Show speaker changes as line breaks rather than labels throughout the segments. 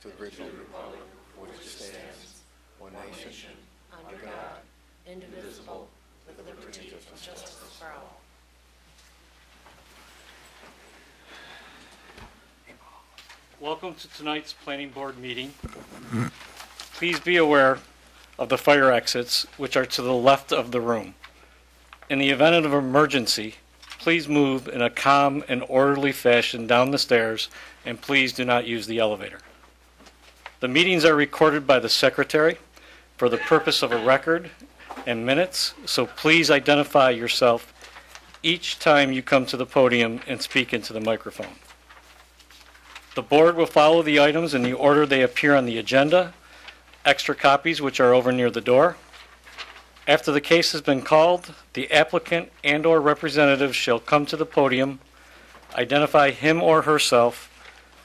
to the republic for which it stands, one nation, under God, indivisible, with liberty and justice for all.
Welcome to tonight's planning board meeting. Please be aware of the fire exits, which are to the left of the room. In the event of an emergency, please move in a calm and orderly fashion down the stairs, and please do not use the elevator. The meetings are recorded by the secretary for the purpose of a record and minutes, so please identify yourself each time you come to the podium and speak into the microphone. The board will follow the items in the order they appear on the agenda. Extra copies, which are over near the door. After the case has been called, the applicant and/or representative shall come to the podium, identify him or herself,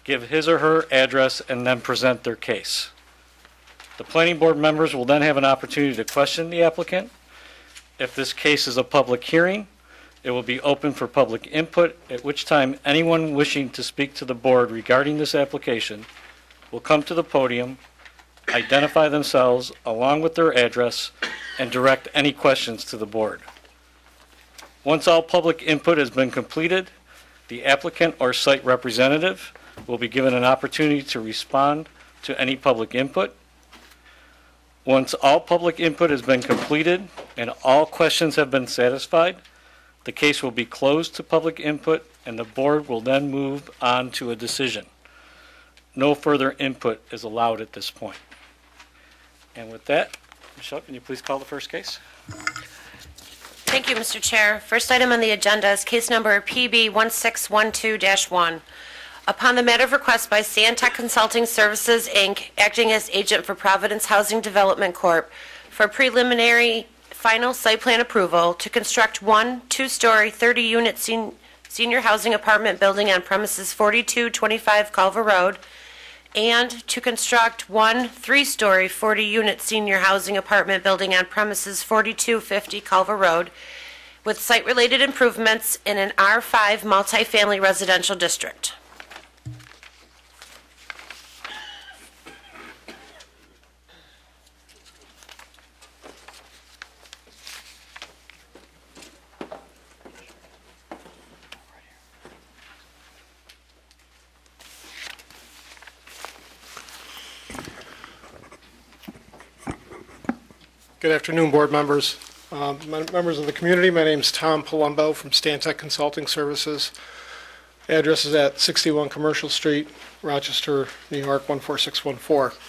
give his or her address, and then present their case. The planning board members will then have an opportunity to question the applicant. If this case is a public hearing, it will be open for public input, at which time anyone wishing to speak to the board regarding this application will come to the podium, identify themselves along with their address, and direct any questions to the board. Once all public input has been completed, the applicant or site representative will be given an opportunity to respond to any public input. Once all public input has been completed and all questions have been satisfied, the case will be closed to public input, and the board will then move on to a decision. No further input is allowed at this point. And with that, Michelle, can you please call the first case?
Thank you, Mr. Chair. First item on the agenda is case number PB 1612-1. Upon the matter of request by Stantec Consulting Services, Inc., acting as agent for Providence Housing Development Corp., for preliminary final site plan approval to construct one 2-story, 30-unit senior housing apartment building on premises 4225 Culver Road, and to construct one 3-story, 40-unit senior housing apartment building on premises 4250 Culver Road, with site-related improvements in an R5 multifamily residential district.
Good afternoon, board members. Members of the community, my name is Tom Palumbo from Stantec Consulting Services. Address is at 61 Commercial Street, Rochester, New York, 14614.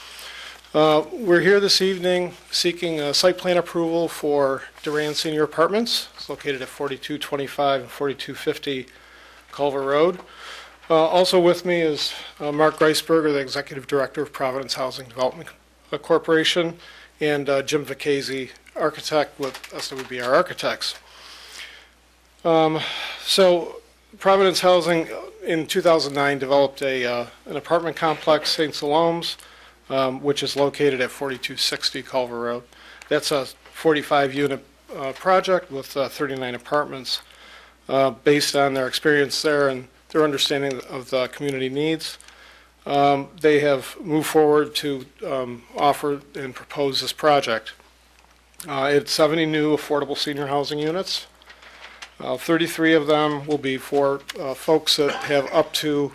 We're here this evening seeking a site plan approval for Duran Senior Apartments. It's located at 4225 and 4250 Culver Road. Also with me is Mark Greisberger, the Executive Director of Providence Housing Development Corporation, and Jim Vicasi, architect with SWB, our architects. So Providence Housing in 2009 developed an apartment complex, St. Salome's, which is located at 4260 Culver Road. That's a 45-unit project with 39 apartments. Based on their experience there and their understanding of the community needs, they have moved forward to offer and propose this project. It's 70 new affordable senior housing units. 33 of them will be for folks that have up to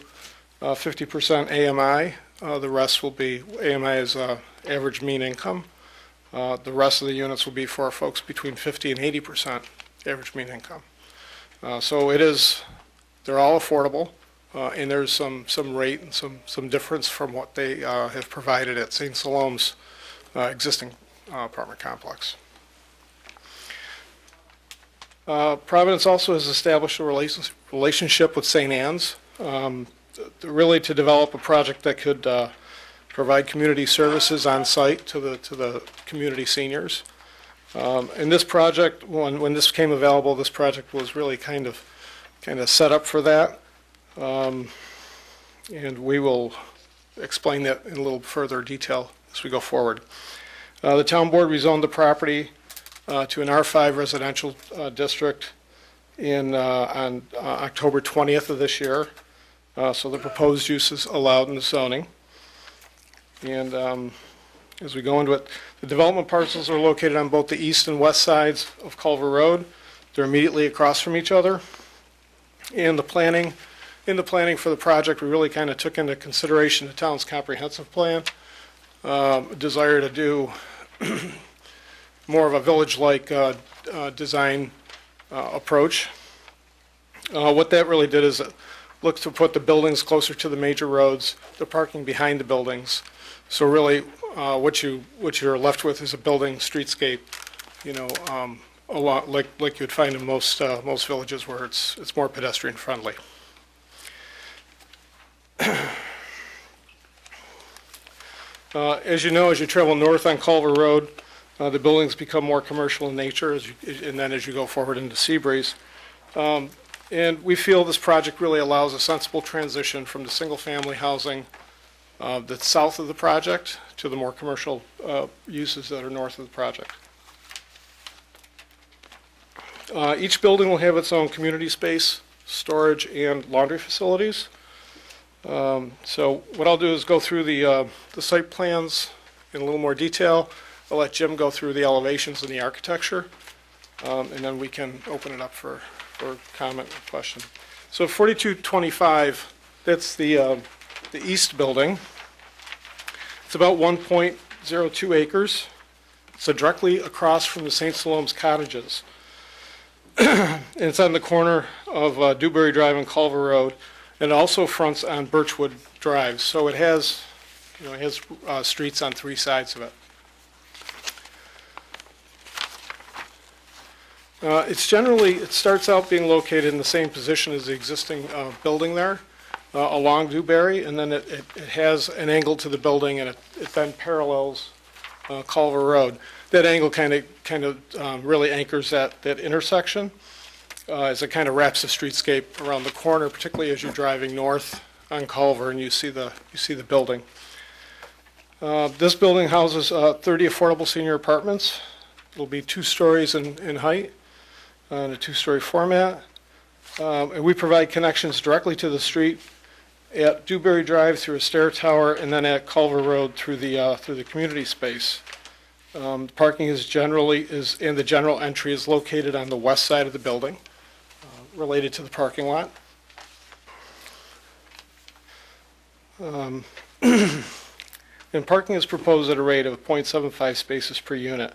50% AMI. The rest will be, AMI is average mean income. The rest of the units will be for folks between 50 and 80% average mean income. So they're all affordable. And there's some rate and some difference from what they have provided at St. Salome's existing apartment complex. Providence also has established a relationship with St. Anne's, really to develop a project that could provide community services on site to the community seniors. And this project, when this became available, this project was really kind of set up for that. And we will explain that in a little further detail as we go forward. The town board rezoned the property to an R5 residential district on October 20th of this year. So the proposed use is allowed in the zoning. And as we go into it, the development parcels are located on both the east and west sides of Culver Road. They're immediately across from each other. And in the planning for the project, we really kind of took into consideration the town's comprehensive plan, desire to do more of a village-like design approach. What that really did is it looked to put the buildings closer to the major roads, the parking behind the buildings. So really, what you're left with is a building streetscape, a lot like you'd find in most villages where it's more pedestrian friendly. As you know, as you travel north on Culver Road, the buildings become more commercial in nature, and then as you go forward into Seabreeze. And we feel this project really allows a sensible transition from the single-family housing that's south of the project to the more commercial uses that are north of the project. Each building will have its own community space, storage, and laundry facilities. So what I'll do is go through the site plans in a little more detail. I'll let Jim go through the elevations and the architecture, and then we can open it up for comment or question. So 4225, that's the east building. It's about 1.02 acres. It's directly across from the St. Salome's cottages. And it's on the corner of Dewberry Drive and Culver Road, and it also fronts on Birchwood Drive. So it has, streets on three sides of it. It starts out being located in the same position as the existing building there, along Dewberry, and then it has an angle to the building, and it then parallels Culver Road. That angle kind of really anchors that intersection as it kind of wraps the streetscape around the corner, particularly as you're driving north on Culver and you see the building. This building houses 30 affordable senior apartments. It'll be 2 stories in height in a 2-story format. And we provide connections directly to the street at Dewberry Drive through a stair tower, and then at Culver Road through the community space. Parking and the general entry is located on the west side of the building, related to the parking lot. And parking is proposed at a rate of 0.75 spaces per unit.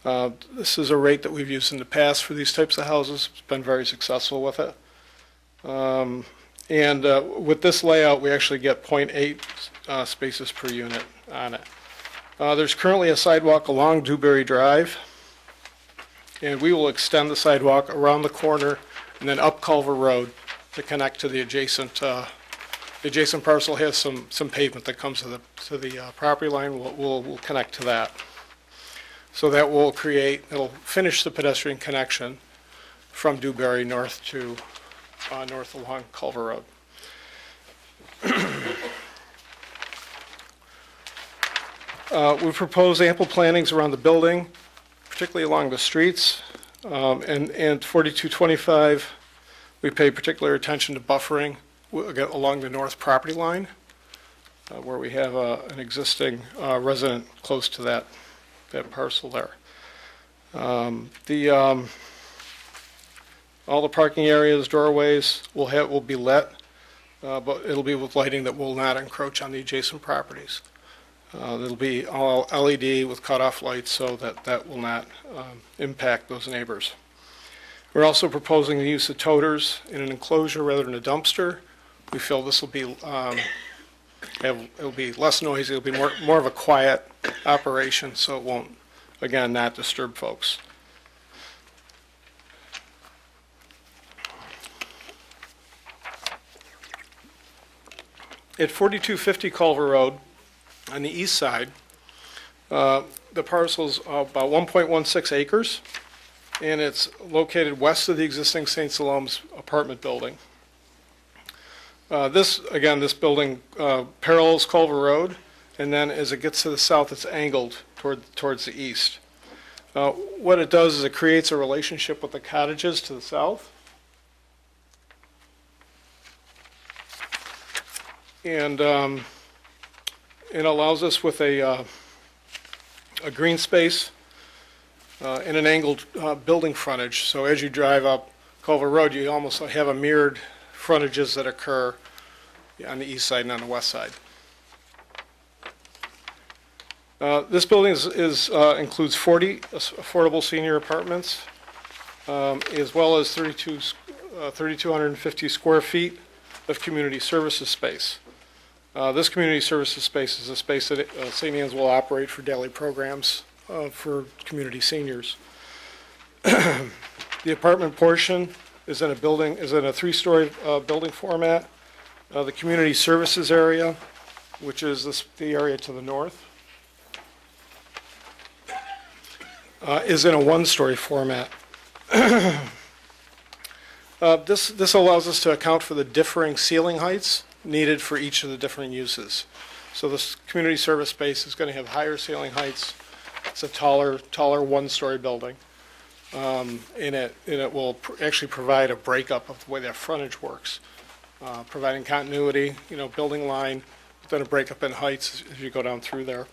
This is a rate that we've used in the past for these types of houses. It's been very successful with it. And with this layout, we actually get 0.8 spaces per unit on it. There's currently a sidewalk along Dewberry Drive, and we will extend the sidewalk around the corner and then up Culver Road to connect to the adjacent. The adjacent parcel has some pavement that comes to the property line. We'll connect to that. So that it'll finish the pedestrian connection from Dewberry north to north along Culver Road. We propose ample plantings around the building, particularly along the streets. And 4225, we pay particular attention to buffering along the north property line, where we have an existing resident close to that parcel there. All the parking areas, doorways will be lit, but it'll be with lighting that will not encroach on the adjacent properties. It'll be all LED with cutoff lights so that will not impact those neighbors. We're also proposing the use of toters in an enclosure rather than a dumpster. We feel this will be it'll be less noisy. It'll be more of a quiet operation, so it won't, again, not disturb folks. At 4250 Culver Road, on the east side, the parcel's about 1.16 acres, and it's located west of the existing St. Salome's apartment building. This building parallels Culver Road, and then as it gets to the south, it's angled towards the east. What it does is it creates a relationship with the cottages to the south. And It allows us with a green space and an angled building frontage. So as you drive up Culver Road, you almost have a mirrored frontages that occur on the east side and on the west side. This building includes 40 affordable senior apartments, as well as 3,250 square feet of community services space. This community services space is a space that St. Anne's will operate for daily programs for community seniors. The apartment portion is in a 3-story building format. The community services area, which is the area to the north, is in a 1-story format. This allows us to account for the differing ceiling heights needed for each of the different uses. So this community service space is going to have higher ceiling heights. It's a taller 1-story building. And it will actually provide a breakup of the way that frontage works, providing continuity, building line, but then a breakup in heights as you go down through there.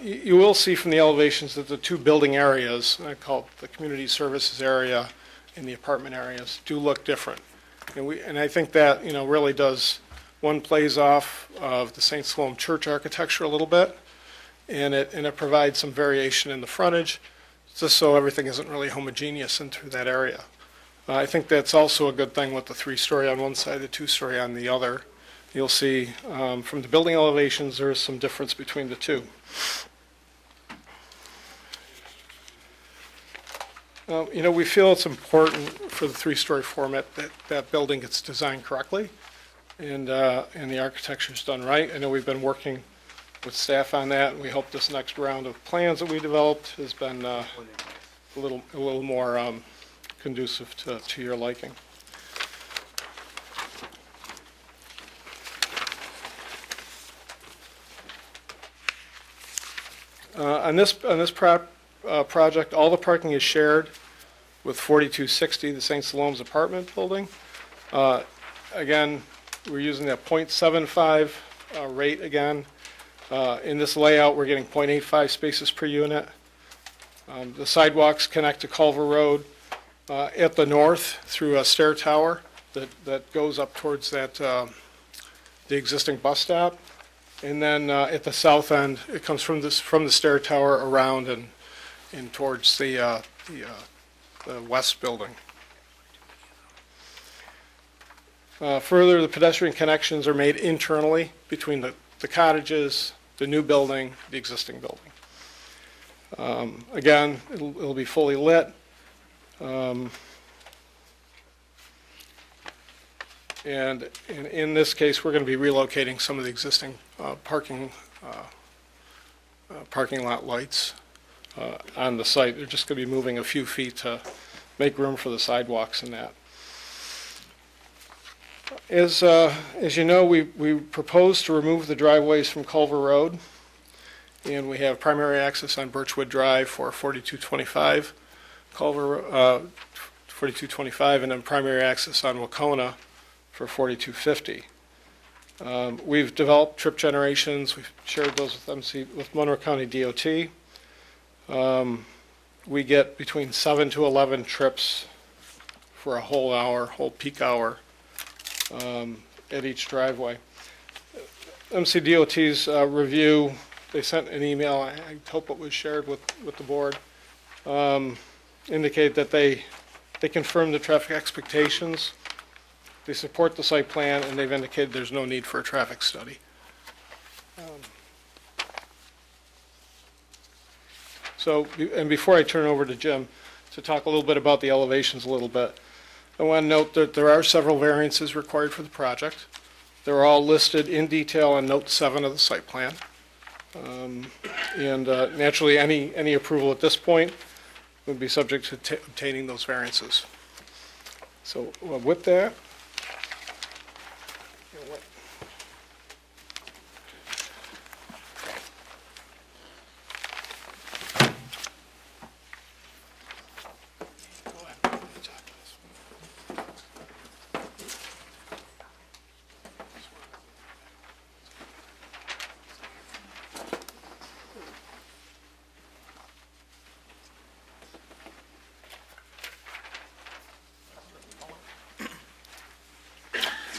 You will see from the elevations that the two building areas, I call it the community services area and the apartment areas, do look different. And I think that, really does, one plays off of the St. Siloam Church architecture a little bit, and it provides some variation in the frontage, just so everything isn't really homogeneous into that area. I think that's also a good thing with the 3-story on one side, the 2-story on the other. You'll see from the building elevations, there is some difference between the two. We feel it's important for the 3-story format that building gets designed correctly and the architecture is done right. I know we've been working with staff on that, and we hope this next round of plans that we developed has been a little more conducive to your liking. On this project, all the parking is shared with 4260, the St. Siloam's apartment building. Again, we're using that 0.75 rate again. In this layout, we're getting 0.85 spaces per unit. The sidewalks connect to Culver Road at the north through a stair tower that goes up towards the existing bus stop. And then at the south end, it comes from the stair tower around and towards the west building. Further, the pedestrian connections are made internally between the cottages, the new building, the existing building. Again, it'll be fully lit. And in this case, we're going to be relocating some of the existing parking lot lights on the site. They're just going to be moving a few feet to make room for the sidewalks and that. As you know, we propose to remove the driveways from Culver Road, and we have primary access on Birchwood Drive for 4225 4225, and then primary access on Wacona for 4250. We've developed trip generations. We've shared those with Monroe County DOT. We get between 7 to 11 trips for a whole peak hour at each driveway. MCDOT's review, they sent an email, I hope it was shared with the board, indicate that they confirmed the traffic expectations. They support the site plan, and they've indicated there's no need for a traffic study. And before I turn over to Jim to talk a little bit about the elevations a little bit, I want to note that there are several variances required for the project. They're all listed in detail on Note 7 of the site plan. Naturally, any approval at this point would be subject to obtaining those variances. So with that,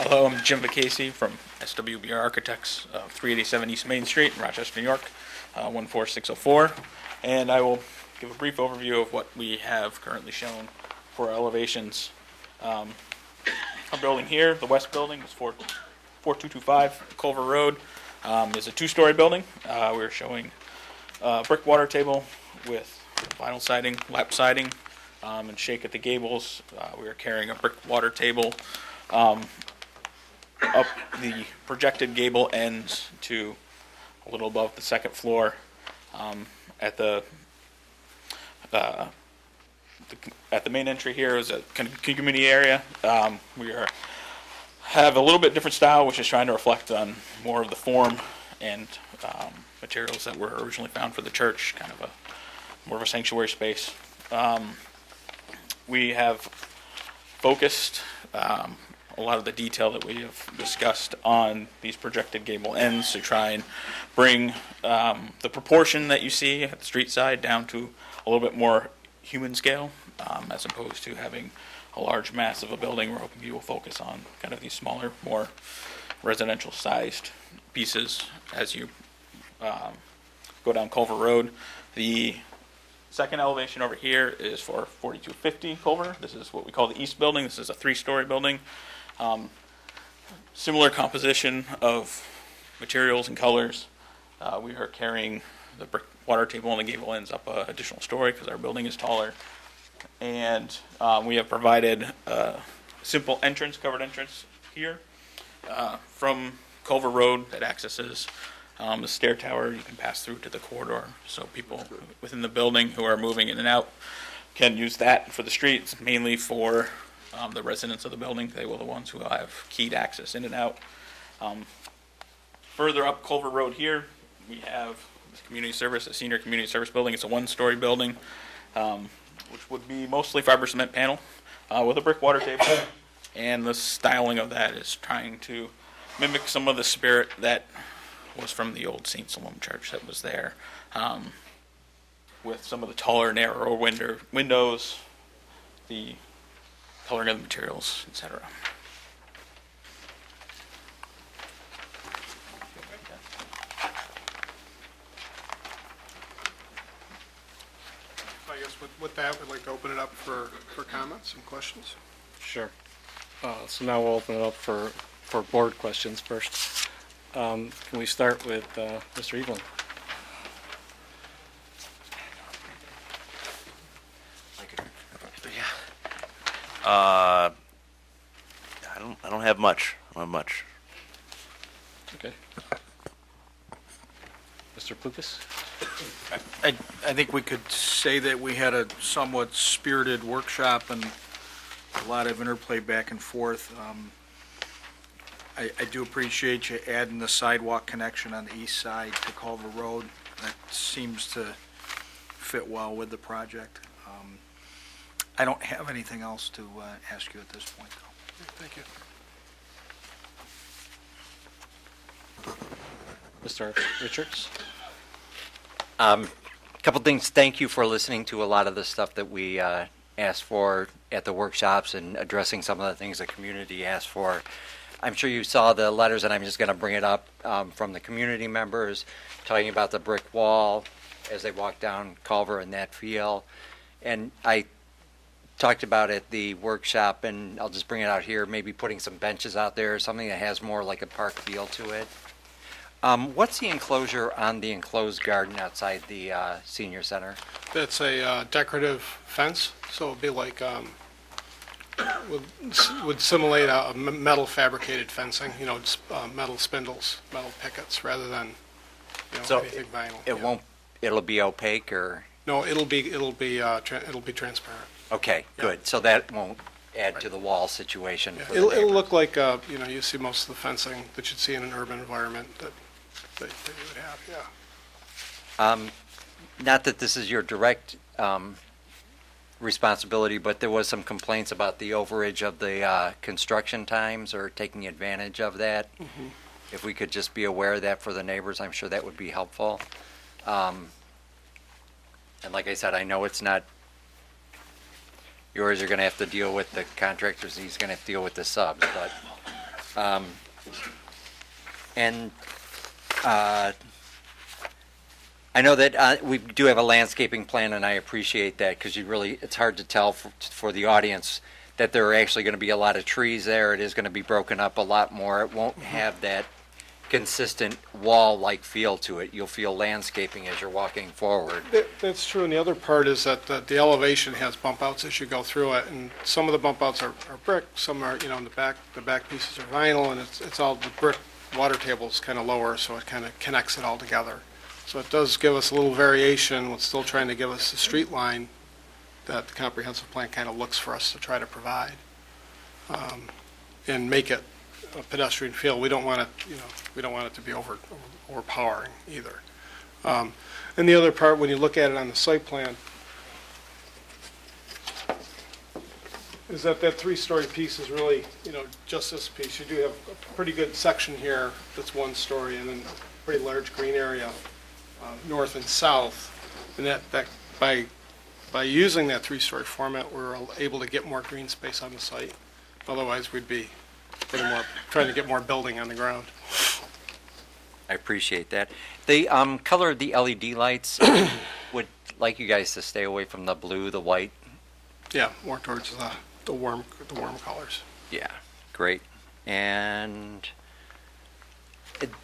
Hello, I'm Jim Vacacy from SWBR Architects, 387 East Main Street in Rochester, New York, 14604. And I will give a brief overview of what we have currently shown for our elevations. Our building here, the west building, is 4225 Culver Road, is a two-story building. We're showing brick water table with vinyl siding, lap siding, and shake at the gables. We are carrying a brick water table up the projected gable ends to a little above the second floor. At the main entry here is a kind of community area. We have a little bit different style, which is trying to reflect on more of the form and materials that were originally found for the church, kind of more of a sanctuary space. We have focused a lot of the detail that we have discussed on these projected gable ends to try and bring the proportion that you see at the street side down to a little bit more human scale, as opposed to having a large mass of a building. We're hoping you will focus on kind of these smaller, more residential sized pieces as you go down Culver Road. The second elevation over here is for 4250 Culver. This is what we call the east building. This is a three-story building. Similar composition of materials and colors. We are carrying the brick water table and the gable ends up an additional story because our building is taller. And we have provided a simple entrance, covered entrance here from Culver Road that accesses the stair tower. You can pass through to the corridor, so people within the building who are moving in and out can use that for the streets, mainly for the residents of the building. They will the ones who have keyed access in and out. Further up Culver Road here, we have community service, a senior community service building. It's a one-story building, which would be mostly fiber cement panel with a brick water table. And the styling of that is trying to mimic some of the spirit that was from the old St. Salome Church that was there, with some of the taller, narrower windows, the coloring of the materials, etc.
I guess with that, we'd like to open it up for comments and questions.
Sure. So now we'll open it up for board questions first. Can we start with Mr. Evelyn?
I don't have much. I don't have much.
Okay. Mr. Plukas?
I think we could say that we had a somewhat spirited workshop and a lot of interplay back and forth. I do appreciate you adding the sidewalk connection on the east side to Culver Road. That seems to fit well with the project. I don't have anything else to ask you at this point, though.
Thank you.
Mr. Richards?
Couple things. Thank you for listening to a lot of the stuff that we asked for at the workshops and addressing some of the things the community asked for. I'm sure you saw the letters, and I'm just going to bring it up from the community members talking about the brick wall as they walk down Culver and that feel. And I talked about at the workshop, and I'll just bring it out here, maybe putting some benches out there, something that has more like a park feel to it. What's the enclosure on the enclosed garden outside the senior center?
That's a decorative fence, so it'd be like, would simulate a metal fabricated fencing, just metal spindles, metal pickets, rather than,
So
anything vinyl.
It
Yeah.
won't, it'll be opaque or,
No, it'll be transparent.
okay,
Yeah.
good. So that won't add to the wall situation
Yeah.
for the
It'll
neighbors.
look like, you see most of the fencing that you'd see in an urban environment that you would have, yeah.
Not that this is your direct responsibility, but there was some complaints about the overage of the construction times or taking advantage of that.
Mm-hmm.
If we could just be aware of that for the neighbors, I'm sure that would be helpful. And like I said, I know it's not yours. You're going to have to deal with the contractors. He's going to have to deal with the subs, but And I know that we do have a landscaping plan, and I appreciate that because it's hard to tell for the audience that there are actually going to be a lot of trees there. It is going to be broken up a lot more. It won't have that consistent wall-like feel to it. You'll feel landscaping as you're walking forward.
That's true, and the other part is that the elevation has bump outs as you go through it, and some of the bump outs are brick, some are, in the back pieces are vinyl, and it's all, the brick water table is kind of lower, so it kind of connects it all together. So it does give us a little variation, with still trying to give us the street line that the comprehensive plan kind of looks for us to try to provide, and make it a pedestrian feel. We don't want it, we don't want it to be overpowering either. And the other part, when you look at it on the site plan, is that three-story piece is really, just this piece. You do have a pretty good section here that's one story, and then a pretty large green area north and south. And that by using that three-story format, we're able to get more green space on the site. Otherwise, we'd be trying to get more building on the ground.
I appreciate that. The color of the LED lights, would like you guys to stay away from the blue, the white.
Yeah, more towards the warm colors.
Yeah, great. And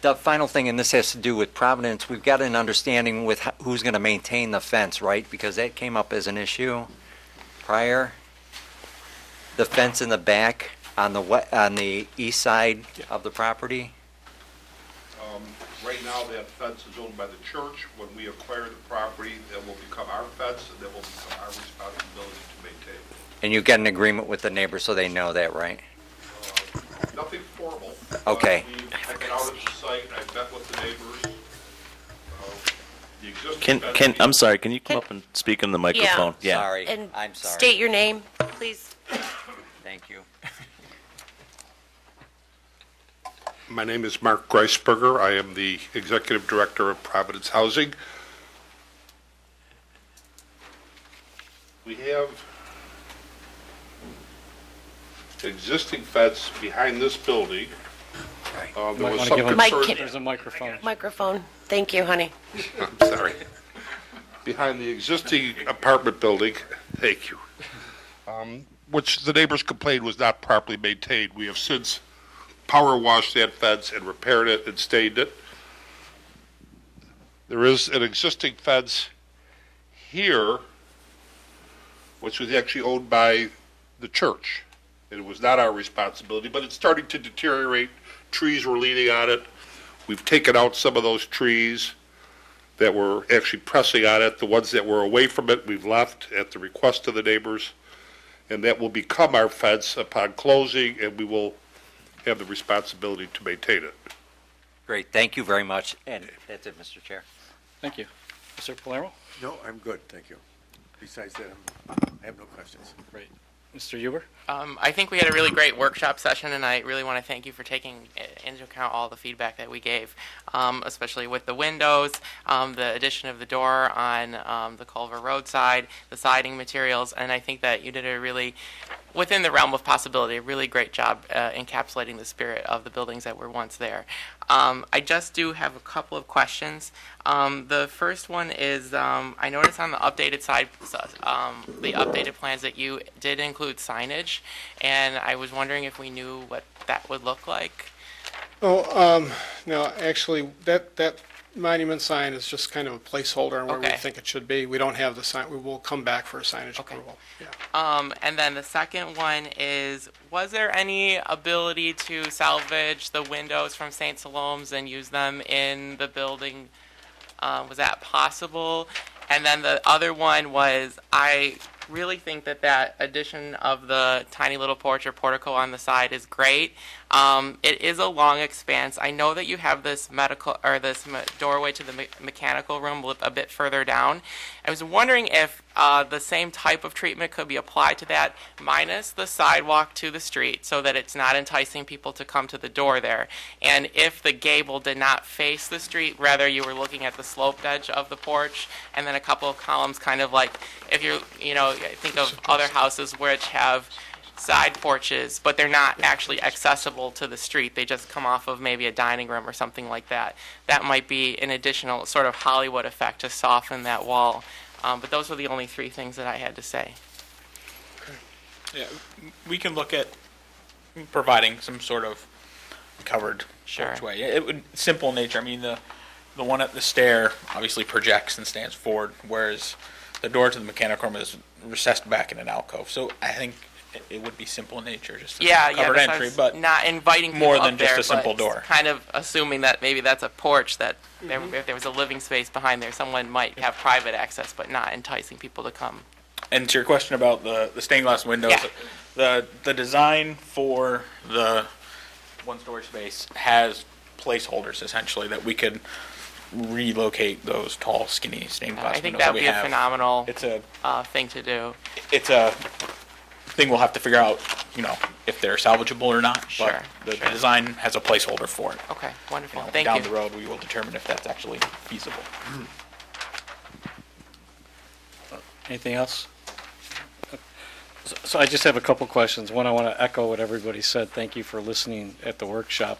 the final thing, and this has to do with Providence, we've got an understanding with who's going to maintain the fence, right? Because that came up as an issue prior. The fence in the back on the east side of the property.
Right now, that fence is owned by the church. When we acquire the property, that will become our fence, and that will become our responsibility to maintain.
And you get an agreement with the neighbors so they know that, right?
Nothing formal.
Okay.
I've been out at the site, I've met with the neighbors. The existing fence-
I'm sorry, can you come up and speak in the microphone?
Sorry,
And
I'm sorry.
state your name, please.
Thank you.
My name is Mark Greisberger. I am the Executive Director of Providence Housing. We have existing fence behind this building. There
Might
was
wanna
some
give him-
Mike,
concern.
There's a microphone.
Microphone. Thank you, honey.
I'm sorry. Behind the existing apartment building, thank you, which the neighbors complained was not properly maintained. We have since power washed that fence and repaired it and stained it. There is an existing fence here, which was actually owned by the church. It was not our responsibility, but it's starting to deteriorate. Trees were leaning on it. We've taken out some of those trees that were actually pressing on it. The ones that were away from it, we've left at the request of the neighbors. And that will become our fence upon closing, and we will have the responsibility to maintain it.
Great, thank you very much. And that's it, Mr. Chair.
Thank you. Mr. Palermo?
No, I'm good, thank you. Besides that, I have no questions.
Great. Mr. Huber?
I think we had a really great workshop session, and I really want to thank you for taking into account all the feedback that we gave, especially with the windows, the addition of the door on the Culver Road side, the siding materials, and I think that you did a really, within the realm of possibility, a really great job encapsulating the spirit of the buildings that were once there. I just do have a couple of questions. The first one is, I noticed on the updated side, the updated plans that you did include signage, and I was wondering if we knew what that would look like.
Oh, no, actually, that monument sign is just kind of a placeholder on where we
Okay.
think it should be. We don't have the sign, we will come back for a signage approval. Yeah.
And then the second one is, was there any ability to salvage the windows from St. Salome's and use them in the building? Was that possible? And then the other one was, I really think that addition of the tiny little porch or portico on the side is great. It is a long expanse. I know that you have this doorway to the mechanical room a bit further down. I was wondering if the same type of treatment could be applied to that, minus the sidewalk to the street, so that it's not enticing people to come to the door there. And if the gable did not face the street, rather you were looking at the sloped edge of the porch, and then a couple of columns, kind of like if think of other houses which have side porches, but they're not actually accessible to the street. They just come off of maybe a dining room or something like that. That might be an additional sort of Hollywood effect to soften that wall. But those were the only three things that I had to say.
Yeah, we can look at providing some sort of covered
Sure.
porchway. It would simple in nature. I mean, the one at the stair obviously projects and stands forward, whereas the door to the mechanical room is recessed back in an alcove. So I think it would be simple in nature, just a covered
that's why I
entry,
was
but
not inviting people
more
up
than just
there,
a simple
but
door.
kind of assuming that maybe that's a porch that if there was a living space behind there, someone might have private access, but not enticing people to come.
And to your question about the stained glass windows,
Yeah.
the design for the one-story space has placeholders essentially that we could relocate those tall, skinny stained glass
I think
windows
that
that
would
we
be a
have.
phenomenal
It's a
thing to do.
it's a thing we'll have to figure out, if they're salvageable or not.
Sure,
But the
sure.
design has a placeholder for it.
Okay, wonderful.
You know,
Thank
down
you.
the road, we will determine if that's actually feasible.
Anything else? So I just have a couple questions. One, I want to echo what everybody said. Thank you for listening at the workshop.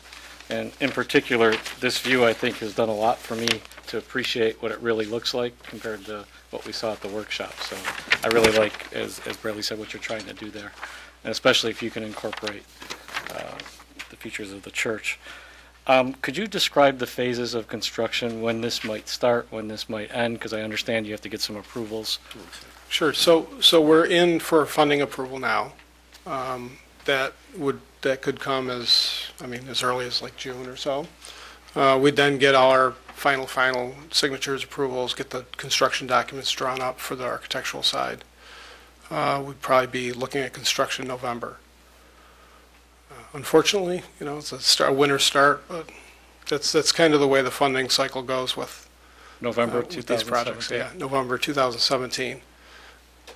And in particular, this view, I think, has done a lot for me to appreciate what it really looks like compared to what we saw at the workshop. So I really like, as Bradley said, what you're trying to do there, and especially if you can incorporate the features of the church. Could you describe the phases of construction, when this might start, when this might end? Because I understand you have to get some approvals.
Sure. So we're in for funding approval now. That could come as early as like June or so. We'd then get our final signatures, approvals, get the construction documents drawn up for the architectural side. We'd probably be looking at construction November. Unfortunately, it's a winter start, but that's kind of the way the funding cycle goes with
November
with these projects.
2017?
Yeah, November 2017.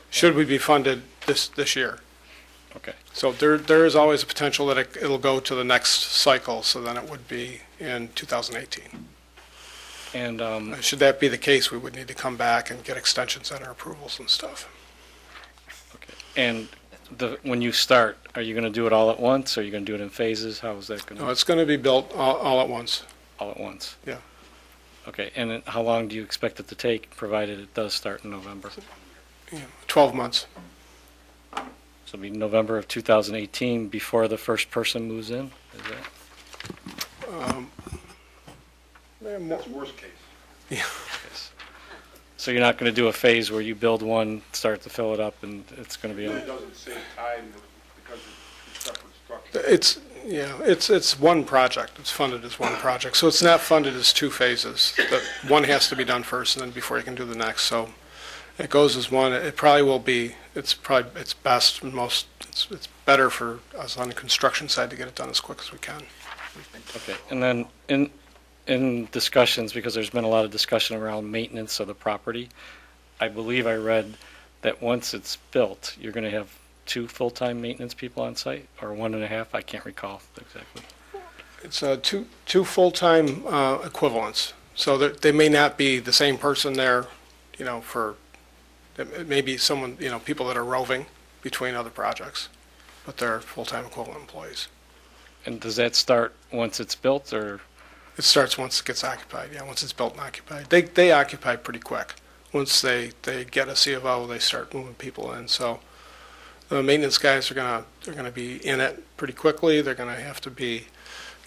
Should we be funded this year?
Okay.
So there is always a potential that it'll go to the next cycle, so then it would be in 2018.
And
Should that be the case, we would need to come back and get extensions on our approvals and stuff.
And when you start, are you going to do it all at once, or are you going to do it in phases? How is that going
No,
to,
it's going to be built all at once.
all at once?
Yeah.
Okay, and then how long do you expect it to take, provided it does start in November?
12 months.
So it'll be November of 2018 before the first person moves in? Is that?
That's worst case.
Yes. So you're not going to do a phase where you build one, start to fill it up, and it's going to be,
It doesn't save time because it's separate structures.
It's one project. It's funded as one project. So it's not funded as two phases. But one has to be done first, and then before you can do the next. So it goes as one. It probably will be, it's best and it's better for us on the construction side to get it done as quick as we can.
okay. And then in discussions, because there's been a lot of discussion around maintenance of the property, I believe I read that once it's built, you're going to have 2 full-time maintenance people on site, or 1.5? I can't recall exactly.
It's two full-time equivalents. So they may not be the same person there, for, it may be someone, people that are roving between other projects, but they're full-time equivalent employees.
And does that start once it's built, or?
It starts once it gets occupied, once it's built and occupied. They occupy pretty quick. Once they get a C of O, they start moving people in. So the maintenance guys are gonna be in it pretty quickly. They're gonna have to be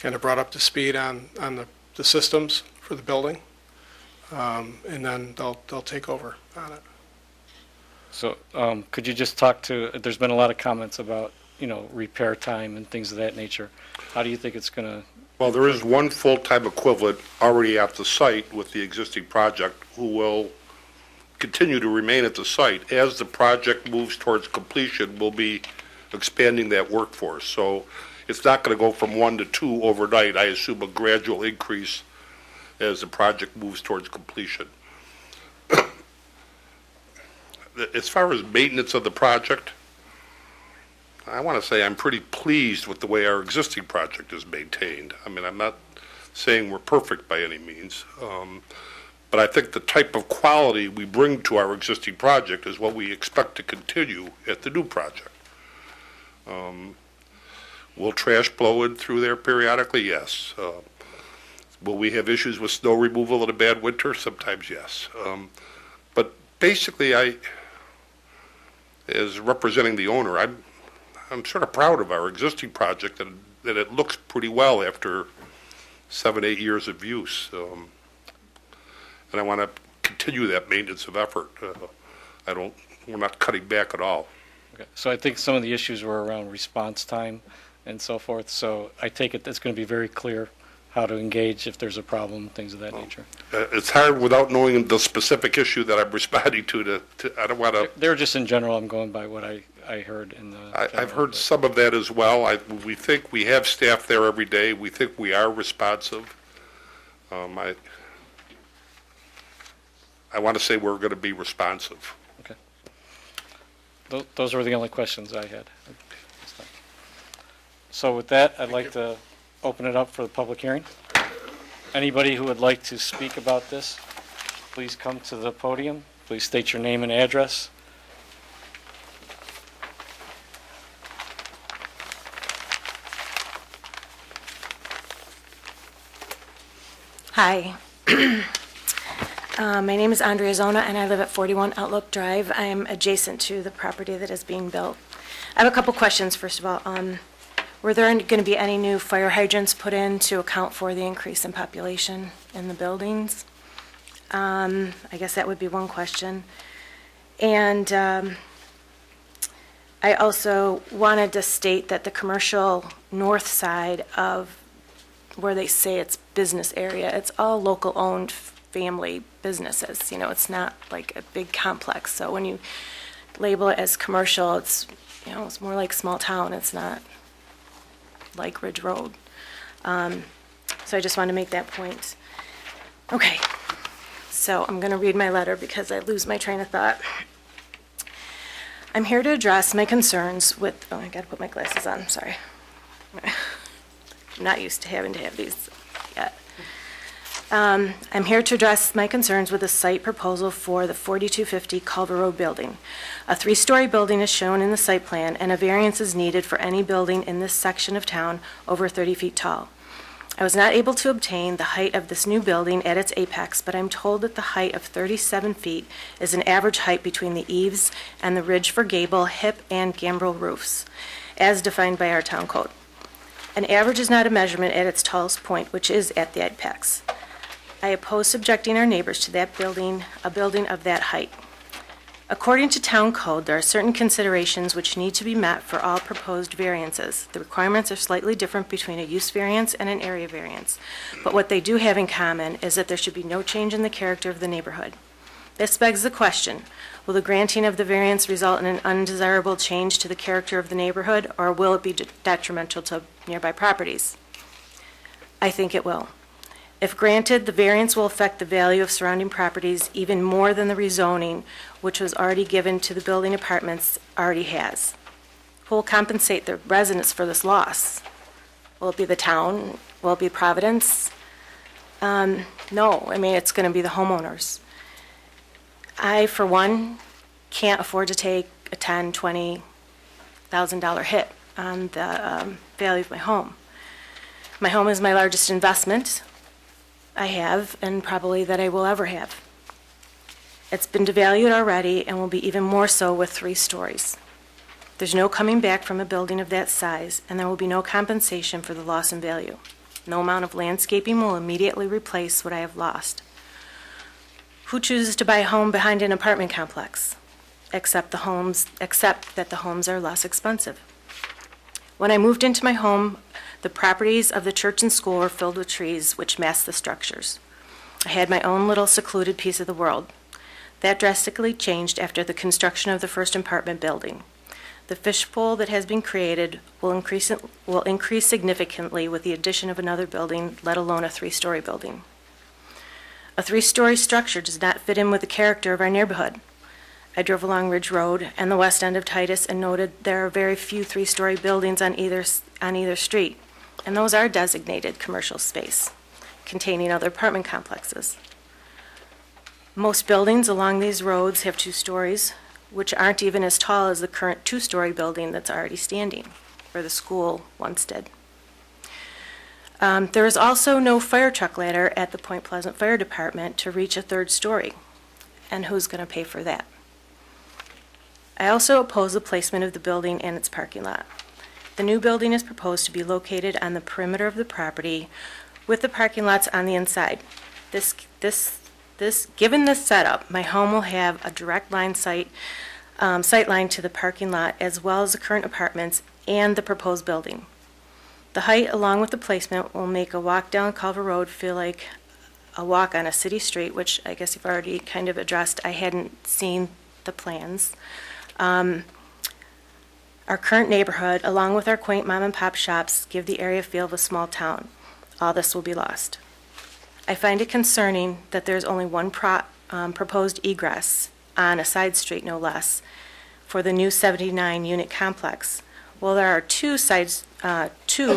kind of brought up to speed on the systems for the building. And then they'll take over on it.
So could you just talk to, there's been a lot of comments about, repair time and things of that nature. How do you think it's going to?
Well, there is one full-time equivalent already at the site with the existing project who will continue to remain at the site. As the project moves towards completion, we'll be expanding that workforce. So it's not going to go from 1 to 2 overnight. I assume a gradual increase as the project moves towards completion. As far as maintenance of the project, I want to say I'm pretty pleased with the way our existing project is maintained. I mean, I'm not saying we're perfect by any means, but I think the type of quality we bring to our existing project is what we expect to continue at the new project. Will trash blow in through there periodically? Yes. Will we have issues with snow removal in a bad winter? Sometimes, yes. But basically, as representing the owner, I'm sort of proud of our existing project and that it looks pretty well after 7, 8 years of use. And I want to continue that maintenance of effort. We're not cutting back at all.
Okay. So I think some of the issues were around response time and so forth. So I take it that's going to be very clear how to engage if there's a problem, things of that nature.
It's hard without knowing the specific issue that I'm responding to I don't want to.
They're just in general, I'm going by what I heard in the.
I've heard some of that as well. We think we have staff there every day. We think we are responsive. I want to say we're going to be responsive.
Okay. Those were the only questions I had. So with that, I'd like to open it up for the public hearing. Anybody who would like to speak about this, please come to the podium. Please state your name and address.
Hi. My name is Andrea Zona, and I live at 41 Outlook Drive. I am adjacent to the property that is being built. I have a couple questions, first of all. Were there going to be any new fire hydrants put in to account for the increase in population in the buildings? I guess that would be one question. And I also wanted to state that the commercial north side of where they say it's business area, it's all local-owned family businesses. You know, it's not like a big complex. So when you label it as commercial, it's, you know, it's more like small town. It's not like Ridge Road. So I just wanted to make that point. Okay, so I'm going to read my letter because I lose my train of thought. I'm here to address my concerns with, oh, I got to put my glasses on, sorry. I'm not used to having to have these yet. I'm here to address my concerns with the site proposal for the 4250 Culver Road building. A 3-story building is shown in the site plan, and a variance is needed for any building in this section of town over 30 feet tall. I was not able to obtain the height of this new building at its apex, but I'm told that the height of 37 feet is an average height between the eaves and the ridge for gable, hip, and gambrel roofs, as defined by our town code. An average is not a measurement at its tallest point, which is at the apex. I oppose subjecting our neighbors to that building, a building of that height. According to town code, there are certain considerations which need to be met for all proposed variances. The requirements are slightly different between a use variance and an area variance, but what they do have in common is that there should be no change in the character of the neighborhood. This begs the question, will the granting of the variance result in an undesirable change to the character of the neighborhood, or will it be detrimental to nearby properties? I think it will. If granted, the variance will affect the value of surrounding properties even more than the rezoning, which was already given to the building apartments, already has. Who will compensate the residents for this loss? Will it be the town? Will it be Providence? No, I mean, it's going to be the homeowners. I, for one, can't afford to take a $10,000, $20,000 hit on the value of my home. My home is my largest investment I have, and probably that I will ever have. It's been devalued already and will be even more so with 3 stories. There's no coming back from a building of that size, and there will be no compensation for the loss in value. No amount of landscaping will immediately replace what I have lost. Who chooses to buy a home behind an apartment complex? Except that the homes are less expensive. When I moved into my home, the properties of the church and school were filled with trees which masked the structures. I had my own little secluded piece of the world. That drastically changed after the construction of the first apartment building. The fishbowl that has been created will increase significantly with the addition of another building, let alone a 3-story building. A 3-story structure does not fit in with the character of our neighborhood. I drove along Ridge Road and the west end of Titus and noted there are very few 3-story buildings on either street, and those are designated commercial space, containing other apartment complexes. Most buildings along these roads have 2 stories, which aren't even as tall as the current two-story building that's already standing, where the school once did. There is also no fire truck ladder at the Point Pleasant Fire Department to reach a third story. And who's going to pay for that? I also oppose the placement of the building and its parking lot. The new building is proposed to be located on the perimeter of the property with the parking lots on the inside. Given this setup, my home will have a direct sight line to the parking lot as well as the current apartments and the proposed building. The height along with the placement will make a walk down Culver Road feel like a walk on a city street, which I guess you've already kind of addressed. I hadn't seen the plans. Our current neighborhood, along with our quaint mom and pop shops, give the area a feel of a small town. All this will be lost. I find it concerning that there's only one proposed egress on a side street, no less, for the new 79-unit complex. Well, there are two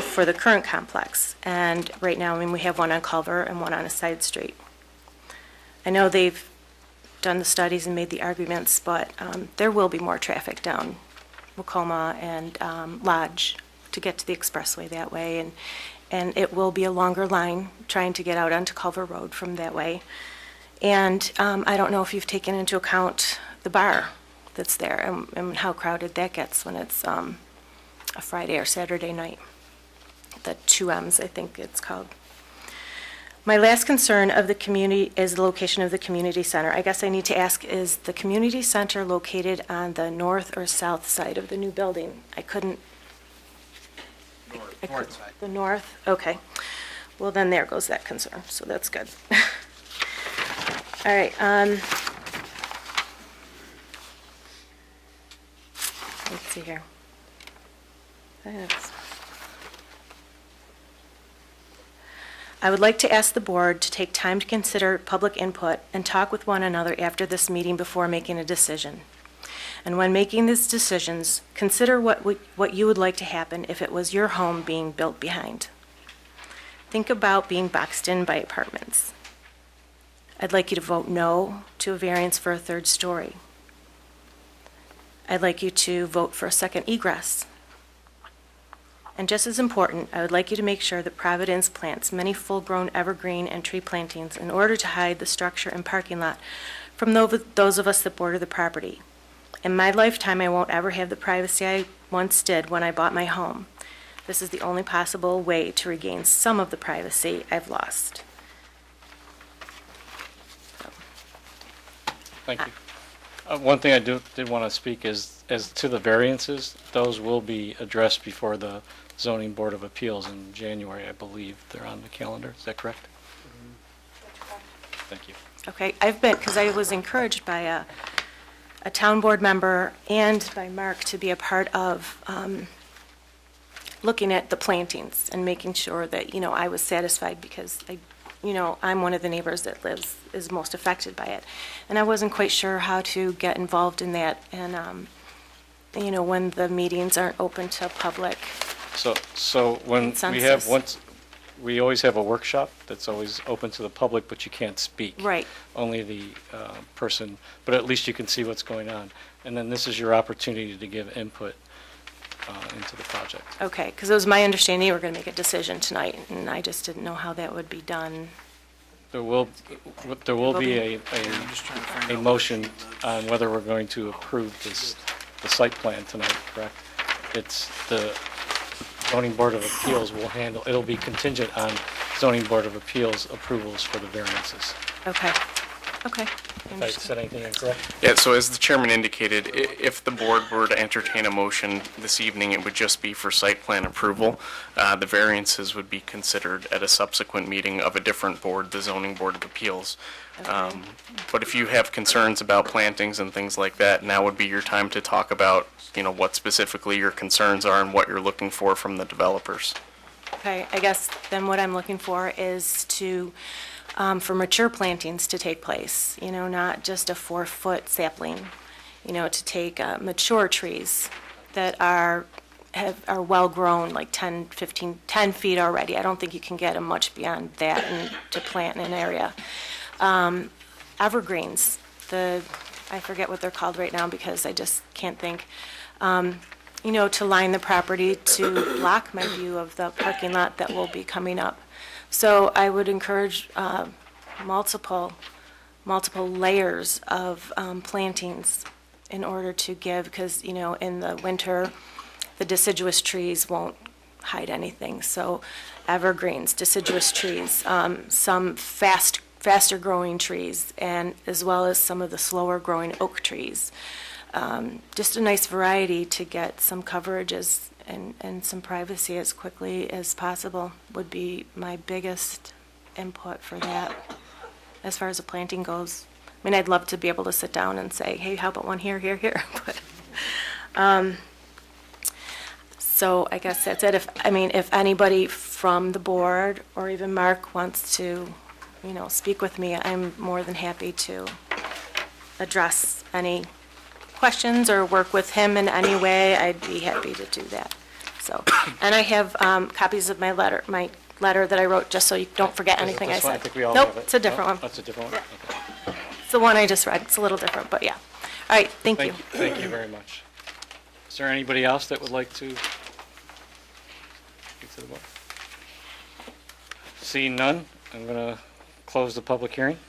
for the current complex, and right now, we have one on Culver and one on a side street. I know they've done the studies and made the arguments, but there will be more traffic down Wacoma and Lodge to get to the expressway that way, and it will be a longer line trying to get out onto Culver Road from that way. And I don't know if you've taken into account the bar that's there and how crowded that gets when it's a Friday or Saturday night. The 2Ms, I think it's called. My last concern of the community is the location of the community center. I guess I need to ask, is the community center located on the north or south side of the new building? I couldn't.
North side.
The north? Okay. Well, then there goes that concern, so that's good. All right. Let's see here. I would like to ask the board to take time to consider public input and talk with one another after this meeting before making a decision. And when making these decisions, consider what you would like to happen if it was your home being built behind. Think about being boxed in by apartments. I'd like you to vote no to a variance for a third story. I'd like you to vote for a second egress. And just as important, I would like you to make sure that Providence plants many full-grown evergreen and tree plantings in order to hide the structure and parking lot from those of us that border the property. In my lifetime, I won't ever have the privacy I once did when I bought my home. This is the only possible way to regain some of the privacy I've lost.
Thank you. One thing I did want to speak is, as to the variances, those will be addressed before the Zoning Board of Appeals in January, I believe. They're on the calendar. Is that correct? Thank you.
Okay, because I was encouraged by a town board member and by Mark to be a part of looking at the plantings and making sure that, I was satisfied because I'm one of the neighbors that is most affected by it. And I wasn't quite sure how to get involved in that. And, when the meetings aren't open to public.
So when
Consensus.
we always have a workshop that's always open to the public, but you can't speak.
Right.
Only the person, but at least you can see what's going on. And then this is your opportunity to give input into the project.
Okay, because it was my understanding you were going to make a decision tonight, and I just didn't know how that would be done.
There will be a motion on whether we're going to approve the site plan tonight, correct? It's the Zoning Board of Appeals will handle, it'll be contingent on Zoning Board of Appeals approvals for the variances.
Okay.
If I said anything incorrect?
Yeah, so as the chairman indicated, if the board were to entertain a motion this evening, it would just be for site plan approval. The variances would be considered at a subsequent meeting of a different board, the Zoning Board of Appeals.
Okay.
But if you have concerns about plantings and things like that, now would be your time to talk about, what specifically your concerns are and what you're looking for from the developers.
Okay, I guess then what I'm looking for is for mature plantings to take place, not just a 4-foot sapling, to take mature trees that are well-grown, like 10 feet already. I don't think you can get them much beyond that to plant in an area. Evergreens, the I forget what they're called right now because I just can't think, to line the property to block my view of the parking lot that will be coming up. So I would encourage multiple layers of plantings in order to give, because, in the winter, the deciduous trees won't hide anything. So evergreens, deciduous trees, some faster growing trees, and as well as some of the slower growing oak trees. Just a nice variety to get some coverage and some privacy as quickly as possible would be my biggest input for that as far as the planting goes. I mean, I'd love to be able to sit down and say, hey, how about one here, here, but, so I guess that's it. If anybody from the board or even Mark wants to, speak with me, I'm more than happy to address any questions or work with him in any way. I'd be happy to do that. So, and I have copies of my letter that I wrote, just so you don't forget anything I
This one,
said.
I think we all
Nope,
have it.
it's a different one.
That's a different one? Okay.
It's the one I just read. It's a little different, but yeah. All right, thank you.
Thank you very much. Is there anybody else that would like to speak to the board? Seeing none, I'm going to close the public hearing.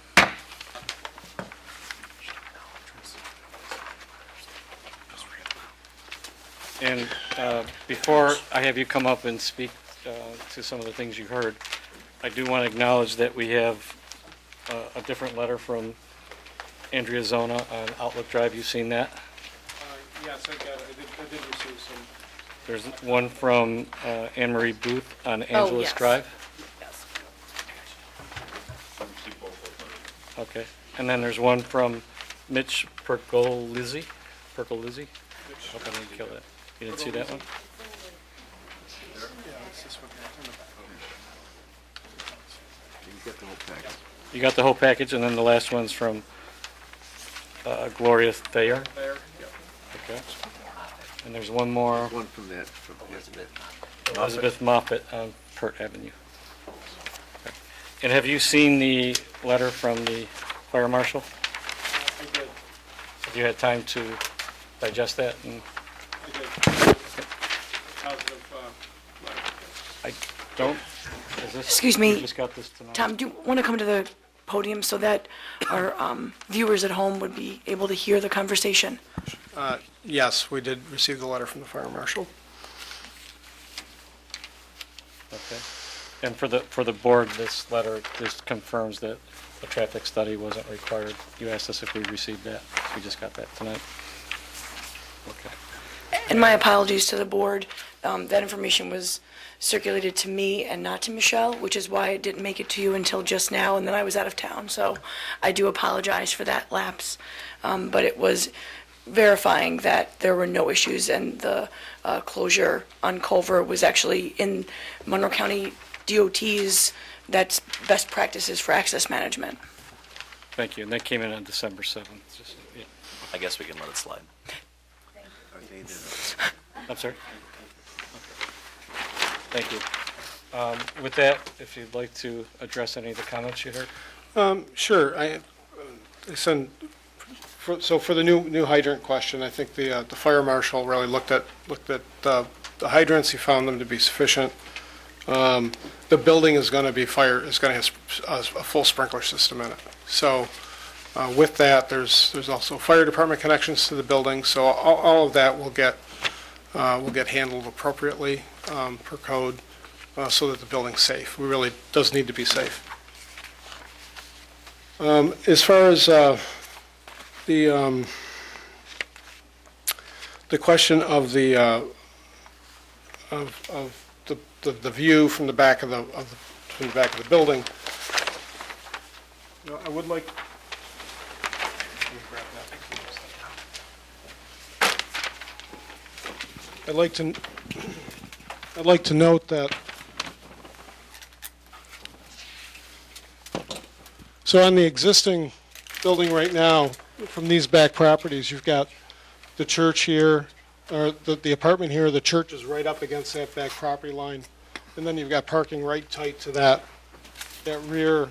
And before I have you come up and speak to some of the things you heard, I do want to acknowledge that we have a different letter from Andrea Zona on Outlook Drive. You've seen that?
Yes, I got it. I did receive some.
There's one from Anne Marie Booth on Angeles
yes.
Drive.
Yes.
Okay. And then there's one from Mitch Pergolizzi. Hope I didn't kill that. You didn't see that one?
You get the whole package.
You got the whole package, and then the last one's from Gloria Thayer. Okay. And there's one more,
One from that, from
Elizabeth Moffett on Pert Avenue. Okay. And have you seen the letter from the fire marshal?
I did.
Have you had time to digest that? And
I did. Positive letter.
I don't, is this?
Excuse me.
You just got this tonight?
Tom, do you want to come to the podium so that our viewers at home would be able to hear the conversation?
Yes, we did receive the letter from the fire marshal.
Okay. And for the board, this letter just confirms that a traffic study wasn't required. You asked us if we received that. We just got that tonight. Okay.
And my apologies to the board. That information was circulated to me and not to Michelle, which is why it didn't make it to you until just now, and then I was out of town. So I do apologize for that lapse. But it was verifying that there were no issues, and the closure on Culver was actually in Monroe County DOT's, that's best practices for access management.
Thank you. And that came in on December 7th. Just, yeah.
I guess we can let it slide.
I'm sorry? Thank you. With that, if you'd like to address any of the comments you heard?
Sure. So for the new hydrant question, I think the fire marshal really looked at the hydrants. He found them to be sufficient. The building is going to have a full sprinkler system in it. So with that, there's also fire department connections to the building. So all of that will get handled appropriately per code so that the building's safe. We really does need to be safe. As far as the question of the view from the back of the building, I would like. I'd like to note that. So on the existing building right now, from these back properties, you've got the church here, or the apartment here. The church is right up against that back property line, and then you've got parking right tight to that rear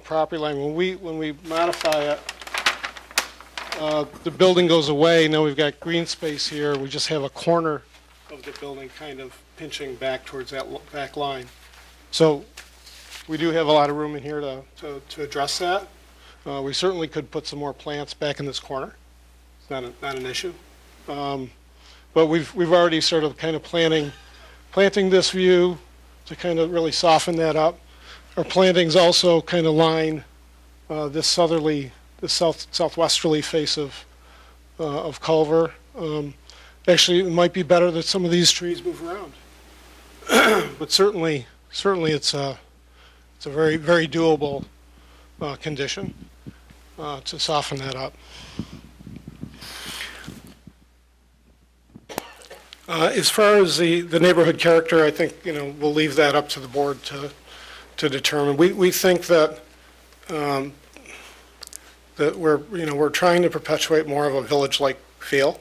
property line. When we modify it, the building goes away. Now we've got green space here. We just have a corner of the building kind of pinching back towards that back line. So we do have a lot of room in here to address that. We certainly could put some more plants back in this corner. It's not an issue. But we've already sort of kind of planting this view to kind of really soften that up. Our plantings also kind of line this southwesterly face of Culver. Actually, it might be better that some of these trees move around. But certainly it's a very, very doable condition to soften that up. As far as the neighborhood character, I think, we'll leave that up to the board to determine. We think that we're trying to perpetuate more of a village-like feel,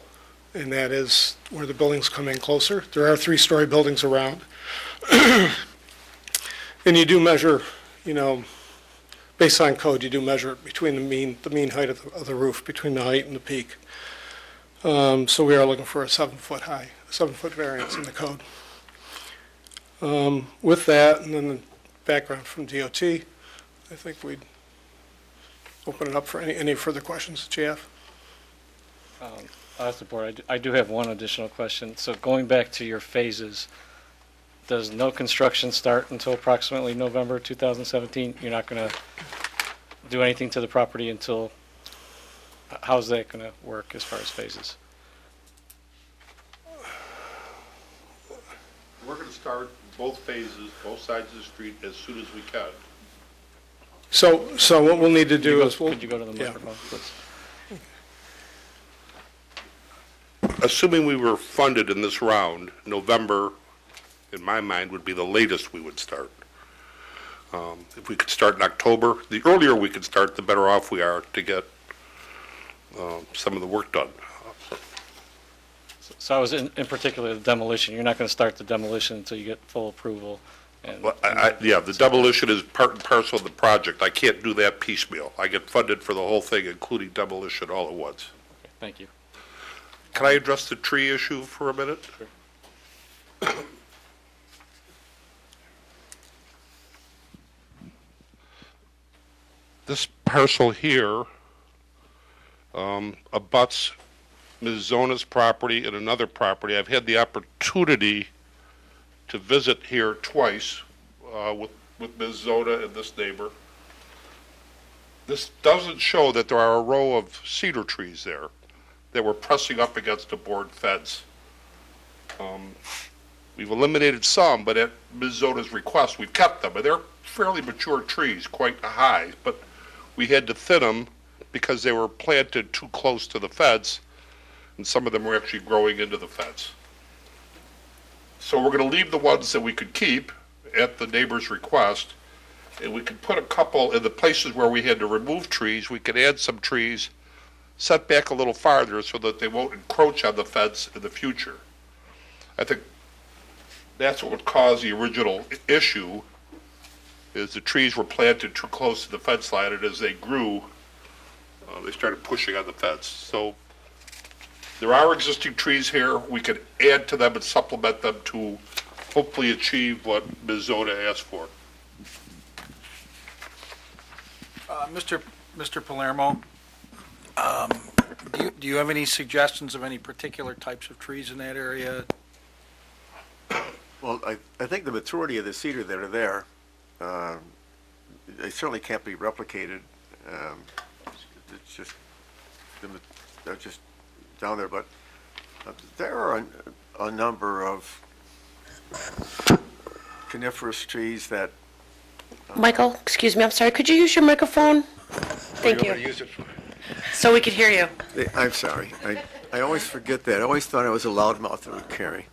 and that is where the buildings come in closer. There are 3-story buildings around. And you do measure, based on code, you do measure between the mean height of the roof, between the height and the peak. So we are looking for a 7-foot variance in the code. With that, and then the background from DOT, I think we'd open it up for any further questions that you have.
I'll ask the board. I do have one additional question. So going back to your phases, does no construction start until approximately November 2017? You're not going to do anything to the property until, how's that going to work as far as phases?
We're going to start both phases, both sides of the street, as soon as we can.
So what we'll need to do is
could you go to the microphone, please?
Assuming we were funded in this round, November, in my mind, would be the latest we would start. If we could start in October, the earlier we could start, the better off we are to get some of the work done.
So I was in particular the demolition. You're not going to start the demolition until you get full approval.
Well, yeah, the demolition is part and parcel of the project. I can't do that piecemeal. I get funded for the whole thing, including demolition, all at once.
Okay, thank you.
Can I address the tree issue for a minute?
Sure.
This parcel here abuts Ms. Zona's property and another property. I've had the opportunity to visit here twice with Ms. Zona and this neighbor. This doesn't show that there are a row of cedar trees there that were pressing up against a board fence. We've eliminated some, but at Ms. Zona's request, we've kept them. And they're fairly mature trees, quite high, but we had to thin them because they were planted too close to the fence, and some of them were actually growing into the fence. So we're going to leave the ones that we could keep at the neighbor's request, and we could put a couple in the places where we had to remove trees. We could add some trees set back a little farther so that they won't encroach on the fence in the future. I think that's what would cause the original issue, is the trees were planted too close to the fence line, and as they grew, they started pushing on the fence. So there are existing trees here. We could add to them and supplement them to hopefully achieve what Ms. Zona asked for.
Mr. Palermo, do you have any suggestions of any particular types of trees in that area?
Well, I think the maturity of the cedar that are there, they certainly can't be replicated. It's just, they're just down there, but there are a number of coniferous trees that...
Michael, excuse me, I'm sorry, could you use your microphone? Thank you.
Use it for?
So we could hear you.
I'm sorry. I always forget that. I always thought I was a loudmouth that would carry.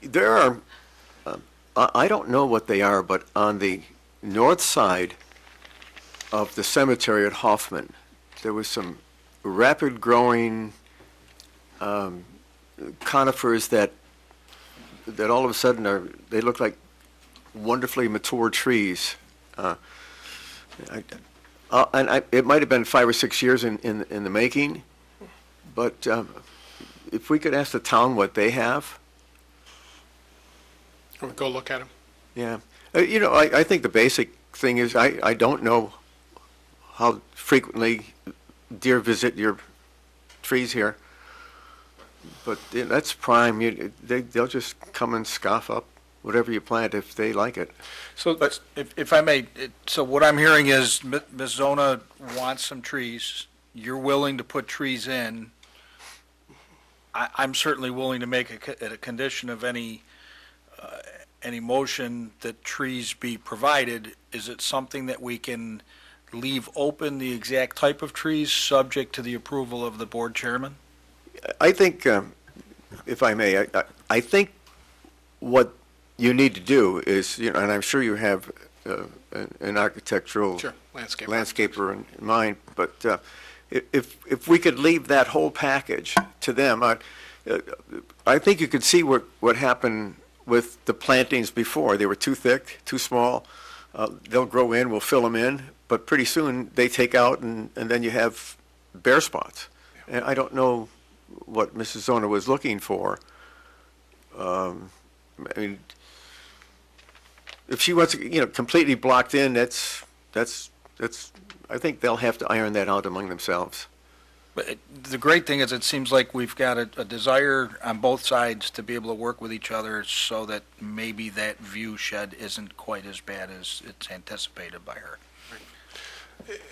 There are, I don't know what they are, but on the north side of the cemetery at Hoffman, there was some rapid growing conifers that all of a sudden they look like wonderfully mature trees. it might have been 5 or 6 years in the making, but if we could ask the town what they have,
Or go look at them.
yeah. I think the basic thing is, I don't know how frequently deer visit your trees here, but that's prime. They'll just come and scoff up whatever you plant if they like it.
So,
But if I may, so what I'm hearing is Ms. Zona wants some trees. You're willing to put trees in. I'm certainly willing to make a condition of any motion that trees be provided. Is it something that we can leave open the exact type of trees, subject to the approval of the board chairman?
I think, if I may, I think what you need to do is, and I'm sure you have an architectural
Sure, landscape.
landscaper in mind, but if we could leave that whole package to them, I think you could see what happened with the plantings before. They were too thick, too small. They'll grow in, we'll fill them in, but pretty soon they take out, and then you have bare spots. And I don't know what Mrs. Zona was looking for. I mean, if she wants, completely blocked in, that's. I think they'll have to iron that out among themselves.
But the great thing is, it seems like we've got a desire on both sides to be able to work with each other so that maybe that view shed isn't quite as bad as it's anticipated by her.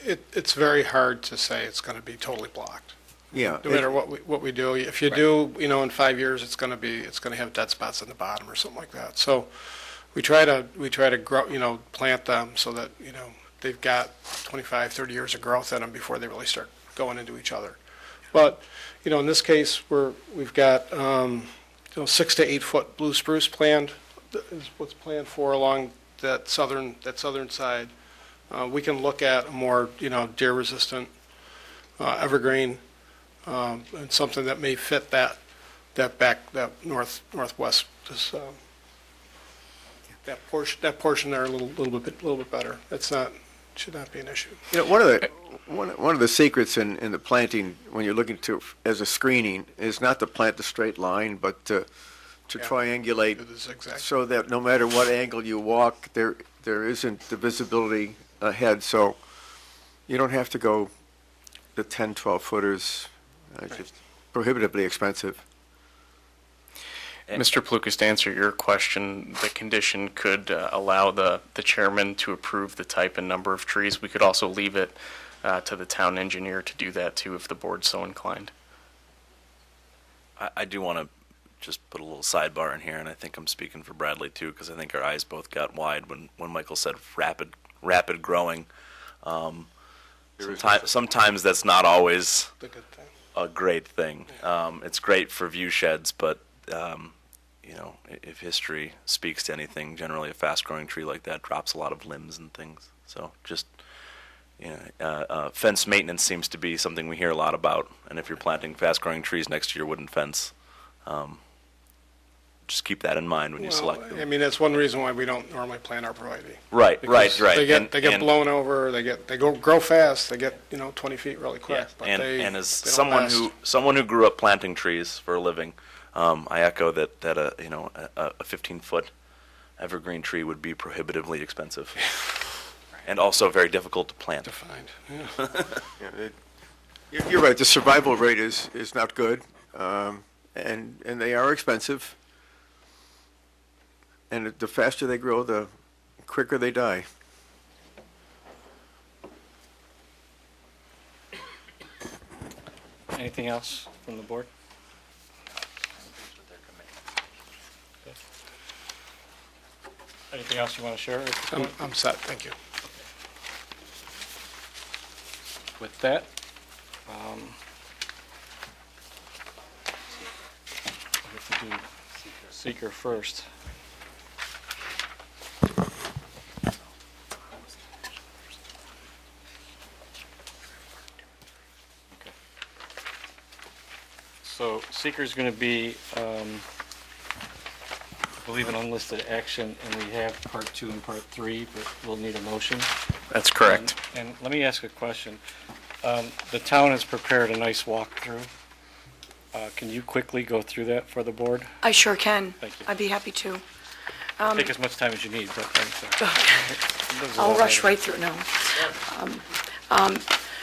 It's very hard to say it's going to be totally blocked.
Yeah.
No matter what we do. If you do, in 5 years, it's going to have dead spots in the bottom or something like that. So we try to grow, plant them so that, they've got 25, 30 years of growth in them before they really start going into each other. But, in this case, we've got, 6 to 8 foot blue spruce planned, is what's planned for along that southern side. We can look at a more, deer resistant evergreen, and something that may fit that northwest, that portion there a little bit better. Should not be an issue.
One of the secrets in the planting, when you're looking to as a screening, is not to plant the straight line, but to triangulate,
Do the zigzag.
so that no matter what angle you walk, there isn't the visibility ahead. So you don't have to go the 10, 12 footers. It's just prohibitively expensive.
Mr. Plukas, to answer your question, the condition could allow the chairman to approve the type and number of trees. We could also leave it to the town engineer to do that too, if the board's so inclined.
I do want to just put a little sidebar in here, and I think I'm speaking for Bradley too, because I think our eyes both got wide when Michael said rapid growing. Sometimes that's not always
The good thing.
a great thing. It's great for view sheds, but if history speaks to anything, generally a fast-growing tree like that drops a lot of limbs and things. So just, fence maintenance seems to be something we hear a lot about. And if you're planting fast-growing trees next to your wooden fence, just keep that in mind when you select them.
I mean, that's one reason why we don't normally plant arborvitae.
Right.
Because They get
And-
blown over. They grow fast. They get 20 feet really quick.
Yeah,
But
and
they
as
don't last.
someone who grew up planting trees for a living, I echo that a 15-foot evergreen tree would be prohibitively expensive, and also very difficult to plant.
to find.
You're right. The survival rate is not good, and they are expensive. And the faster they grow, the quicker they die.
Anything else from the board? Anything else you want to share? at this point?
I'm set. Thank you.
With that, we have to do seeker first. So seeker's going to be I believe, an unlisted action, and we have part 2 and part 3, but we'll need a motion.
That's correct.
And let me ask a question. The town has prepared a nice walkthrough. Can you quickly go through that for the board?
I sure can.
Thank you.
I'd be happy to.
Take as much time as you need, but thanks.
I'll rush right through, no.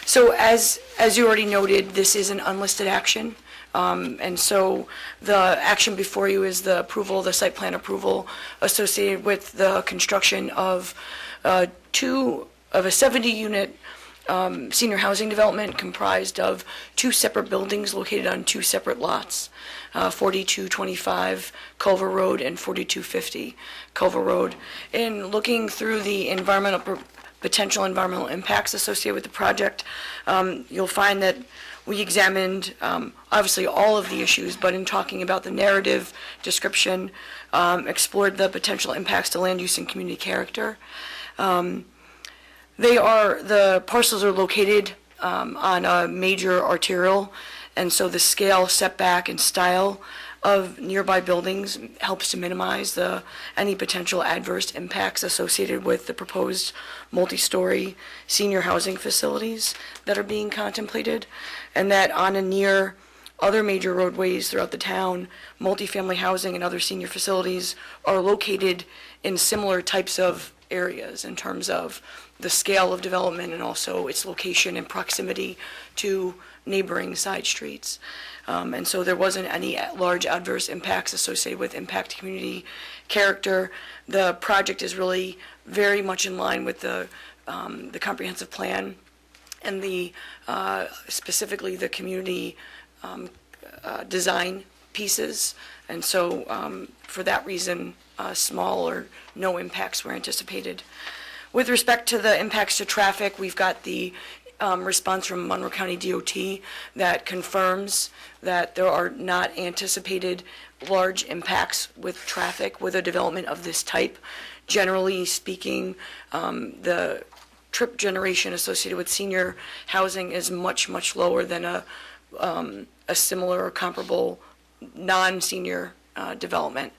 So as you already noted, this is an unlisted action. And so the action before you is the approval, the site plan approval associated with the construction of a 70-unit senior housing development comprised of 2 separate buildings located on 2 separate lots, 4225 Culver Road and 4250 Culver Road. In looking through the potential environmental impacts associated with the project, you'll find that we examined obviously all of the issues, but in talking about the narrative description, explored the potential impacts to land use and community character. The parcels are located on a major arterial, and so the scale, setback, and style of nearby buildings helps to minimize any potential adverse impacts associated with the proposed multi-story senior housing facilities that are being contemplated, and that on and near other major roadways throughout the town, multifamily housing and other senior facilities are located in similar types of areas in terms of the scale of development and also its location and proximity to neighboring side streets. And so there wasn't any large adverse impacts associated with impact community character. The project is really very much in line with the comprehensive plan and specifically the community design pieces. And so for that reason, small or no impacts were anticipated. With respect to the impacts to traffic, we've got the response from Monroe County DOT that confirms that there are not anticipated large impacts with traffic with a development of this type. Generally speaking, the trip generation associated with senior housing is much, much lower than a similar or comparable non-senior development.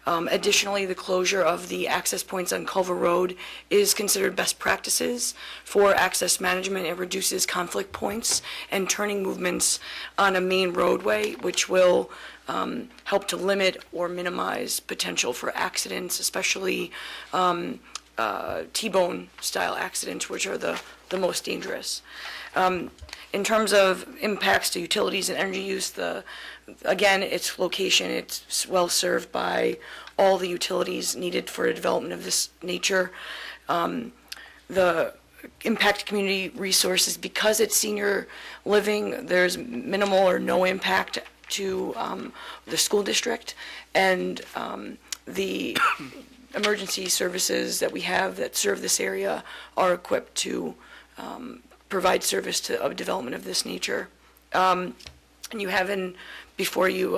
Additionally, the closure of the access points on Culver Road is considered best practices for access management. It reduces conflict points and turning movements on a main roadway, which will help to limit or minimize potential for accidents, especially T-bone style accidents, which are the most dangerous. In terms of impacts to utilities and energy use, again, its location, it's well served by all the utilities needed for a development of this nature. The impact community resources, because it's senior living, there's minimal or no impact to the school district, and the emergency services that we have that serve this area are equipped to provide service to a development of this nature. And you have before you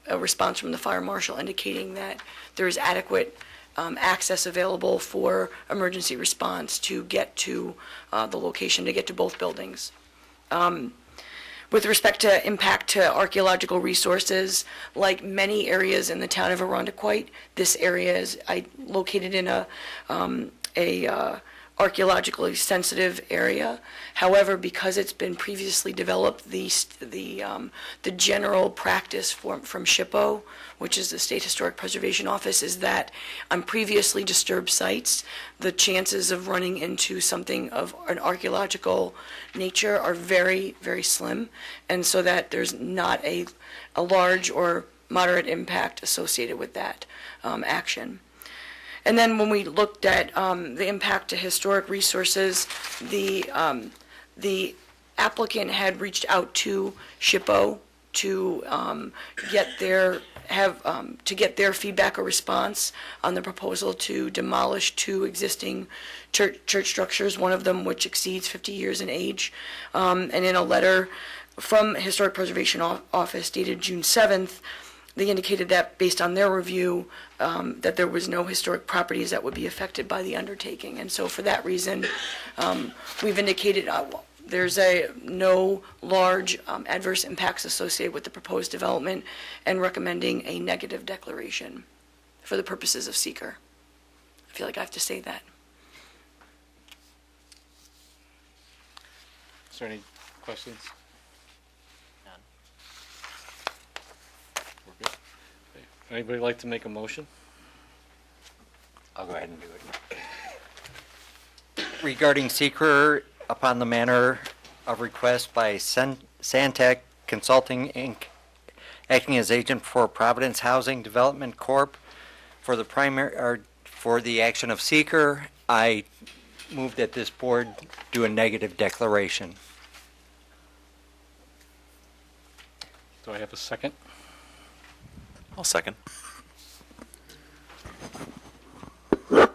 a response from the fire marshal indicating that there is adequate access available for emergency response to get to the location, to get to both buildings. With respect to impact to archaeological resources, like many areas in the town of Arundequite, this area is located in a archaeologically sensitive area. However, because it's been previously developed, the general practice from SHPO, which is the State Historic Preservation Office, is that on previously disturbed sites, the chances of running into something of an archaeological nature are very, very slim, and so that there's not a large or moderate impact associated with that action. And then when we looked at the impact to historic resources, the applicant had reached out to SHPO to get their feedback or response on the proposal to demolish 2 existing church structures, one of them which exceeds 50 years in age. And in a letter from Historic Preservation Office dated June 7th, they indicated that based on their review, that there was no historic properties that would be affected by the undertaking. And so for that reason, we've indicated there's no large adverse impacts associated with the proposed development and recommending a negative declaration. for the purposes of seeker. I feel like I have to say that.
Is there any questions? We're good. Okay. Anybody like to make a motion?
I'll go ahead and do it. Regarding seeker, upon the manner of request by Santec Consulting, Inc., acting as agent for Providence Housing Development Corp. for the action of seeker, I move that this board do a negative declaration.
Do I have a second?
I'll second.
So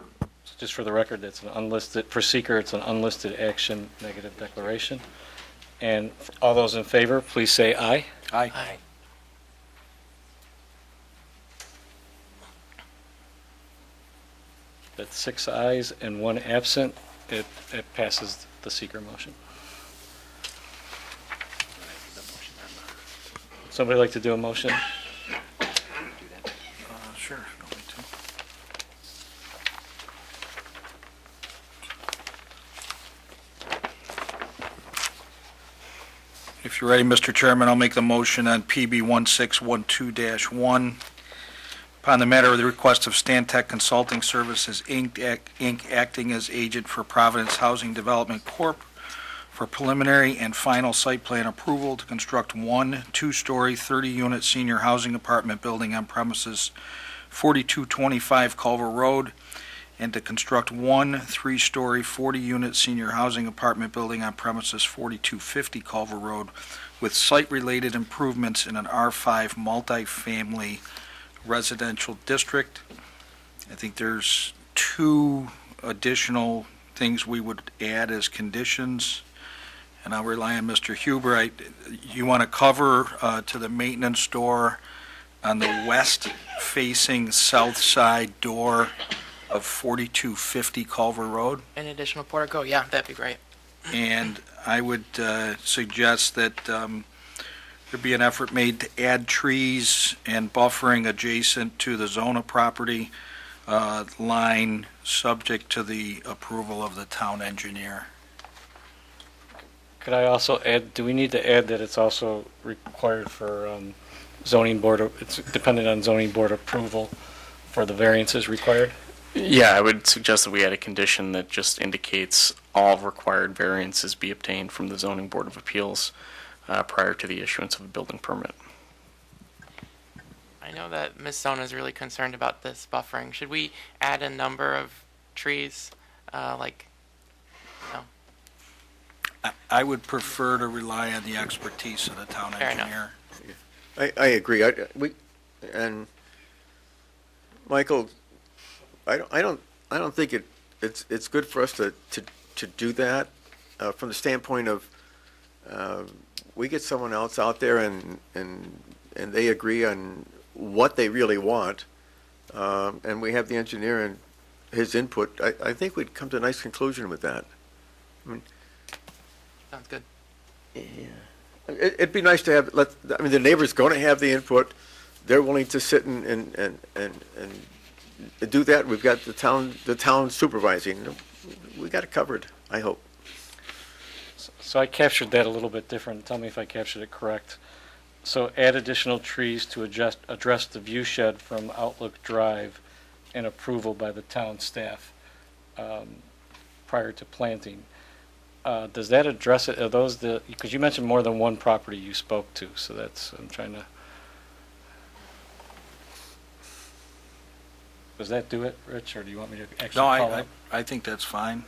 just for the record, that's an unlisted, for seeker, it's an unlisted action, negative declaration. And all those in favor, please say aye.
Aye.
That's 6 ayes and 1 absent. It passes the seeker motion. Somebody like to do a motion?
Sure. Don't need to. If you're ready, Mr. Chairman, I'll make the motion on PB 1612-1. Upon the matter of the request of Stantec Consulting Services, Inc., acting as agent for Providence Housing Development Corp. for preliminary and final site plan approval to construct one 2-story, 30-unit senior housing apartment building on premises 4225 Culver Road, and to construct one 3-story, 40-unit senior housing apartment building on premises 4250 Culver Road with site-related improvements in an R5 multifamily residential district. I think there's 2 additional things we would add as conditions, and I'll rely on Mr. Huber. You want to cover to the maintenance door on the west-facing south side door of 4250 Culver Road.
An additional portico, yeah, that'd be great.
And I would suggest that there be an effort made to add trees and buffering adjacent to the Zona property line, subject to the approval of the town engineer.
Could I also add, do we need to add that it's also required for zoning board, it's dependent on zoning board approval for the variances required?
Yeah, I would suggest that we add a condition that just indicates all required variances be obtained from the Zoning Board of Appeals prior to the issuance of a building permit.
I know that Ms. Zona is really concerned about this buffering. Should we add a number of trees,
I would prefer to rely on the expertise of the town
Fair
engineer.
I agree. And Michael, I don't think it's good for us to do that from the standpoint of we get someone else out there and they agree on what they really want, and we have the engineer and his input. I think we'd come to a nice conclusion with that.
Sounds good.
Yeah. It'd be nice to have, the neighbor's going to have the input. They're willing to sit and do that. We've got the town supervising. We got it covered, I hope.
So I captured that a little bit different. Tell me if I captured it correct. So add additional trees to address the view shed from Outlook Drive and approval by the town staff prior to planting. Does that address it? Are those because you mentioned more than one property you spoke to, so that's, I'm trying to. Does that do it, Rich, or do you want me to actually call
No,
it?
I think that's fine.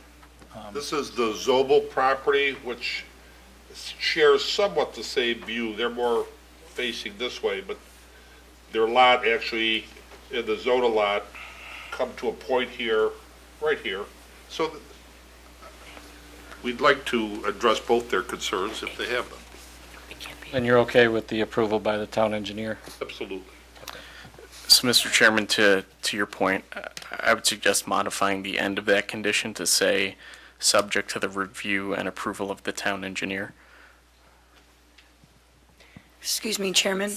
This is the Zobel property, which shares somewhat the same view. They're more facing this way, but their lot actually, in the Zona lot, come to a point here, right here. So we'd like to address both their concerns if they have them.
And you're okay with the approval by the town engineer?
Absolutely.
So, Mr. Chairman, to your point, I would suggest modifying the end of that condition to say, subject to the review and approval of the town engineer.
Excuse me, Chairman.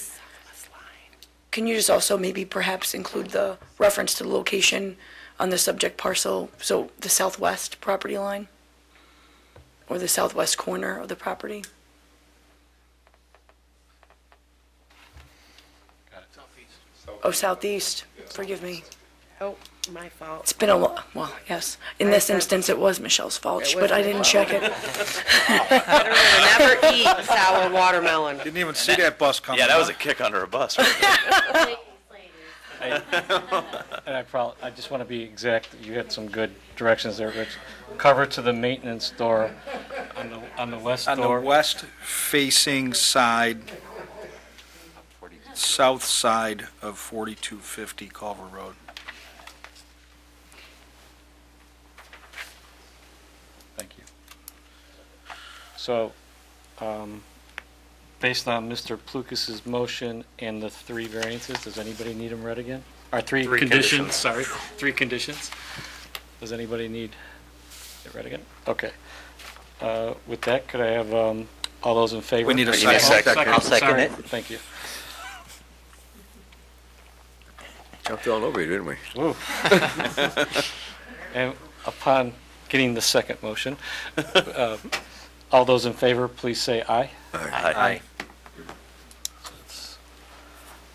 Can you just also maybe perhaps include the reference to the location on the subject parcel, so the southwest property line? Or the southwest corner of the property? Oh, southeast, forgive me.
Oh, my fault.
It's been well, yes. In this instance, it was Michelle's fault, but I didn't check it.
Better than never eat sour watermelon.
Didn't even see that bus coming.
Yeah, that was a kick under a bus. Right there.
And I just want to be exact, you had some good directions there, Rich. Cover to the maintenance door on the west
On the
door.
west-facing side, south side of 4250 Culver Road.
Thank you. So, based on Mr. Plukas's motion and the 3 variances, does anybody need them read again? Or 3 conditions, sorry, 3 conditions. Does anybody need it read again? Okay. With that, could I have all those in favor?
We need a
second.
second.
I'll second
Sorry.
it.
Thank you.
Jumped all over you, didn't we?
Woo. And upon getting the second motion, all those in favor, please say aye.
Aye.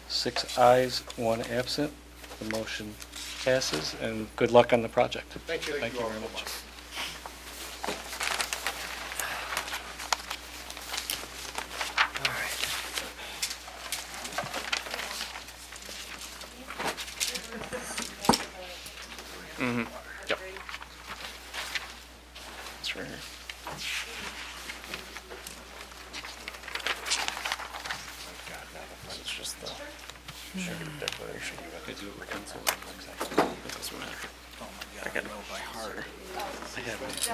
6 ayes, 1 absent. The motion passes, and good luck on the project.
Thank you.
Thank you very much.
Yep. That's right here. It's just the declaration. They do it with pencil. It doesn't matter.
Oh my God, I know by heart.
I have it.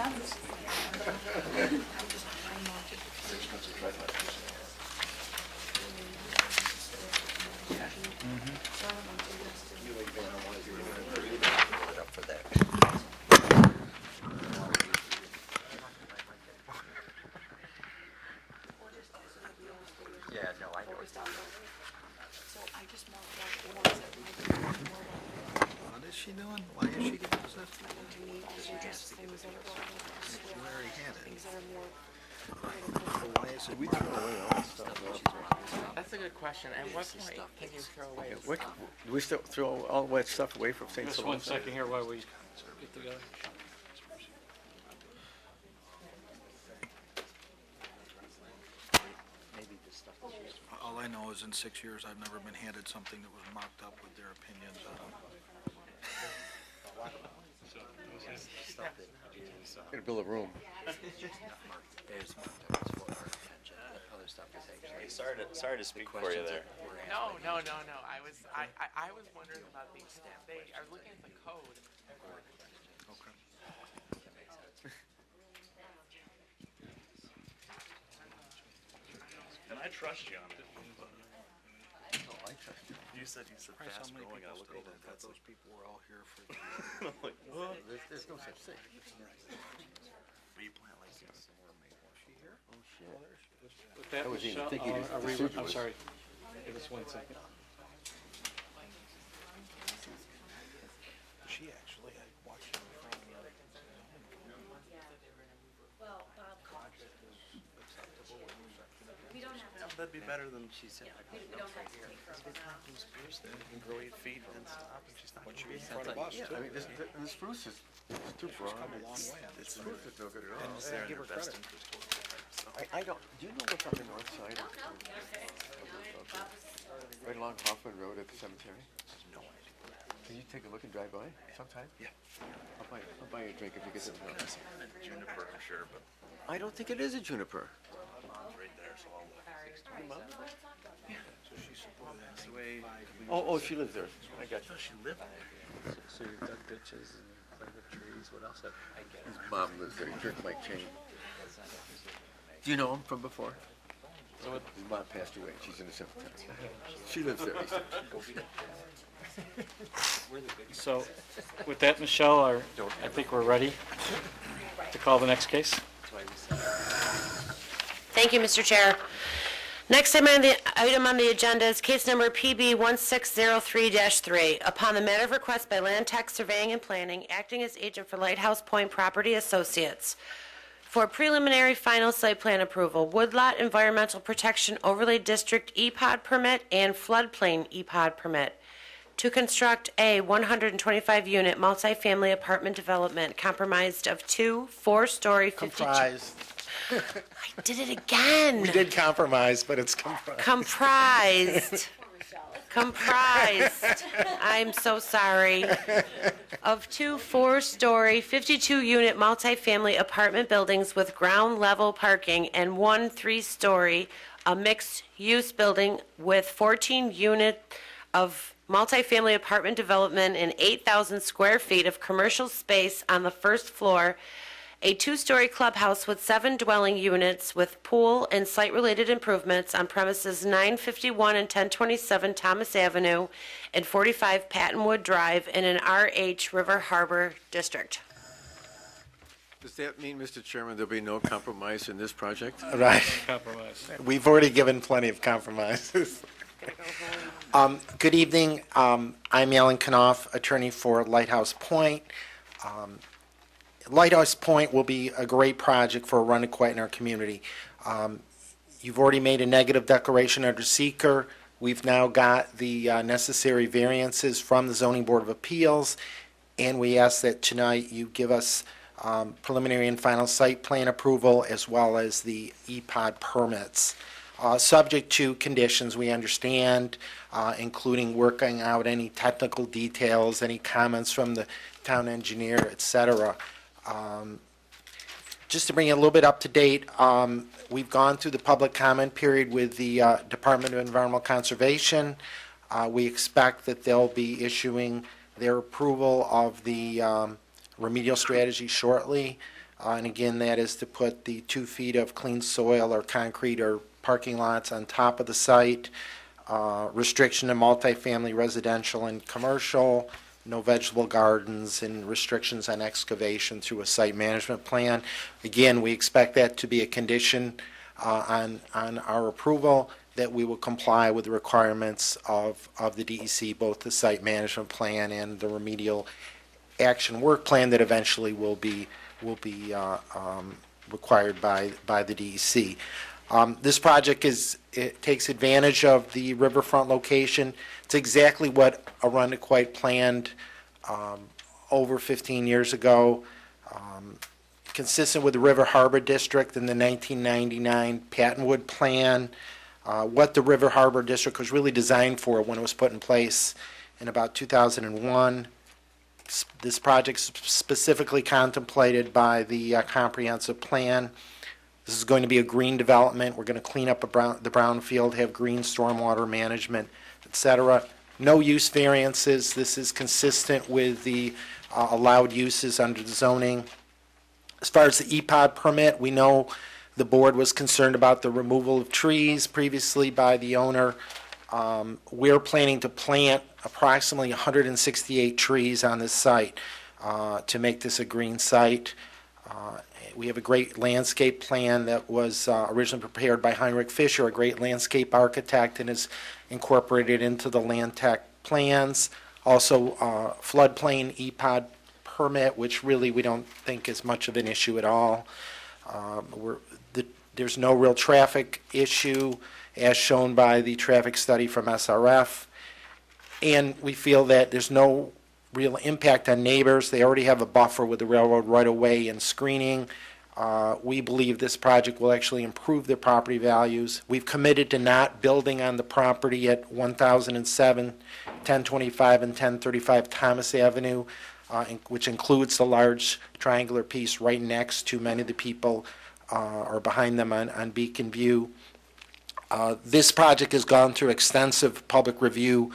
Yeah, no, I know.
What is she doing? Why is she giving us this? You already had it. Why is it?
We throw away all this stuff.
That's a good question. At what point can you throw away
What,
stuff?
do we still throw all that stuff away from St.
Just 1
Simon's?
second here while we get together.
All I know is in 6 years, I've never been handed something that was marked up with their opinions on it.
Gonna build a room.
Sorry to speak for you there.
No. I was wondering about the extent they are looking at the code.
And I trust you on it.
I trust you.
You said
Surprised how
fast
many
growing, and I
people
look
stayed
over
and
and
thought
that's
those people were all here for.
I'm like, what?
There's no such thing.
But you plant like this.
Oh, shit.
With that,
I was even
Michelle,
thinking
are
the
we-
super
I'm
was-
sorry. Give us 1 second.
She actually, I watched her from
That'd be better than she said. We don't have to take her. Spruce there, you can grow 8 feet and then stop, and she's not gonna be.
in front of us,
Yeah,
too.
I mean, the spruce is too broad.
come a long way.
It's in
Spruce is no good at all.
it's there in
Give
their
her
best
credit.
interest. So.
I don't, do you know what's on the north side of right along Hoffman Road at the cemetery?
No idea.
Can you take a look and drive by sometime?
Yeah.
I'll buy you a drink if you get to the north.
Juniper, I'm sure, but
I don't think it is a juniper.
it's right there, so I'll. That's the way.
Oh, she lives there. I got you.
No, she lived there.
So you've dug ditches and planted trees, what else?
His mom lives there. He jerked my chain. Do you know him from before? His mom passed away. She's in the cemetery. She lives there, he said.
So, with that, Michelle, I think we're ready to call the next case.
Thank you, Mr. Chair. Next item on the agenda is case number PB 1603-3. Upon the matter of request by Land Tech Surveying and Planning, acting as agent for Lighthouse Point Property Associates, for preliminary final site plan approval, Woodlot Environmental Protection Overlay District EPOD permit and floodplain EPOD permit to construct a 125-unit multifamily apartment development comprised of 2 4-story 52...
Comprised.
I did it again.
We did compromise, but it's comprised.
Comprised. I'm so sorry. Of 2 4-story, 52-unit multifamily apartment buildings with ground-level parking and 1 3-story, a mixed-use building with 14 unit of multifamily apartment development and 8,000 square feet of commercial space on the first floor, a 2-story clubhouse with 7 dwelling units with pool and site-related improvements on premises 951 and 1027 Thomas Avenue and 45 Pattonwood Drive in an RH River Harbor district.
Does that mean, Mr. Chairman, there'll be no compromise in this project?
Right.
Compromise.
We've already given plenty of compromises. Good evening. I'm Alan Knopf, attorney for Lighthouse Point. Lighthouse Point will be a great project for Arundequite in our community. You've already made a negative declaration under seeker. We've now got the necessary variances from the Zoning Board of Appeals, and we ask that tonight you give us preliminary and final site plan approval as well as the EPOD permits. Subject to conditions, we understand, including working out any technical details, any comments from the town engineer, et cetera. Just to bring you a little bit up to date, we've gone through the public comment period with the Department of Environmental Conservation. We expect that they'll be issuing their approval of the remedial strategy shortly. And again, that is to put the 2 feet of clean soil or concrete or parking lots on top of the site, restriction to multifamily residential and commercial, no vegetable gardens, and restrictions on excavation through a site management plan. Again, we expect that to be a condition on our approval, that we will comply with the requirements of the DEC, both the site management plan and the remedial action work plan that eventually will be required by the DEC. This project takes advantage of the riverfront location. It's exactly what Arundequite planned over 15 years ago, consistent with the River Harbor District in the 1999 Pattonwood Plan. What the River Harbor District was really designed for when it was put in place in about 2001. This project specifically contemplated by the comprehensive plan. This is going to be a green development. We're going to clean up the brownfield, have green stormwater management, et cetera. No use variances. This is consistent with the allowed uses under the zoning. As far as the EPOD permit, we know the board was concerned about the removal of trees previously by the owner. We're planning to plant approximately 168 trees on this site to make this a green site. We have a great landscape plan that was originally prepared by Heinrich Fischer, a great landscape architect, and is incorporated into the Land Tech plans. Also, floodplain EPOD permit, which really we don't think is much of an issue at all. There's no real traffic issue, as shown by the traffic study from SRF. And we feel that there's no real impact on neighbors. They already have a buffer with the railroad right-of-way and screening. We believe this project will actually improve their property values. We've committed to not building on the property at 1007, 1025, and 1035 Thomas Avenue, which includes the large triangular piece right next to many of the people or behind them on Beacon View. This project has gone through extensive public review.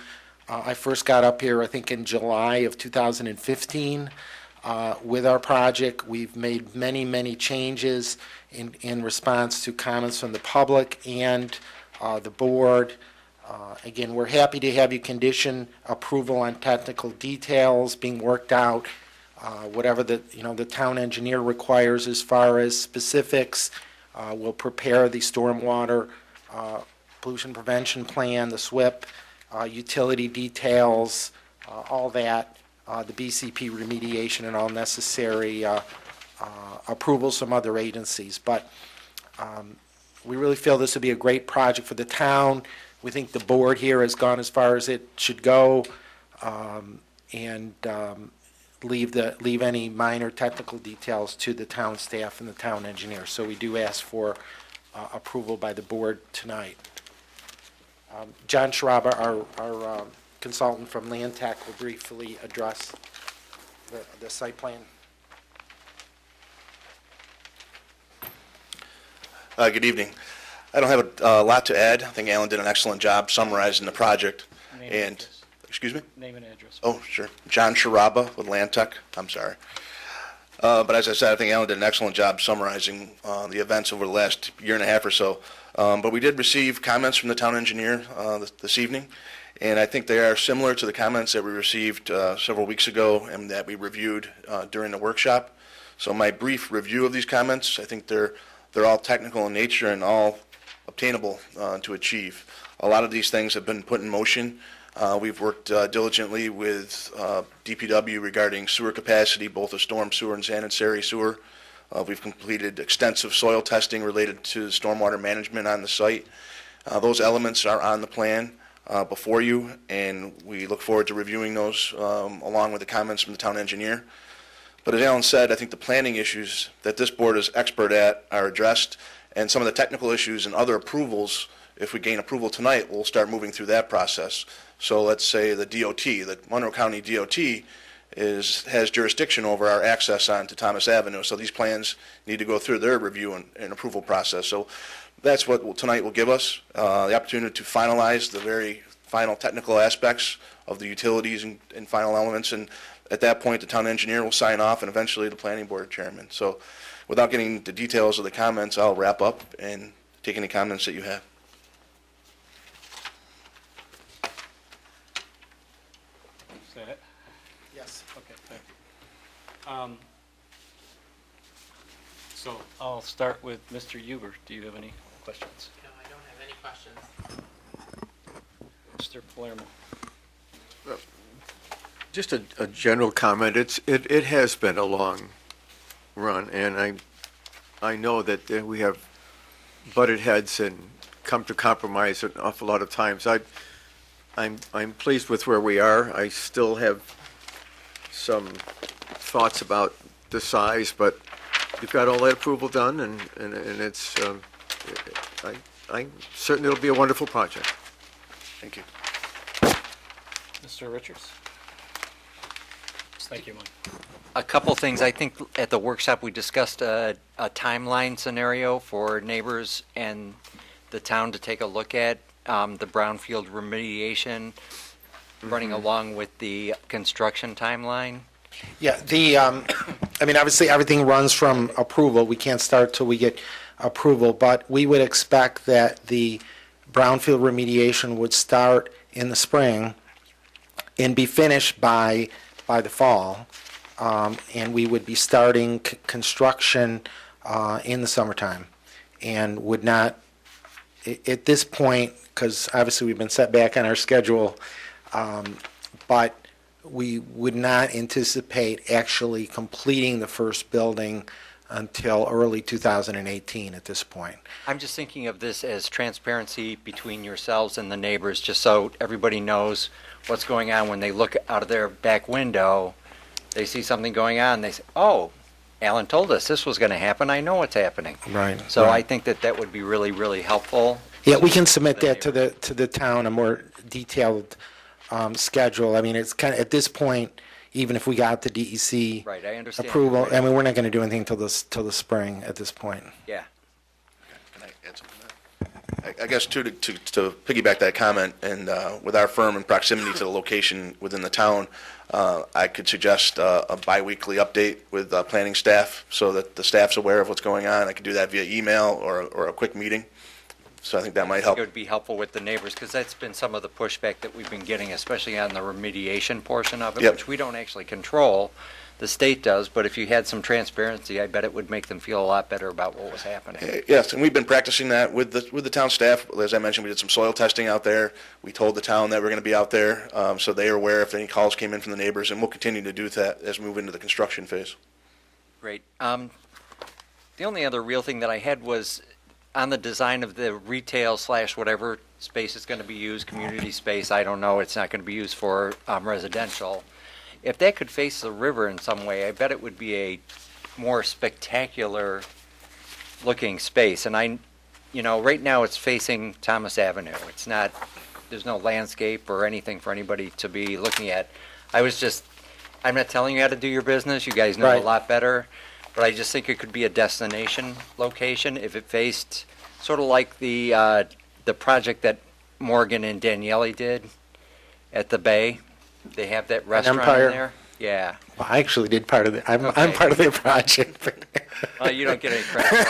I first got up here, I think, in July of 2015 with our project. We've made many, many changes in response to comments from the public and the board. Again, we're happy to have you condition approval on technical details being worked out. Whatever the town engineer requires as far as specifics, we'll prepare the stormwater pollution prevention plan, the SWIP, utility details, all that, the BCP remediation and all necessary approvals from other agencies. But we really feel this would be a great project for the town. We think the board here has gone as far as it should go, and leave any minor technical details to the town staff and the town engineer. So we do ask for approval by the board tonight. John Sharaba, our consultant from Land Tech, will briefly address the site plan.
Good evening. I don't have a lot to add. I think Alan did an excellent job summarizing the project. And, excuse me?
Name and address.
Oh, sure. John Sharaba with Land Tech. I'm sorry. But as I said, I think Alan did an excellent job summarizing the events over the last year and a half or so. But we did receive comments from the town engineer this evening, and I think they are similar to the comments that we received several weeks ago and that we reviewed during the workshop. So my brief review of these comments, I think they're all technical in nature and all obtainable to achieve. A lot of these things have been put in motion. We've worked diligently with DPW regarding sewer capacity, both the storm sewer and sanitary sewer. We've completed extensive soil testing related to stormwater management on the site. Those elements are on the plan before you, and we look forward to reviewing those along with the comments from the town engineer. But as Alan said, I think the planning issues that this board is expert at are addressed, and some of the technical issues and other approvals, if we gain approval tonight, we'll start moving through that process. So let's say the DOT, the Monroe County DOT, has jurisdiction over our access onto Thomas Avenue. So these plans need to go through their review and approval process. So that's what tonight will give us, the opportunity to finalize the very final technical aspects of the utilities and final elements. And at that point, the town engineer will sign off, and eventually the planning board chairman. So without getting into details of the comments, I'll wrap up and take any comments that you have.
Is that it?
Yes.
Okay, thank you. So I'll start with Mr. Huber. Do you have any questions?
No, I don't have any questions.
Mr. Palermo?
Just a general comment. It has been a long run, and I know that we have butted heads and come to compromise an awful lot of times. I'm pleased with where we are. I still have some thoughts about the size, but you've got all that approval done, and it's I'm certain it'll be a wonderful project.
Thank you.
Mr. Richards? Thank you, Mike.
A couple things. I think at the workshop, we discussed a timeline scenario for neighbors and the town to take a look at, the brownfield remediation running along with the construction timeline.
Yeah, I mean, obviously, everything runs from approval. We can't start till we get approval, but we would expect that the brownfield remediation would start in the spring and be finished by the fall, and we would be starting construction in the summertime, and would not, at this point, because obviously we've been set back on our schedule, but we would not anticipate actually completing the first building until early 2018 at this point.
I'm just thinking of this as transparency between yourselves and the neighbors, just so everybody knows what's going on. When they look out of their back window, they see something going on, they say, oh, Alan told us this was going to happen, I know what's happening.
Right.
So
right.
I think that would be really, really helpful.
Yeah, we can submit that to the town, a more detailed schedule. I mean, it's kind of, at this point, even if we got the DEC
Right, I understand.
approval, I mean, we're not going to do anything till the spring at this point.
Yeah.
Can I add something to that? I guess, too, to piggyback that comment, and with our firm in proximity to the location within the town, I could suggest a biweekly update with planning staff so that the staff's aware of what's going on. I could do that via email or a quick meeting. So I think that might help.
It would be helpful with the neighbors, because that's been some of the pushback that we've been getting, especially on the remediation portion of it,
Yep.
which we don't actually control. the state does, but if you had some transparency, I bet it would make them feel a lot better about what was happening.
Yes, and we've been practicing that with the town staff. As I mentioned, we did some soil testing out there. We told the town that we're going to be out there, so they are aware if any calls came in from the neighbors, and we'll continue to do that as we move into the construction phase.
Great. The only other real thing that I had was on the design of the retail / whatever space is going to be used, community space, I don't know, it's not going to be used for residential. If that could face the river in some way, I bet it would be a more spectacular looking space. And right now it's facing Thomas Avenue. It's not, there's no landscape or anything for anybody to be looking at. I'm not telling you how to do your business, you guys know a
Right.
lot better, but I just think it could be a destination location if it faced sort of like the project that Morgan and Daniele did at the Bay. They have that restaurant
Empire?
in there. Yeah.
Well, I actually did part of it. I'm
Okay.
part of their project.
You don't get any credit.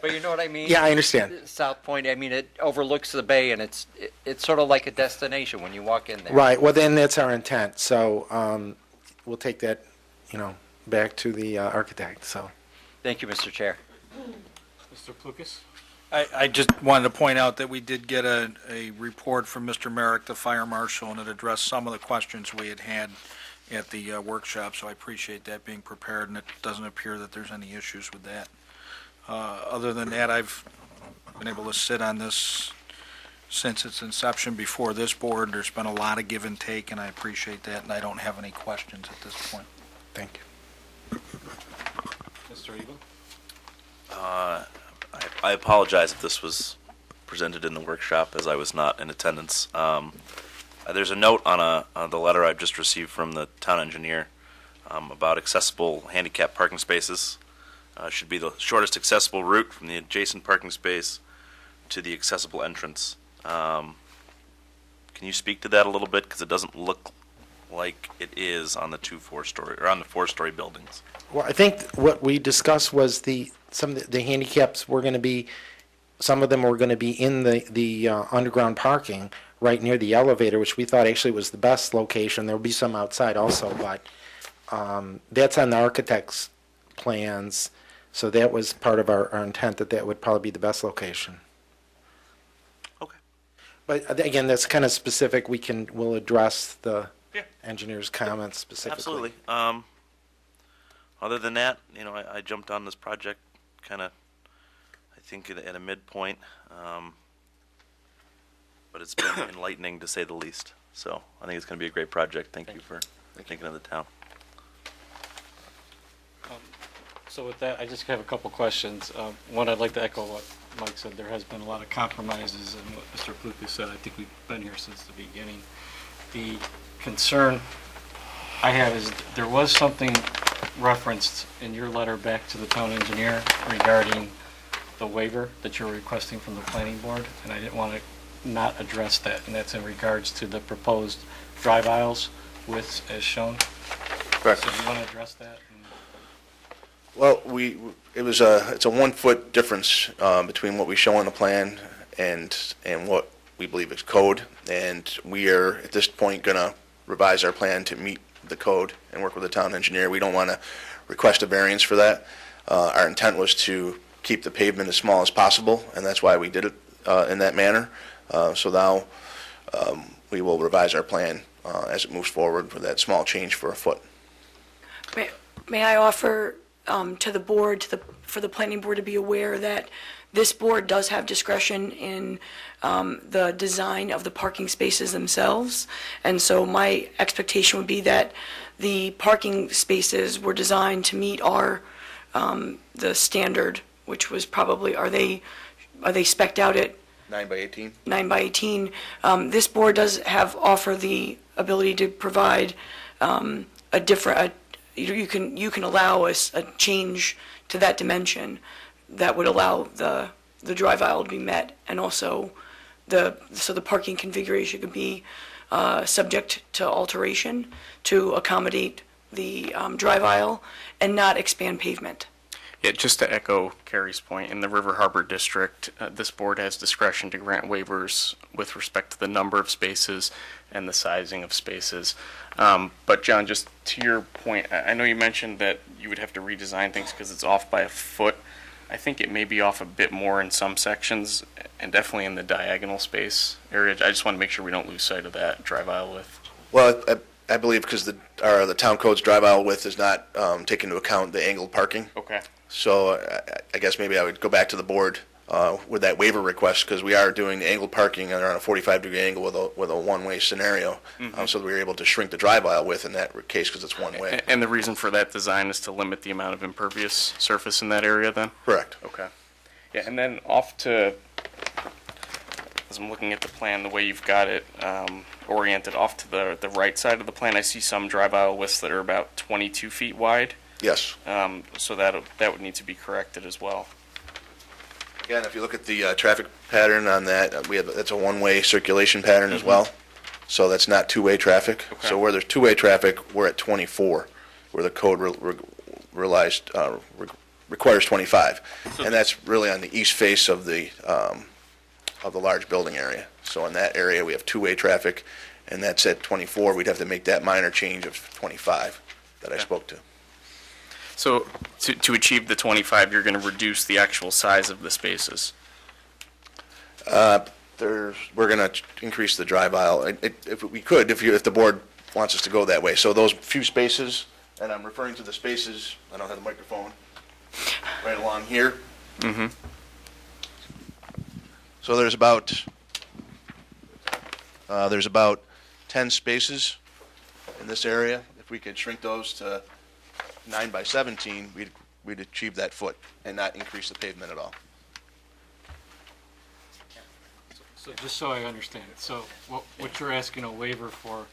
But you know what I mean?
Yeah, I understand.
South Point, I mean, it overlooks the bay, and it's sort of like a destination when you walk in there.
Right, well, then that's our intent, so we'll take that, back to the architect, so.
Thank you, Mr. Chair.
Mr. Plukas?
I just wanted to point out that we did get a report from Mr. Merrick, the fire marshal, and it addressed some of the questions we had at the workshop, so I appreciate that being prepared, and it doesn't appear that there's any issues with that. Other than that, I've been able to sit on this since its inception before this board. There's been a lot of give and take, and I appreciate that, and I don't have any questions at this point.
Thank you.
Mr. Eagle?
I apologize if this was presented in the workshop, as I was not in attendance. There's a note on the letter I've just received from the town engineer about accessible handicap parking spaces. Should be the shortest accessible route from the adjacent parking space to the accessible entrance. Can you speak to that a little bit, because it doesn't look like it is on the 4-story buildings?
Well, I think what we discussed was some of the handicaps were going to be, some of them were going to be in the underground parking right near the elevator, which we thought actually was the best location. There will be some outside also, but that's on the architect's plans, so that was part of our intent, that would probably be the best location.
Okay.
But again, that's kind of specific. We'll address the engineer's comments specifically.
Absolutely. Other than that, I jumped on this project kind of, I think, at a midpoint, but it's been enlightening to say the least. So I think it's going to be a great project. Thank you for thinking of the town.
So with that, I just have a couple questions. One, I'd like to echo what Mike said. There has been a lot of compromises, and what Mr. Plukas said, I think we've been here since the beginning. The concern I have is there was something referenced in your letter back to the town engineer regarding the waiver that you're requesting from the planning board, and I didn't want to not address that, and that's in regards to the proposed drive aisles widths as shown.
Correct.
So do you want to address that?
Well, it's a 1 foot difference between what we show on the plan and what we believe is code, and we are at this point going to revise our plan to meet the code and work with the town engineer. We don't want to request a variance for that. Our intent was to keep the pavement as small as possible, and that's why we did it in that manner. So now we will revise our plan as it moves forward with that small change for a foot.
May I offer to the board, for the planning board to be aware that this board does have discretion in the design of the parking spaces themselves. And so my expectation would be that the parking spaces were designed to meet the standard, which was probably, are they spec'd out at
9 by 18?
9 by 18. This board does offer the ability to provide a different, you can allow a change to that dimension that would allow the drive aisle to be met, and also so the parking configuration could be subject to alteration to accommodate the drive aisle and not expand pavement.
Yeah, just to echo Carrie's point, in the River Harbor District, this board has discretion to grant waivers with respect to the number of spaces and the sizing of spaces. But John, just to your point, I know you mentioned that you would have to redesign things because it's off by a foot. I think it may be off a bit more in some sections, and definitely in the diagonal space area. I just want to make sure we don't lose sight of that drive aisle width.
Well, I believe because the town code's drive aisle width is not taking into account the angled parking.
Okay.
So I guess maybe I would go back to the board with that waiver request, because we are doing the angled parking around a 45-degree angle with a one-way scenario. So that we were able to shrink the drive aisle width in that case because it's one way.
And the reason for that design is to limit the amount of impervious surface in that area then?
Correct.
Okay. Yeah, and then off to, as I'm looking at the plan, the way you've got it oriented off to the right side of the plan, I see some drive aisle widths that are about 22 feet wide.
Yes.
So that would need to be corrected as well.
Again, if you look at the traffic pattern on that, that's a one-way circulation pattern as well. So that's not two-way traffic.
Okay.
So where there's two-way traffic, we're at 24, where the code requires 25. And that's really on the east face of the large building area. So in that area, we have two-way traffic, and that's at 24. We'd have to make that minor change of 25 that I spoke to.
So to achieve the 25, you're going to reduce the actual size of the spaces.
We're going to increase the drive aisle, if we could, if the board wants us to go that way. So those few spaces, and I'm referring to the spaces, I don't have the microphone, right along here.
Mm-hmm.
So there's about 10 spaces in this area. If we could shrink those to 9 by 17, we'd achieve that foot and not increase the pavement at all.
So just so I understand, so what you're asking a waiver for,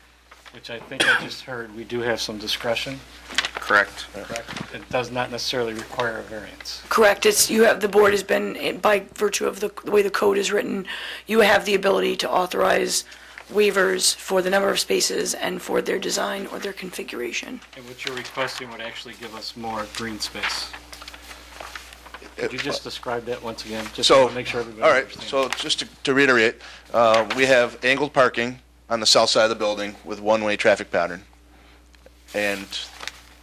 which I think I just heard, we do have some discretion,
Correct.
correct? It does not necessarily require a variance.
Correct. The board has been, by virtue of the way the code is written, you have the ability to authorize waivers for the number of spaces and for their design or their configuration.
And what you're requesting would actually give us more green space. Could you just describe that once again, just
So,
to make sure everybody
all right,
understands?
so just to reiterate, we have angled parking on the south side of the building with one-way traffic pattern, and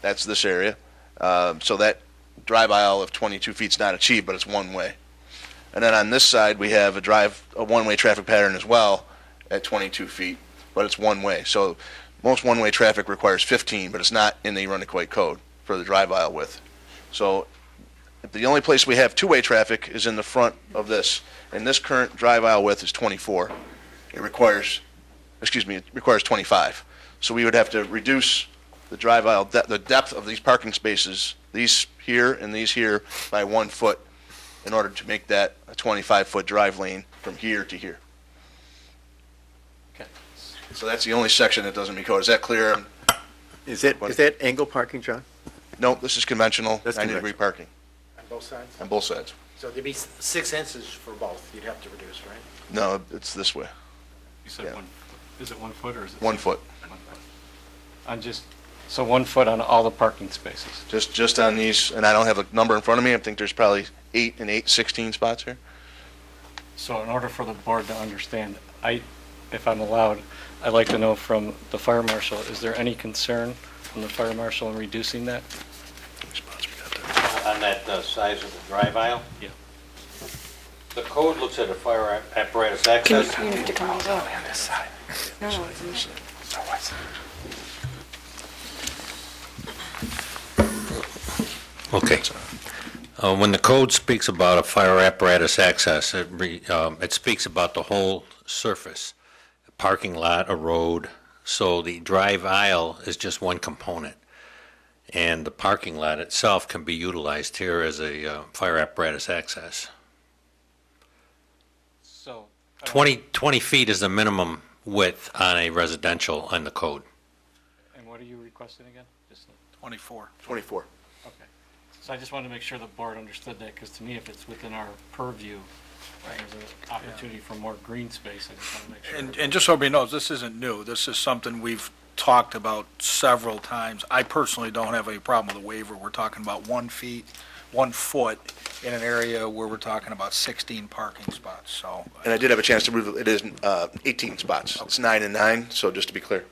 that's this area. So that drive aisle of 22 feet is not achieved, but it's one way. And then on this side, we have a one-way traffic pattern as well at 22 feet, but it's one way. So most one-way traffic requires 15, but it's not in the Arundequoit code for the drive aisle width. So the only place we have two-way traffic is in the front of this, and this current drive aisle width is 24. It requires 25. So we would have to reduce the drive aisle, the depth of these parking spaces, these here and these here, by 1 foot in order to make that a 25-foot drive lane from here to here.
Okay.
So that's the only section that doesn't meet code. Is that clear?
Is that angle parking, John?
No, this is conventional,
That's
90-degree parking
On both sides?
on both sides.
So there'd be 6 inches for both, you'd have to reduce, right?
No, it's this way,
You said
Yeah.
is it 1 foot or is it?
1 foot.
1 foot. So 1 foot on all the parking spaces.
Just on these, and I don't have a number in front of me, I think there's probably 16 spots here.
So in order for the board to understand, if I'm allowed, I'd like to know from the fire marshal, is there any concern from the fire marshal in reducing that?
On that size of the drive aisle?
Yeah.
The code looks at a fire apparatus access.
You need to come over.
On this side.
No,
Okay. When the code speaks about a fire apparatus access, it speaks about the whole surface, a parking lot, a road. So the drive aisle is just one component. And the parking lot itself can be utilized here as a fire apparatus access.
So.
20 feet is the minimum width on a residential on the code.
And what are you requesting again? Just
24.
24.
Okay. So I just wanted to make sure the board understood that, because to me, if it's within our purview, there's an opportunity for more green space. I just want to make sure.
And just so everybody knows, this isn't new. This is something we've talked about several times. I personally don't have any problem with a waiver. We're talking about 1 feet 1 foot in an area where we're talking about 16 parking spots, so.
And I did have a chance to move, it is 18 spots. It's 9 and 9, so just to be clear.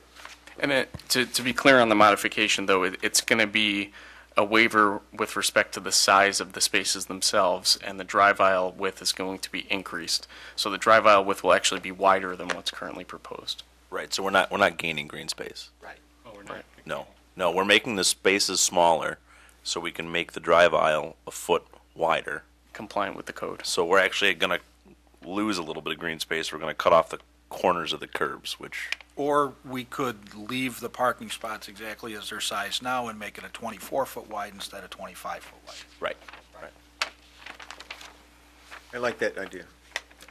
And to be clear on the modification, though, it's going to be a waiver with respect to the size of the spaces themselves, and the drive aisle width is going to be increased. So the drive aisle width will actually be wider than what's currently proposed.
Right, so we're not gaining green space.
Right.
Oh, we're not.
No, we're making the spaces smaller so we can make the drive aisle a foot wider.
Compliant with the code.
So we're actually going to lose a little bit of green space. We're going to cut off the corners of the curbs, which...
Or we could leave the parking spots exactly as their size now and make it a 24-foot wide instead of 25-foot wide.
Right.
I like that idea.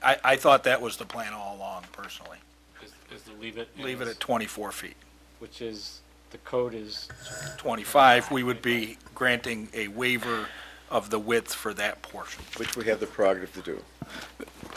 I thought that was the plan all along, personally.
Is to leave it.
Leave it at 24 feet.
Which is, the code is,
25, we would be granting a waiver of the width for that portion.
Which we have the prerogative to do.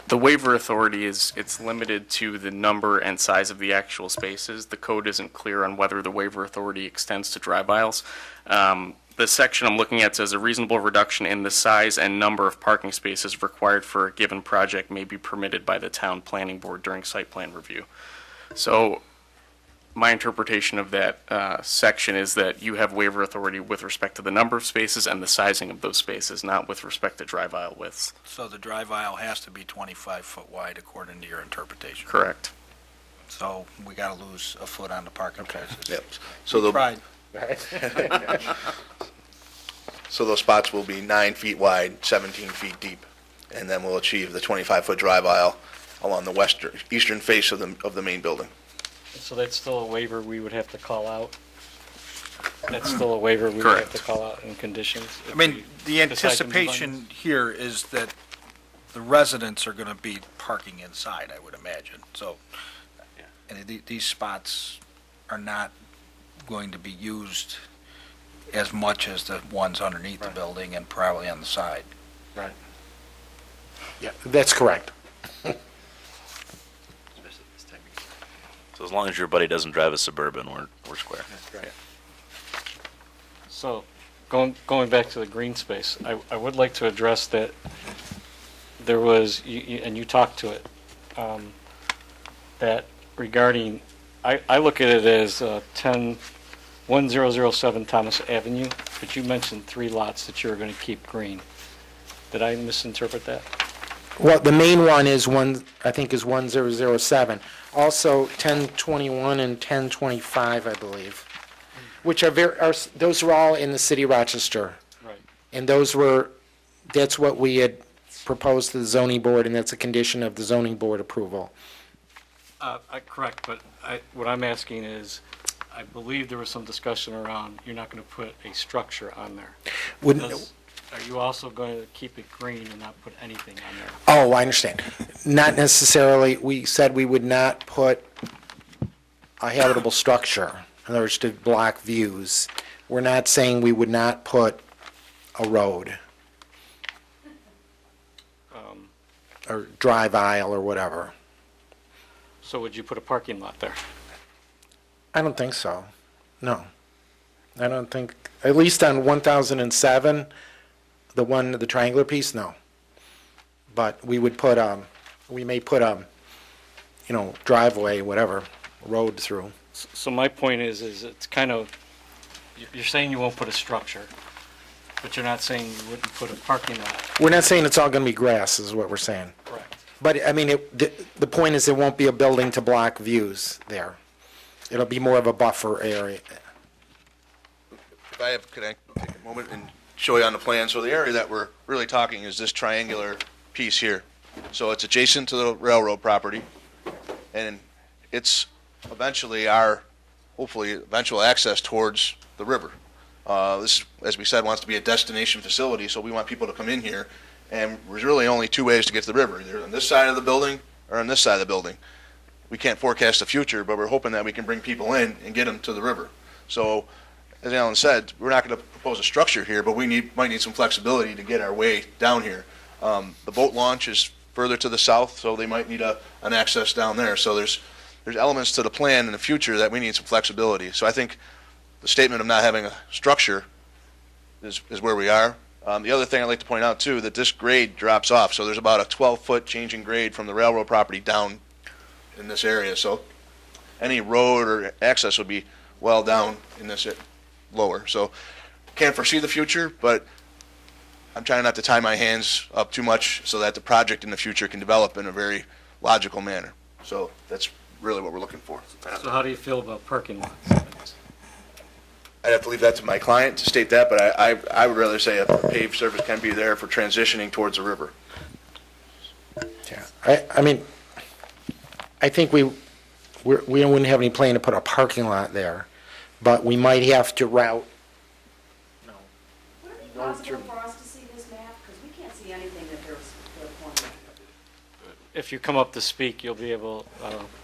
The waiver authority it's limited to the number and size of the actual spaces. The code isn't clear on whether the waiver authority extends to drive aisles. The section I'm looking at says a reasonable reduction in the size and number of parking spaces required for a given project may be permitted by the town planning board during site plan review. So my interpretation of that section is that you have waiver authority with respect to the number of spaces and the sizing of those spaces, not with respect to drive aisle widths.
So the drive aisle has to be 25-foot wide according to your interpretation.
Correct.
So we got to lose a foot on the parking spaces.
Yep. So the
Tried.
So those spots will be 9 feet wide, 17 feet deep, and then we'll achieve the 25-foot drive aisle along the eastern face of the main building.
so that's still a waiver we would have to call out? That's still a waiver we would have to call out in conditions?
I mean, the
decide to move on
anticipation here is that the residents are going to be parking inside, I would imagine. So, and these spots are not going to be used as much as the ones underneath the building and probably on the side.
Right.
Yeah, that's correct.
So as long as your buddy doesn't drive a Suburban, we're square.
So, going back to the green space, I would like to address that there was, and you talked to it, that regarding, I look at it as 101007 Thomas Avenue, but you mentioned 3 lots that you were going to keep green. Did I misinterpret that?
Well, the main one is I think is 1007. Also 1021 and 1025, I believe, which those are all in the city of Rochester.
Right.
And that's what we had proposed to the zoning board, and that's a condition of the zoning board approval.
Correct, but what I'm asking is, I believe there was some discussion around, you're not going to put a structure on there. Are you also going to keep it green and not put anything on there?
Oh, I understand. Not necessarily. We said we would not put a habitable structure, in other words, to block views. We're not saying we would not put a road or drive aisle or whatever.
So would you put a parking lot there?
I don't think so. No. I don't think, at least on 1007, the triangular piece, no. But we would put, we may put driveway, whatever, road through.
So my point is it's kind of, you're saying you won't put a structure, but you're not saying you wouldn't put a parking lot.
We're not saying it's all going to be grass, is what we're saying.
Correct.
But, I mean, the point is, it won't be a building to block views there. It'll be more of a buffer area.
Could I take a moment and show you on the plan? So the area that we're really talking is this triangular piece here. So it's adjacent to the railroad property, and it's eventually hopefully eventual access towards the river. This, as we said, wants to be a destination facility, so we want people to come in here, and there's really only 2 ways to get to the river, either on this side of the building or on this side of the building. We can't forecast the future, but we're hoping that we can bring people in and get them to the river. So, as Alan said, we're not going to propose a structure here, but we might need some flexibility to get our way down here. The boat launch is further to the south, so they might need an access down there. So there's elements to the plan in the future that we need some flexibility. So I think the statement of not having a structure is where we are. The other thing I'd like to point out too, that this grade drops off, so there's about a 12-foot change in grade from the railroad property down in this area. So any road or access would be well down in this lower. So can't foresee the future, but I'm trying not to tie my hands up too much so that the project in the future can develop in a very logical manner. So that's really what we're looking for.
So how do you feel about parking lots?
I'd have to leave that to my client to state that, but I would rather say a paved surface can be there for transitioning towards the river.
Yeah, I mean, I think we wouldn't have any plan to put a parking lot there, but we might have to route.
Would it be possible for us to see this map? Because we can't see anything that there's pointing.
If you come up to speak, you'll be able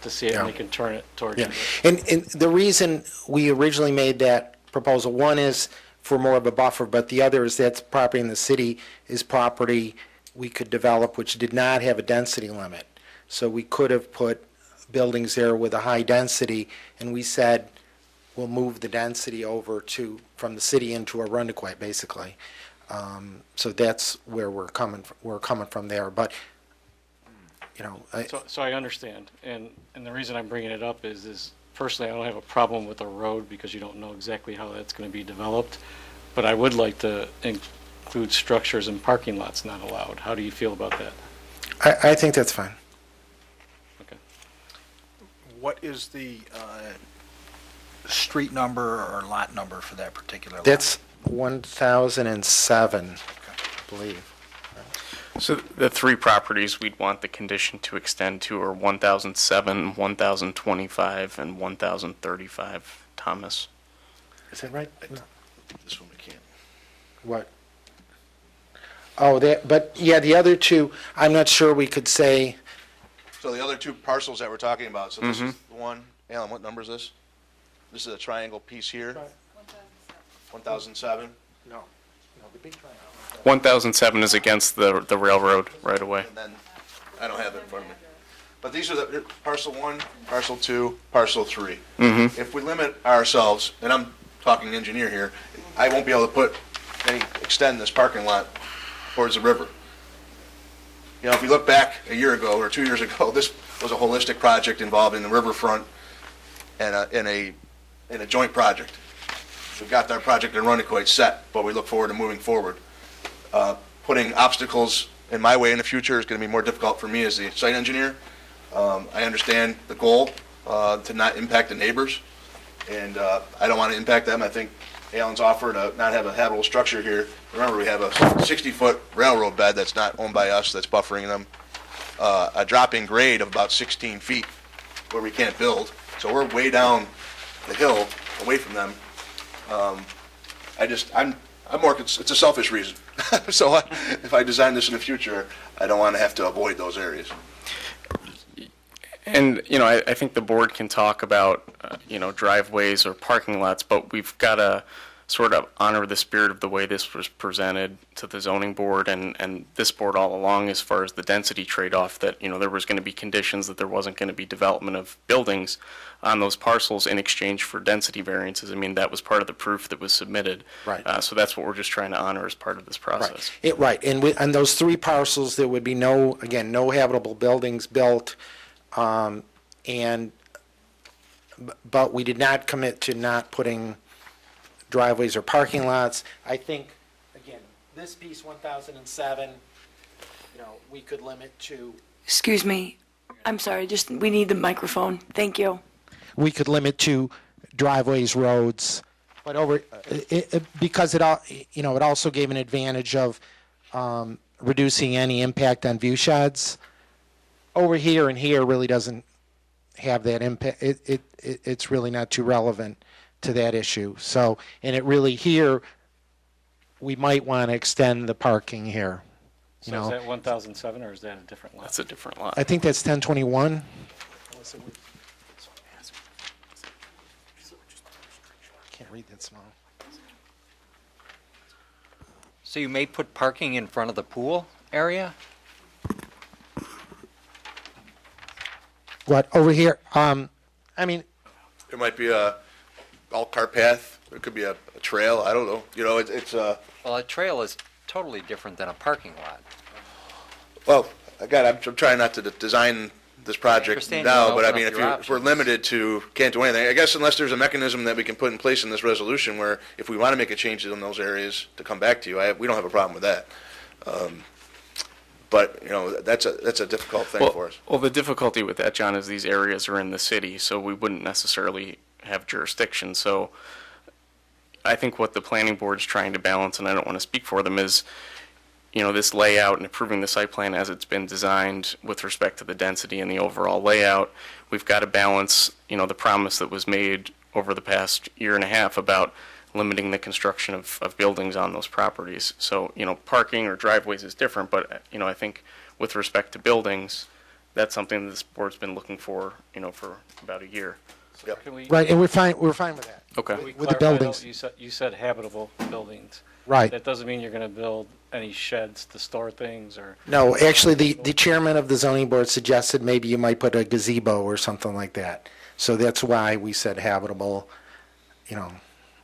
to see it, and
Yeah.
you can turn it towards
Yeah,
you.
and the reason we originally made that proposal, one is for more of a buffer, but the other is that's property in the city is property we could develop which did not have a density limit. So we could have put buildings there with a high density, and we said, we'll move the density over from the city into Arundequoit, basically. So that's where we're coming from there, but, you know.
So I understand, and the reason I'm bringing it up is personally, I don't have a problem with a road because you don't know exactly how that's going to be developed, but I would like to include structures and parking lots not allowed. How do you feel about that?
I think that's fine.
Okay.
What is the street number or lot number for that particular lot?
That's 1007, I believe.
So the three properties we'd want the condition to extend to are 1007, 1025, and 1035 Thomas.
Is that right? No.
This one we can't.
What? Oh, but yeah, the other two, I'm not sure we could say.
So the other two parcels that we're talking about, so this is the one, Alan, what number is this? This is a triangle piece here? 1007?
No, the big triangle.
1007 is against the railroad right away.
And then, I don't have it in front of me. But these are the parcel 1, parcel 2, parcel 3. If we limit ourselves, and I'm talking engineer here, I won't be able to extend this parking lot towards the river. You know, if we look back a year ago or 2 years ago, this was a holistic project involving the riverfront and a joint project. We've got our project in Arundequoit set, but we look forward to moving forward. Putting obstacles in my way in the future is going to be more difficult for me as the site engineer. I understand the goal to not impact the neighbors, and I don't want to impact them. I think Alan's offer to not have a habitable structure here. Remember, we have a 60-foot railroad bed that's not owned by us that's buffering them, a drop-in grade of about 16 feet where we can't build. So we're way down the hill away from them. I'm more, it's a selfish reason. So if I design this in the future, I don't want to have to avoid those areas.
And, you know, I think the board can talk about, driveways or parking lots, but we've got to sort of honor the spirit of the way this was presented to the zoning board and this board all along as far as the density trade-off that, there was going to be conditions that there wasn't going to be development of buildings on those parcels in exchange for density variances. I mean, that was part of the proof that was submitted.
Right.
So that's what we're just trying to honor as part of this process.
Right, and on those three parcels, there would be no habitable buildings built, but we did not commit to not putting driveways or parking lots. I think, again, this piece, 1007, we could limit to.
Excuse me, I'm sorry, we need the microphone. Thank you.
We could limit to driveways, roads, but because it also gave an advantage of reducing any impact on view sheds. Over here and here really doesn't have that impact. It's really not too relevant to that issue. So, and it really here, we might want to extend the parking here.
So is that 1007 or is that a different lot?
That's a different lot.
I think that's 1021. Can't read that small.
So you may put parking in front of the pool area?
What, over here? I mean,
There might be a golf cart path. There could be a trail. I don't know. It's
Well, a trail is totally different than a parking lot.
Well, again, I'm trying not to design this project
understand you
now,
wanna
but I
open
mean,
up
if
your
if we're
options.
limited to, can't do anything, I guess unless there's a mechanism that we can put in place in this resolution where if we want to make a change in those areas to come back to you, we don't have a problem with that. But, you know, that's a difficult thing for us.
Well, the difficulty with that, John, is these areas are in the city, so we wouldn't necessarily have jurisdiction. So I think what the planning board's trying to balance, and I don't want to speak for them, is, you know, this layout and approving the site plan as it's been designed with respect to the density and the overall layout. We've got to balance, you know, the promise that was made over the past year and a half about limiting the construction of buildings on those properties. So, you know, parking or driveways is different, but, you know, I think with respect to buildings, that's something that this board's been looking for, you know, for about a year.
Can we,
Right, and we're fine with that.
Okay.
can we
with the
clarify,
buildings.
though, you said habitable buildings.
Right.
That doesn't mean you're going to build any sheds to store things or,
No, actually, the chairman of the zoning board suggested maybe you might put a gazebo or something like that. So that's why we said habitable, you know,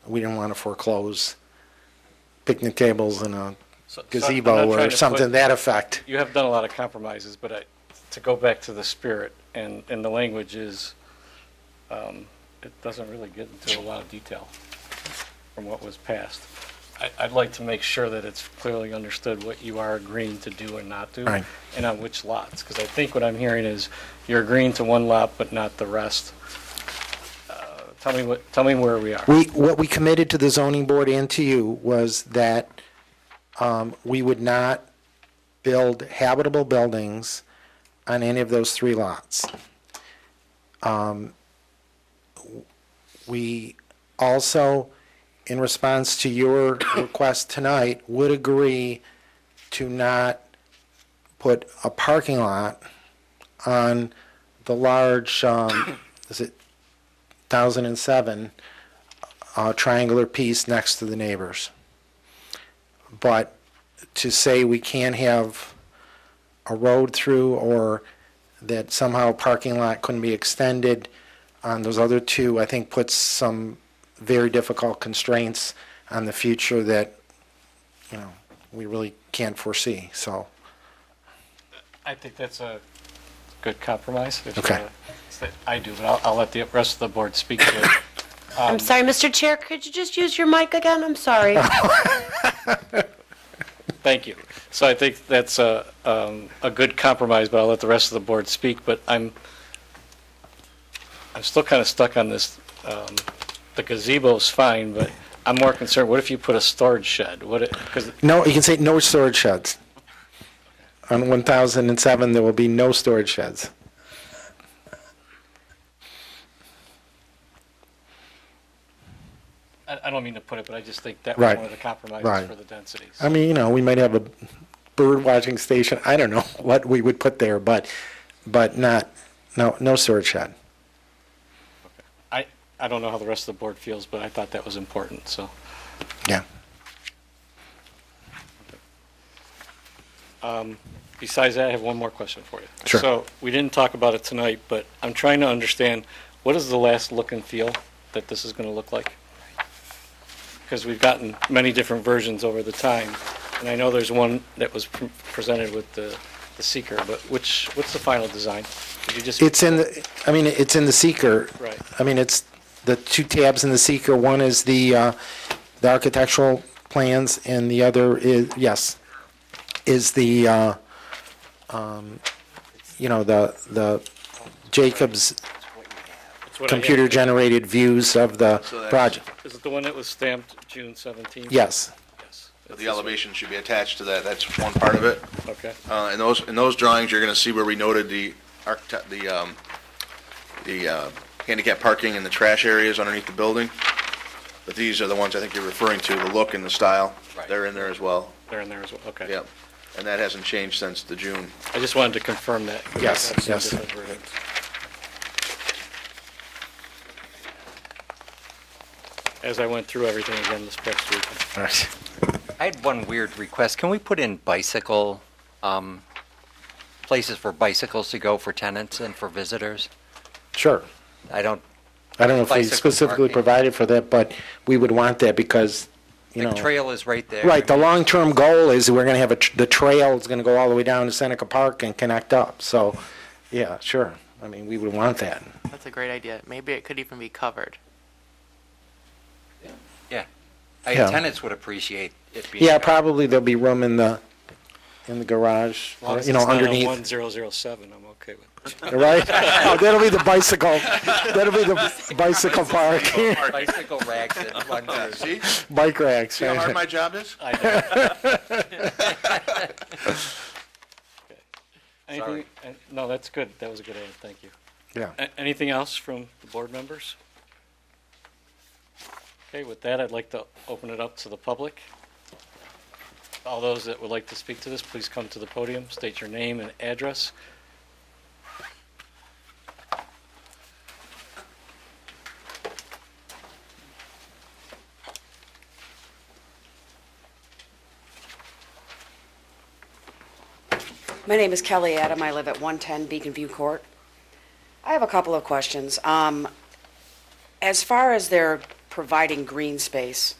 we didn't want to foreclose picnic tables and a
so- I'm not
gazebo
trying
or
to
something
put-
that effect.
you have done a lot of compromises, but to go back to the spirit and the language is, it doesn't really get into a lot of detail from what was passed. I'd like to make sure that it's clearly understood what you are agreeing to do and not do.
Right.
And on which lots, because I think what I'm hearing is you're agreeing to one lot but not the rest. Tell me where we are.
What we committed to the zoning board and to you was that we would not build habitable buildings on any of those 3 lots. We also, in response to your request tonight, would agree to not put a parking lot on the large, is it 1007 triangular piece next to the neighbors. But to say we can't have a road through or that somehow a parking lot couldn't be extended on those other 2, I think puts some very difficult constraints on the future that, you know, we really can't foresee, so.
I think that's a good compromise.
Okay.
I do, but I'll let the rest of the board speak to it.
I'm sorry, Mr. Chair, could you just use your mic again? I'm sorry.
Thank you. So I think that's a good compromise, but I'll let the rest of the board speak. But I'm still kind of stuck on this. The gazebo's fine, but I'm more concerned, what if you put a storage shed? Because
No, you can say no storage sheds. On 1007, there will be no storage sheds.
I don't mean to put it, but I just think that was
Right.
one of the compromises
Right.
for the densities.
I mean, you know, we might have a bird watching station. I don't know what we would put there, but no storage shed.
I don't know how the rest of the board feels, but I thought that was important, so.
Yeah.
Besides that, I have one more question for you.
Sure.
So, we didn't talk about it tonight, but I'm trying to understand, what is the last look and feel that this is going to look like? Because we've gotten many different versions over the time, and I know there's one that was presented with the seeker, but what's the final design? Could you just?
It's in the seeker.
Right.
I mean, it's the 2 tabs in the seeker. One is the architectural plans, and the other is the the Jacobs
That's what I have.
computer-generated views of the project.
Is it the one that was stamped June 17th?
Yes.
Yes.
The elevation should be attached to that. That's one part of it.
Okay.
In those drawings, you're going to see where we noted the handicap parking and the trash areas underneath the building. But these are the ones I think you're referring to, the look and the style.
Right.
They're in there as well.
They're in there as well, okay.
Yep. And that hasn't changed since the June.
I just wanted to confirm that.
Yes,
That's some
yes.
different versions. As I went through everything again this past week.
All right.
I had one weird request. Can we put in bicycle, places for bicycles to go for tenants and for visitors?
Sure.
I don't
I don't know if we
Bicycle
specifically
parking.
provided for that, but we would want that because you
The
know.
trail is right there.
Right, the long-term goal is we're going to have the trail is going to go all the way down to Seneca Park and connect up. So, yeah, sure. I mean, we would want that.
That's a great idea. Maybe it could even be covered.
Yeah.
Yeah.
Tenants would appreciate it being.
Yeah,
covered.
probably there'll be room in the garage,
As long as
you know,
it's not on
underneath.
1007, I'm okay with it.
Right? Oh, that'll be the bicycle. That'll be the bicycle park.
Bicycle racks and one.
See?
Bike racks.
See how hard
right?
my job is?
Anything? No, that's good. That was a good answer. Thank you.
Yeah.
Anything else from the board members? Okay, with that, I'd like to open it up to the public. All those that would like to speak to this, please come to the podium, state your name and address.
My name is Kelly Adam. I live at 110 Beacon View Court. I have a couple of questions. As far as they're providing green space,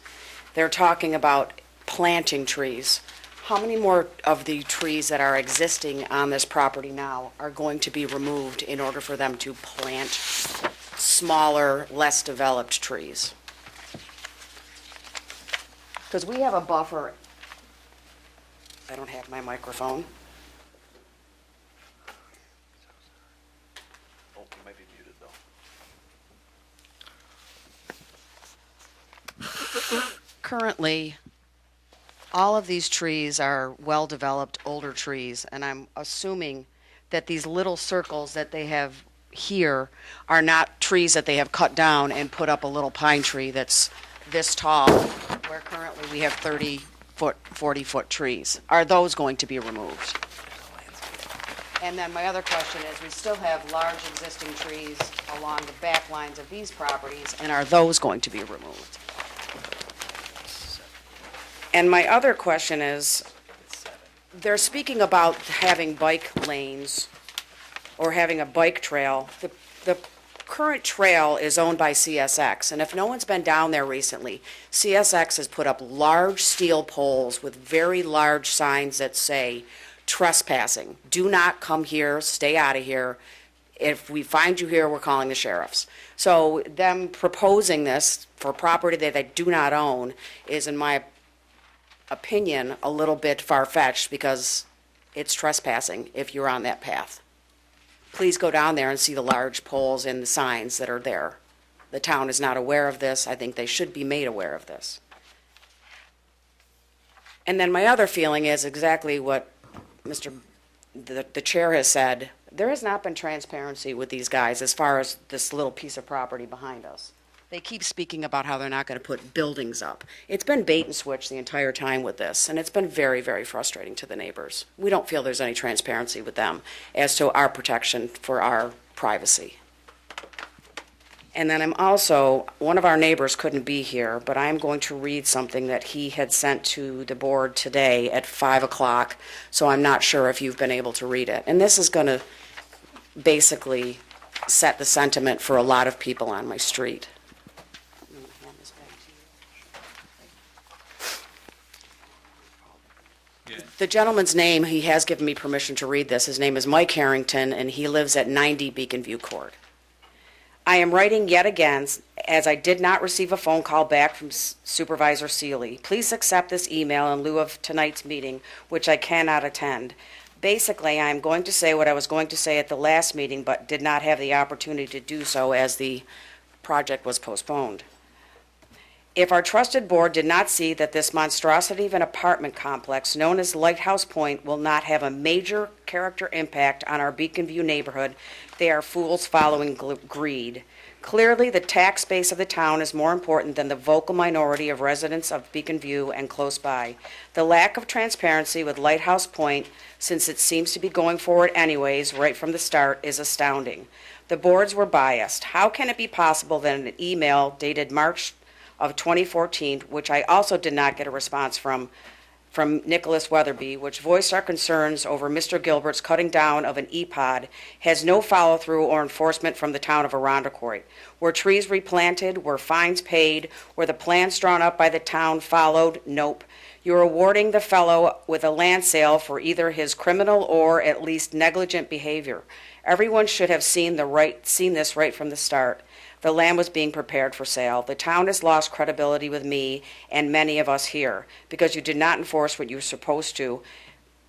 they're talking about planting trees. How many more of the trees that are existing on this property now are going to be removed in order for them to plant smaller, less developed trees? Because we have a buffer. I don't have my microphone.
Oh, you might be muted, though.
Currently, all of these trees are well-developed, older trees, and I'm assuming that these little circles that they have here are not trees that they have cut down and put up a little pine tree that's this tall, where currently we have 30-foot, 40-foot trees. Are those going to be removed? And then my other question is, we still have large existing trees along the back lines of these properties, and are those going to be removed? And my other question is, they're speaking about having bike lanes or having a bike trail. The current trail is owned by CSX, and if no one's been down there recently, CSX has put up large steel poles with very large signs that say, trespassing. Do not come here, stay out of here. If we find you here, we're calling the sheriffs. So them proposing this for property that they do not own is, in my opinion, a little bit far-fetched because it's trespassing if you're on that path. Please go down there and see the large poles and the signs that are there. The town is not aware of this. I think they should be made aware of this. And then my other feeling is exactly what the chair has said. There has not been transparency with these guys as far as this little piece of property behind us. They keep speaking about how they're not going to put buildings up. It's been bait and switch the entire time with this, and it's been very, very frustrating to the neighbors. We don't feel there's any transparency with them as to our protection for our privacy. And then I'm also, one of our neighbors couldn't be here, but I'm going to read something that he had sent to the board today at 5 o'clock, so I'm not sure if you've been able to read it. And this is going to basically set the sentiment for a lot of people on my street. The gentleman's name, he has given me permission to read this. His name is Mike Harrington, and he lives at 90 Beacon View Court. I am writing yet again, as I did not receive a phone call back from Supervisor Seeley. Please accept this email in lieu of tonight's meeting, which I cannot attend. Basically, I am going to say what I was going to say at the last meeting, but did not have the opportunity to do so as the project was postponed. If our trusted board did not see that this monstrosity of an apartment complex known as Lighthouse Point will not have a major character impact on our Beacon View neighborhood, they are fools following greed. Clearly, the tax base of the town is more important than the vocal minority of residents of Beacon View and close by. The lack of transparency with Lighthouse Point, since it seems to be going forward anyways right from the start, is astounding. The boards were biased. How can it be possible that an email dated March of 2014, which I also did not get a response from, from Nicholas Weatherby, which voiced our concerns over Mr. Gilbert's cutting down of an E-pod, has no follow-through or enforcement from the town of Arundecoit. Were trees replanted? Were fines paid? Were the plans drawn up by the town followed? Nope. You're awarding the fellow with a land sale for either his criminal or at least negligent behavior. Everyone should have seen this right from the start. The land was being prepared for sale. The town has lost credibility with me and many of us here because you did not enforce what you were supposed to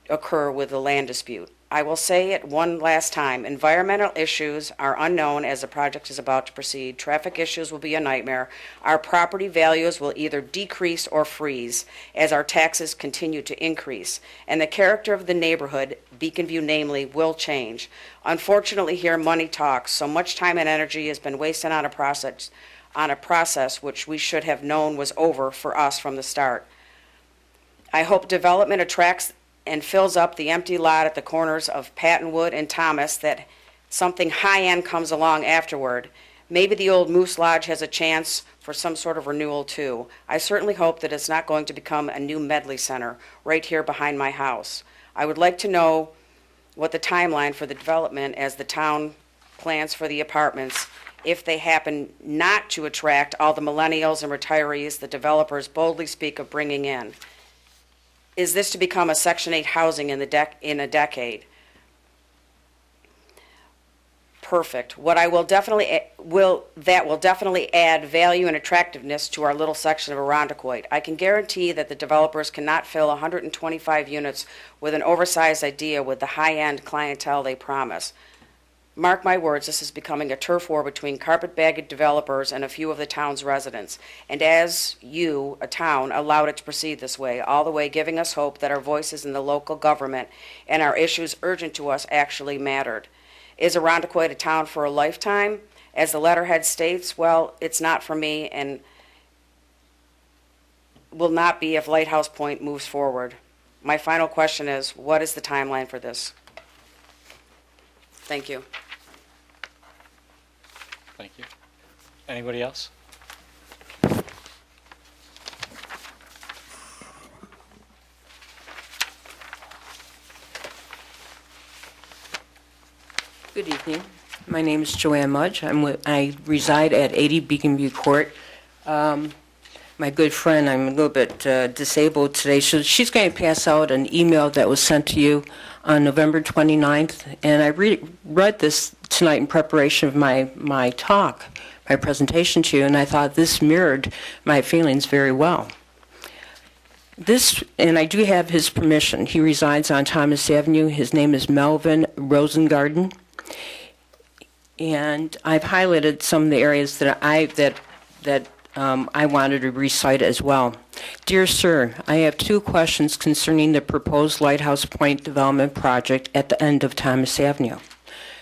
occur with the land dispute. I will say it one last time. Environmental issues are unknown as the project is about to proceed. Traffic issues will be a nightmare. Our property values will either decrease or freeze as our taxes continue to increase. And the character of the neighborhood, Beacon View namely, will change. Unfortunately, here money talks. So much time and energy has been wasted on a process which we should have known was over for us from the start. I hope development attracts and fills up the empty lot at the corners of Pattonwood and Thomas, that something high-end comes along afterward. Maybe the old Moose Lodge has a chance for some sort of renewal too. I certainly hope that it's not going to become a new medley center right here behind my house. I would like to know what the timeline for the development as the town plans for the apartments, if they happen not to attract all the millennials and retirees the developers boldly speak of bringing in. Is this to become a Section 8 housing in a decade? Perfect. What I will definitely will definitely add value and attractiveness to our little section of Arundecoit. I can guarantee that the developers cannot fill 125 units with an oversized idea with the high-end clientele they promise. Mark my words, this is becoming a turf war between carpetbagged developers and a few of the town's residents. And as you, a town, allowed it to proceed this way, all the way giving us hope that our voices in the local government and our issues urgent to us actually mattered. Is Arundecoit a town for a lifetime? As the letterhead states, well, it's not for me and will not be if Lighthouse Point moves forward. My final question is, what is the timeline for this? Thank you.
Thank you. Anybody else?
Good evening. My name is Joanne Mudge. I reside at 80 Beacon View Court. My good friend, I'm a little bit disabled today, so she's going to pass out an email that was sent to you on November 29th, and I read this tonight in preparation of my talk, my presentation to you, and I thought this mirrored my feelings very well. And I do have his permission. He resides on Thomas Avenue. His name is Melvin Rosengarten. And I've highlighted some of the areas that I wanted to recite as well. Dear Sir, I have two questions concerning the proposed Lighthouse Point development project at the end of Thomas Avenue.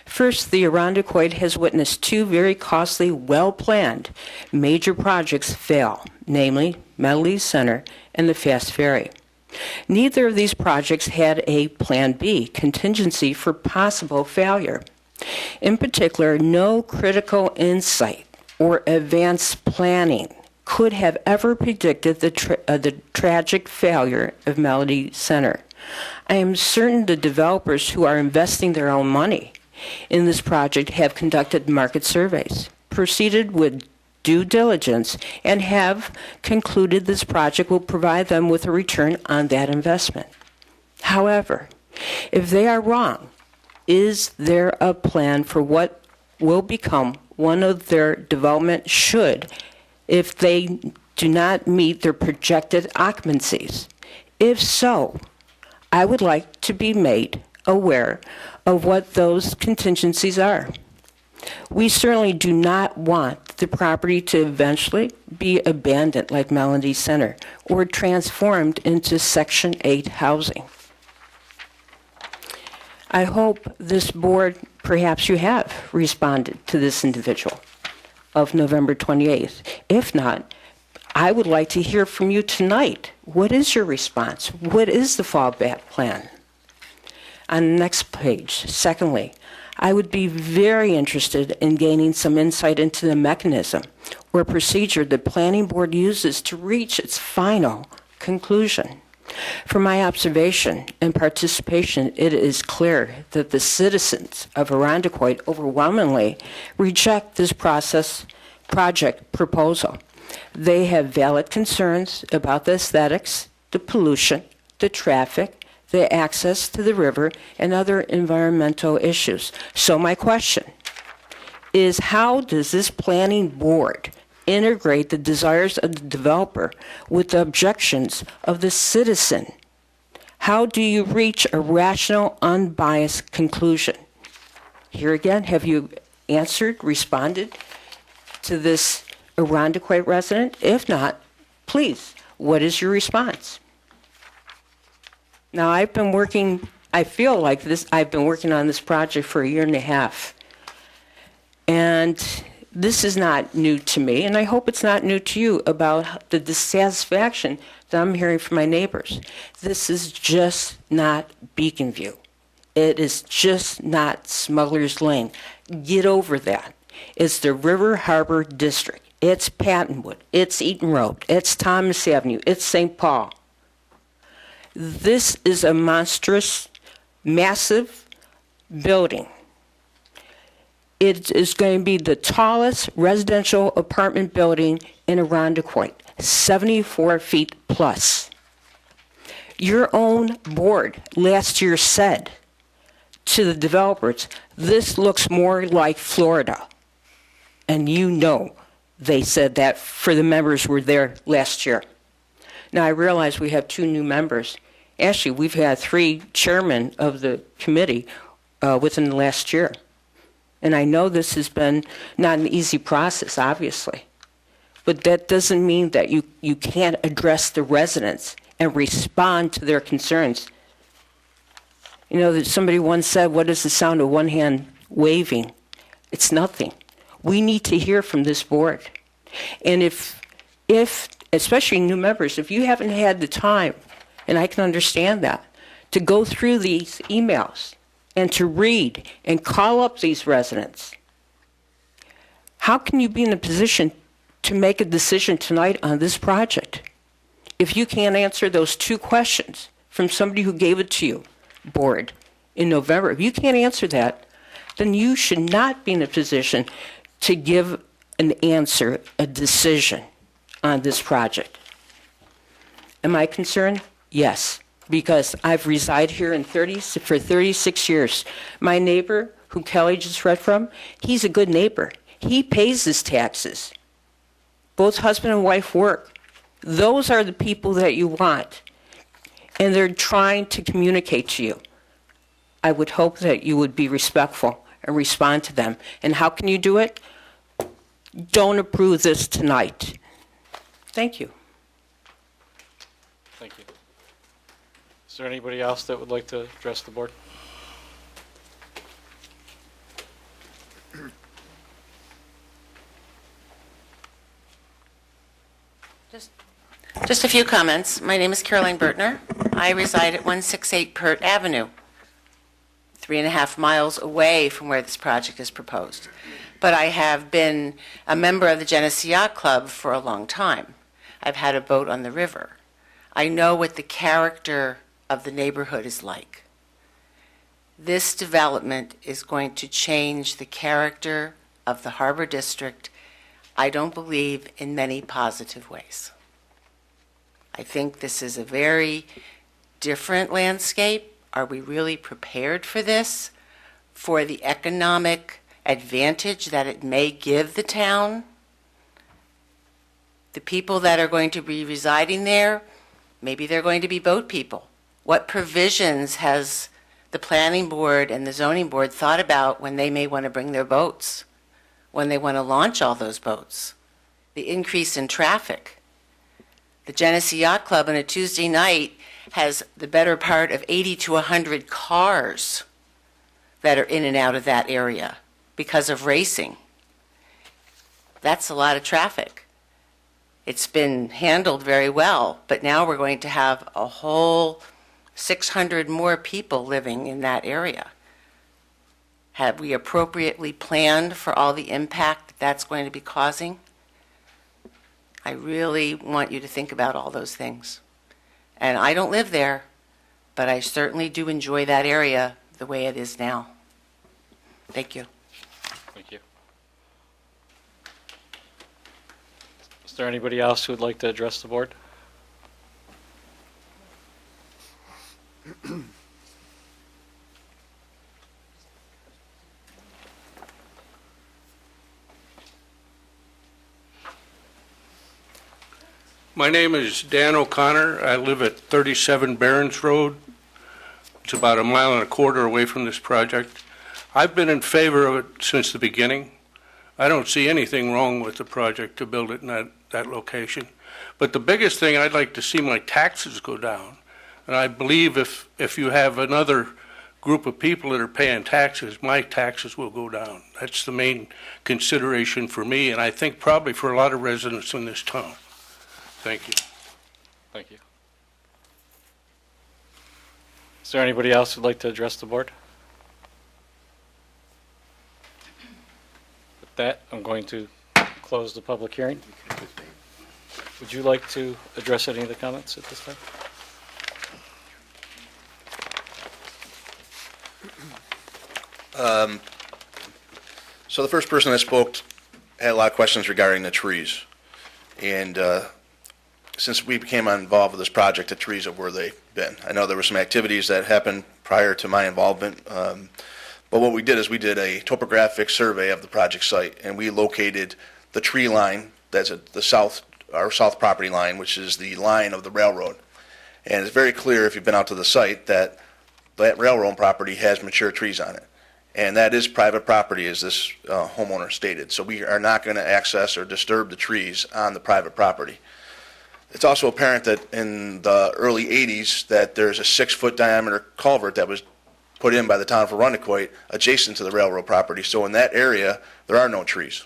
First, the Arundecoit has witnessed two very costly, well-planned major projects fail, namely Medley Center and the Fast Ferry. Neither of these projects had a Plan B, contingency for possible failure. In particular, no critical insight or advanced planning could have ever predicted the tragic failure of Medley Center. I am certain the developers who are investing their own money in this project have conducted market surveys, proceeded with due diligence, and have concluded this project will provide them with a return on that investment. However, if they are wrong, is there a plan for what will become one of their development should if they do not meet their projected occupancies? If so, I would like to be made aware of what those contingencies are. We certainly do not want the property to eventually be abandoned like Medley Center or transformed into Section 8 housing. I hope this board, perhaps you have responded to this individual of November 28th. If not, I would like to hear from you tonight. What is your response? What is the fallback plan? On the next page, secondly, I would be very interested in gaining some insight into the mechanism or procedure the planning board uses to reach its final conclusion. From my observation and participation, it is clear that the citizens of Arundecoit overwhelmingly reject this project proposal. They have valid concerns about the aesthetics, the pollution, the traffic, the access to the river, and other environmental issues. So my question is, how does this planning board integrate the desires of the developer with the objections of the citizen? How do you reach a rational, unbiased conclusion? Here again, have you answered, responded to this Arundecoit resident? If not, please, what is your response? Now, I've been working on this project for 1.5 years. And this is not new to me, and I hope it's not new to you, about the dissatisfaction that I'm hearing from my neighbors. This is just not Beacon View. It is just not Smuggler's Lane. Get over that. It's the River Harbor District. It's Pattonwood. It's Eaton Road. It's Thomas Avenue. It's St. Paul. This is a monstrous, massive building. It is going to be the tallest residential apartment building in Arundecoit, 74 feet plus. Your own board last year said to the developers, this looks more like Florida. And you know they said that, for the members who were there last year. Now, I realize we have 2 new members. Actually, we've had 3 chairmen of the committee within the last year. And I know this has been not an easy process, obviously. But that doesn't mean that you can't address the residents and respond to their concerns. You know, that somebody once said, what is the sound of one hand waving? It's nothing. We need to hear from this board. And if especially new members, if you haven't had the time, and I can understand that, to go through these emails and to read and call up these residents, how can you be in a position to make a decision tonight on this project if you can't answer those 2 questions from somebody who gave it to you, board, in November? If you can't answer that, then you should not be in a position to give an answer, a decision on this project. Am I concerned? Yes, because I've resided here for 36 years. My neighbor, who Kelly just read from, he's a good neighbor. He pays his taxes. Both husband and wife work. Those are the people that you want. And they're trying to communicate to you. I would hope that you would be respectful and respond to them. And how can you do it? Don't approve this tonight. Thank you.
Thank you. Is there anybody else that would like to address the board?
Just a few comments. My name is Caroline Bertner. I reside at 168 Pert Avenue, 3.5 miles away from where this project is proposed. But I have been a member of the Genesee Yacht Club for a long time. I've had a boat on the river. I know what the character of the neighborhood is like. This development is going to change the character of the Harbor District, I don't believe, in many positive ways. I think this is a very different landscape. Are we really prepared for this, for the economic advantage that it may give the town? The people that are going to be residing there, maybe they're going to be boat people. What provisions has the planning board and the zoning board thought about when they may want to bring their boats, when they want to launch all those boats? The increase in traffic. The Genesee Yacht Club on a Tuesday night has the better part of 80 to 100 cars that are in and out of that area because of racing. That's a lot of traffic. It's been handled very well, but now we're going to have a whole 600 more people living in that area. Have we appropriately planned for all the impact that's going to be causing? I really want you to think about all those things. And I don't live there, but I certainly do enjoy that area the way it is now. Thank you.
Thank you. Is there anybody else who would like to address the board?
My name is Dan O'Connor. I live at 37 Barron's Road. It's about 1.25 miles away from this project. I've been in favor of it since the beginning. I don't see anything wrong with the project to build it in that location. But the biggest thing, I'd like to see my taxes go down. And I believe if you have another group of people that are paying taxes, my taxes will go down. That's the main consideration for me, and I think probably for a lot of residents in this town. Thank you.
Thank you. Is there anybody else who'd like to address the board? With that, I'm going to close the public hearing. Would you like to address any of the comments at this time?
So the first person that spoke had a lot of questions regarding the trees. And since we became involved with this project, the trees have where they've been. I know there were some activities that happened prior to my involvement, but what we did is we did a topographic survey of the project site, and we located the tree line that's at the south, our south property line, which is the line of the railroad. And it's very clear if you've been out to the site that that railroad property has mature trees on it. And that is private property, as this homeowner stated. So we are not going to access or disturb the trees on the private property. It's also apparent that in the early 80s that there's a 6-foot diameter culvert that was put in by the town of Arundecoit adjacent to the railroad property. So in that area, there are no trees.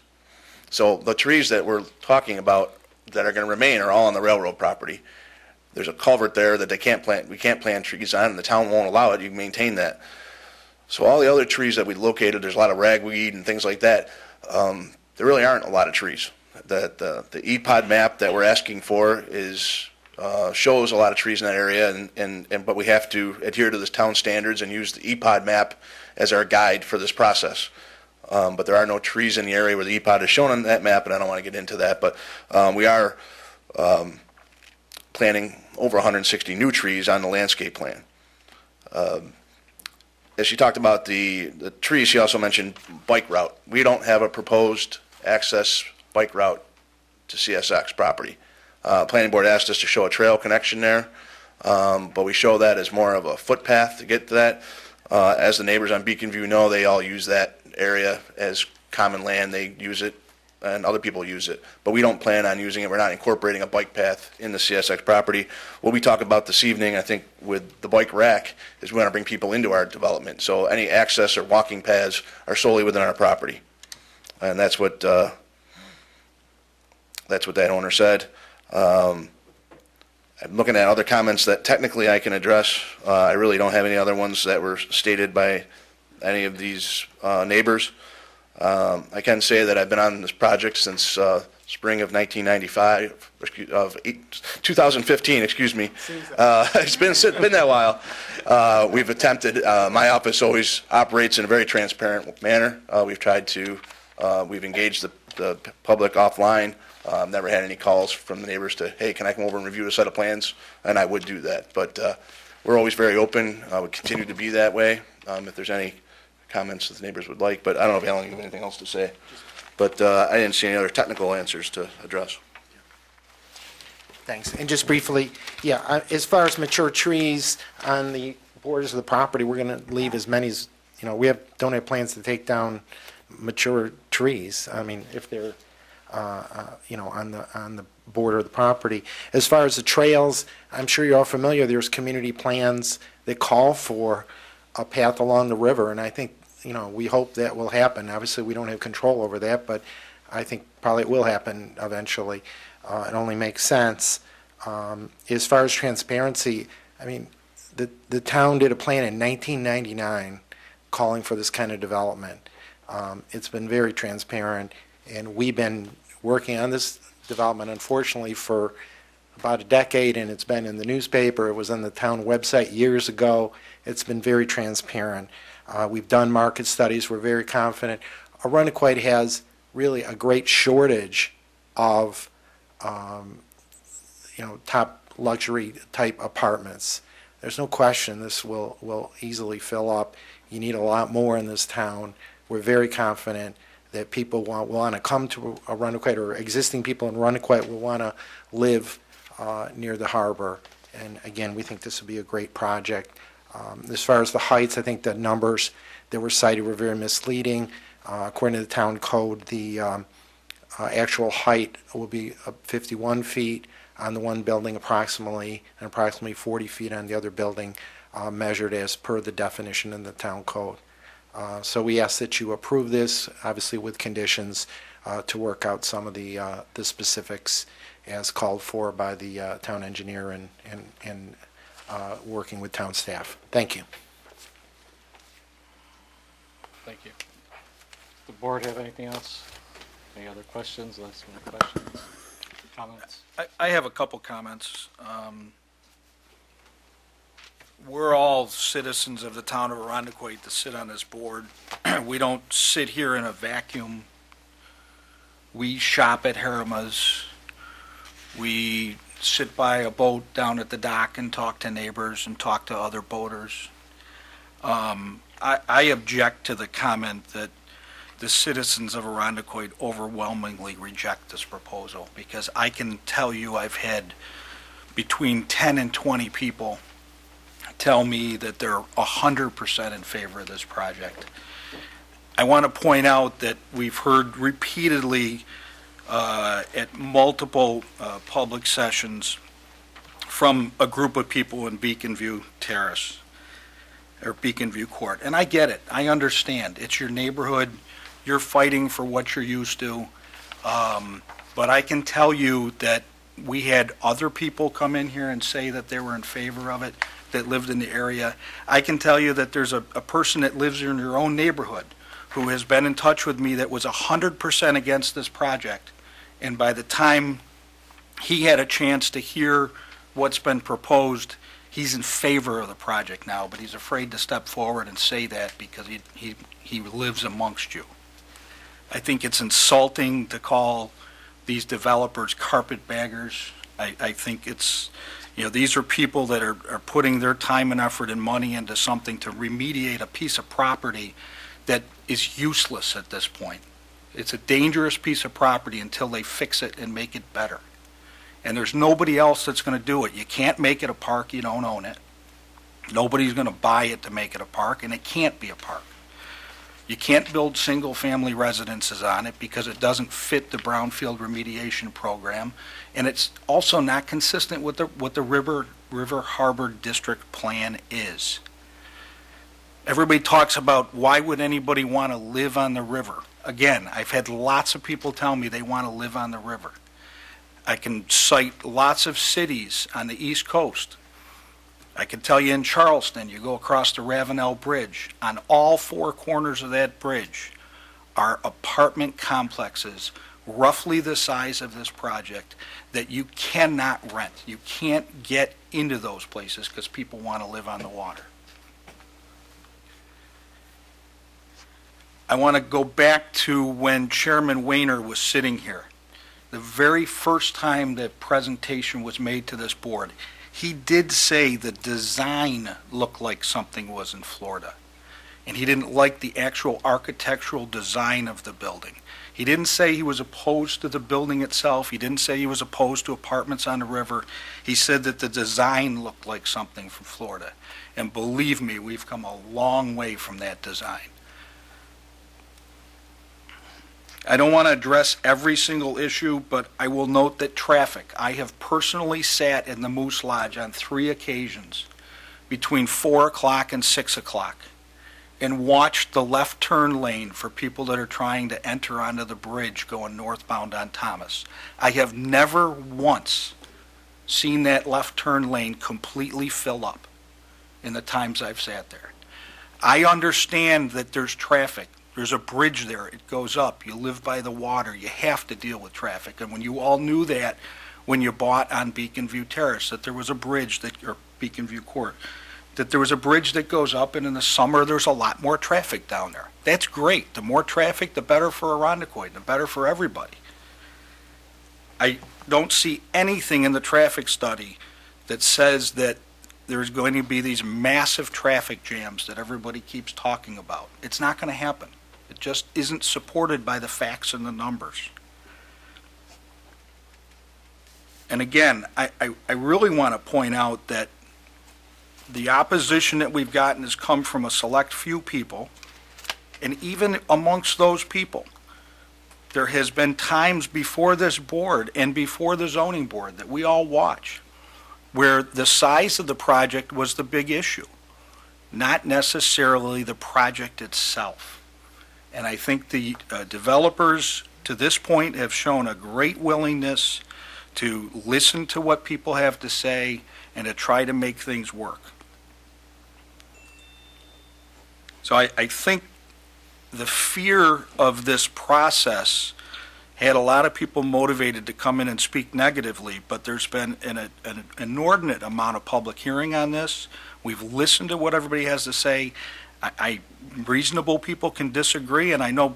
So the trees that we're talking about that are going to remain are all on the railroad property. There's a culvert there that they can't plant. We can't plant trees on, and the town won't allow it. You can maintain that. So all the other trees that we located, there's a lot of ragweed and things like that. There really aren't a lot of trees. The EPOD map that we're asking for is shows a lot of trees in that area, but we have to adhere to the town standards and use the EPOD map as our guide for this process. But there are no trees in the area where the EPOD is shown on that map, and I don't want to get into that. But we are planting over 160 new trees on the landscape plan. As she talked about the trees, she also mentioned bike route. We don't have a proposed access bike route to CSX property. Planning board asked us to show a trail connection there, but we show that as more of a footpath to get to that. As the neighbors on Beacon View know, they all use that area as common land. They use it, and other people use it. But we don't plan on using it. We're not incorporating a bike path in the CSX property. What we talk about this evening, I think, with the bike rack, is we want to bring people into our development. So any access or walking paths are solely within our property. And that's what that owner said. I'm looking at other comments that technically I can address. I really don't have any other ones that were stated by any of these neighbors. I can say that I've been on this project since spring of 2015, excuse me. It's been that while. We've attempted, my office always operates in a very transparent manner. We've tried to, we've engaged the public offline. Never had any calls from the neighbors to, hey, can I come over and review a set of plans? And I would do that. But we're always very open. We continue to be that way. If there's any comments that the neighbors would like, but I don't know if Alan, you have anything else to say. But I didn't see any other technical answers to address.
Thanks. And just briefly, yeah, as far as mature trees on the borders of the property, we're going to leave as many as, we don't have plans to take down mature trees. I mean, if they're, on the border of the property. As far as the trails, I'm sure you're all familiar, there's community plans that call for a path along the river, and I think, we hope that will happen. Obviously, we don't have control over that, but I think probably it will happen eventually. It only makes sense. As far as transparency, I mean, the town did a plan in 1999 calling for this kind of development. It's been very transparent, and we've been working on this development, unfortunately, for about a decade, and it's been in the newspaper. It was on the town website years ago. It's been very transparent. We've done market studies. We're very confident. Arundequoit has really a great shortage of, top luxury type apartments. There's no question this will easily fill up. You need a lot more in this town. We're very confident that people want to come to Arundequoit, or existing people in Arundequoit will want to live near the harbor. And again, we think this will be a great project. As far as the heights, I think the numbers that were cited were very misleading. According to the town code, the actual height will be 51 feet on the one building approximately, and approximately 40 feet on the other building, measured as per the definition in the town code. So we ask that you approve this, obviously with conditions, to work out some of the specifics as called for by the town engineer and working with town staff. Thank you.
Thank you. Does the board have anything else? Any other questions, last minute questions, comments?
I have a couple comments. We're all citizens of the town of Arundequoit that sit on this board. We don't sit here in a vacuum. We shop at Harrima's. We sit by a boat down at the dock and talk to neighbors and talk to other boaters. I object to the comment that the citizens of Arundequoit overwhelmingly reject this proposal, because I can tell you I've had between 10 and 20 people tell me that they're 100% in favor of this project. I want to point out that we've heard repeatedly at multiple public sessions from a group of people in Beacon View Terrace, or Beacon View Court. And I get it. I understand. It's your neighborhood. You're fighting for what you're used to. But I can tell you that we had other people come in here and say that they were in favor of it, that lived in the area. I can tell you that there's a person that lives in your own neighborhood who has been in touch with me that was 100% against this project. And by the time he had a chance to hear what's been proposed, he's in favor of the project now, but he's afraid to step forward and say that because he lives amongst you. I think it's insulting to call these developers carpetbaggers. I think it's, these are people that are putting their time and effort and money into something to remediate a piece of property that is useless at this point. It's a dangerous piece of property until they fix it and make it better. And there's nobody else that's going to do it. You can't make it a park, you don't own it. Nobody's going to buy it to make it a park, and it can't be a park. You can't build single-family residences on it because it doesn't fit the brownfield remediation program, and it's also not consistent with what the River Harbor District Plan is. Everybody talks about why would anybody want to live on the river. Again, I've had lots of people tell me they want to live on the river. I can cite lots of cities on the East Coast. I can tell you in Charleston, you go across the Ravenel Bridge. On all four corners of that bridge are apartment complexes roughly the size of this project that you cannot rent. You can't get into those places because people want to live on the water. I want to go back to when Chairman Wayner was sitting here. The very first time that presentation was made to this board, he did say the design looked like something was in Florida. And he didn't like the actual architectural design of the building. He didn't say he was opposed to the building itself. He didn't say he was opposed to apartments on the river. He said that the design looked like something from Florida. And believe me, we've come a long way from that design. I don't want to address every single issue, but I will note that traffic. I have personally sat in the Moose Lodge on 3 occasions between 4 o'clock and 6 o'clock and watched the left turn lane for people that are trying to enter onto the bridge going northbound on Thomas. I have never once seen that left turn lane completely fill up in the times I've sat there. I understand that there's traffic. There's a bridge there. It goes up. You live by the water. You have to deal with traffic. And when you all knew that, when you bought on Beacon View Terrace, that there was a bridge or Beacon View Court, that there was a bridge that goes up, and in the summer, there's a lot more traffic down there. That's great. The more traffic, the better for Arundecoid, the better for everybody. I don't see anything in the traffic study that says that there's going to be these massive traffic jams that everybody keeps talking about. It's not going to happen. It just isn't supported by the facts and the numbers. And again, I really want to point out that the opposition that we've gotten has come from a select few people, and even amongst those people, there has been times before this board and before the zoning board that we all watch where the size of the project was the big issue, not necessarily the project itself. And I think the developers to this point have shown a great willingness to listen to what people have to say and to try to make things work. So I think the fear of this process had a lot of people motivated to come in and speak negatively, but there's been an inordinate amount of public hearing on this. We've listened to what everybody has to say. Reasonable people can disagree, and I know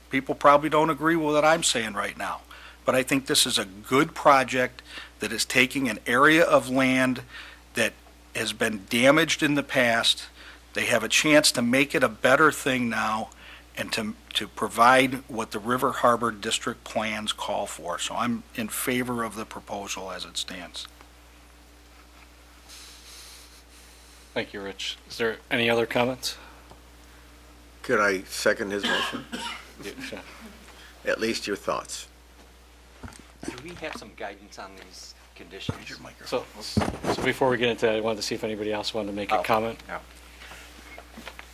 people probably don't agree with what I'm saying right now. But I think this is a good project that is taking an area of land that has been damaged in the past. They have a chance to make it a better thing now and to provide what the River Harbor District plans call for. So I'm in favor of the proposal as it stands.
Thank you, Rich. Is there any other comments?
Could I second his motion?
Yeah, sure.
At least your thoughts.
Do we have some guidance on these conditions?
So before we get into that, I wanted to see if anybody else wanted to make a comment.
No.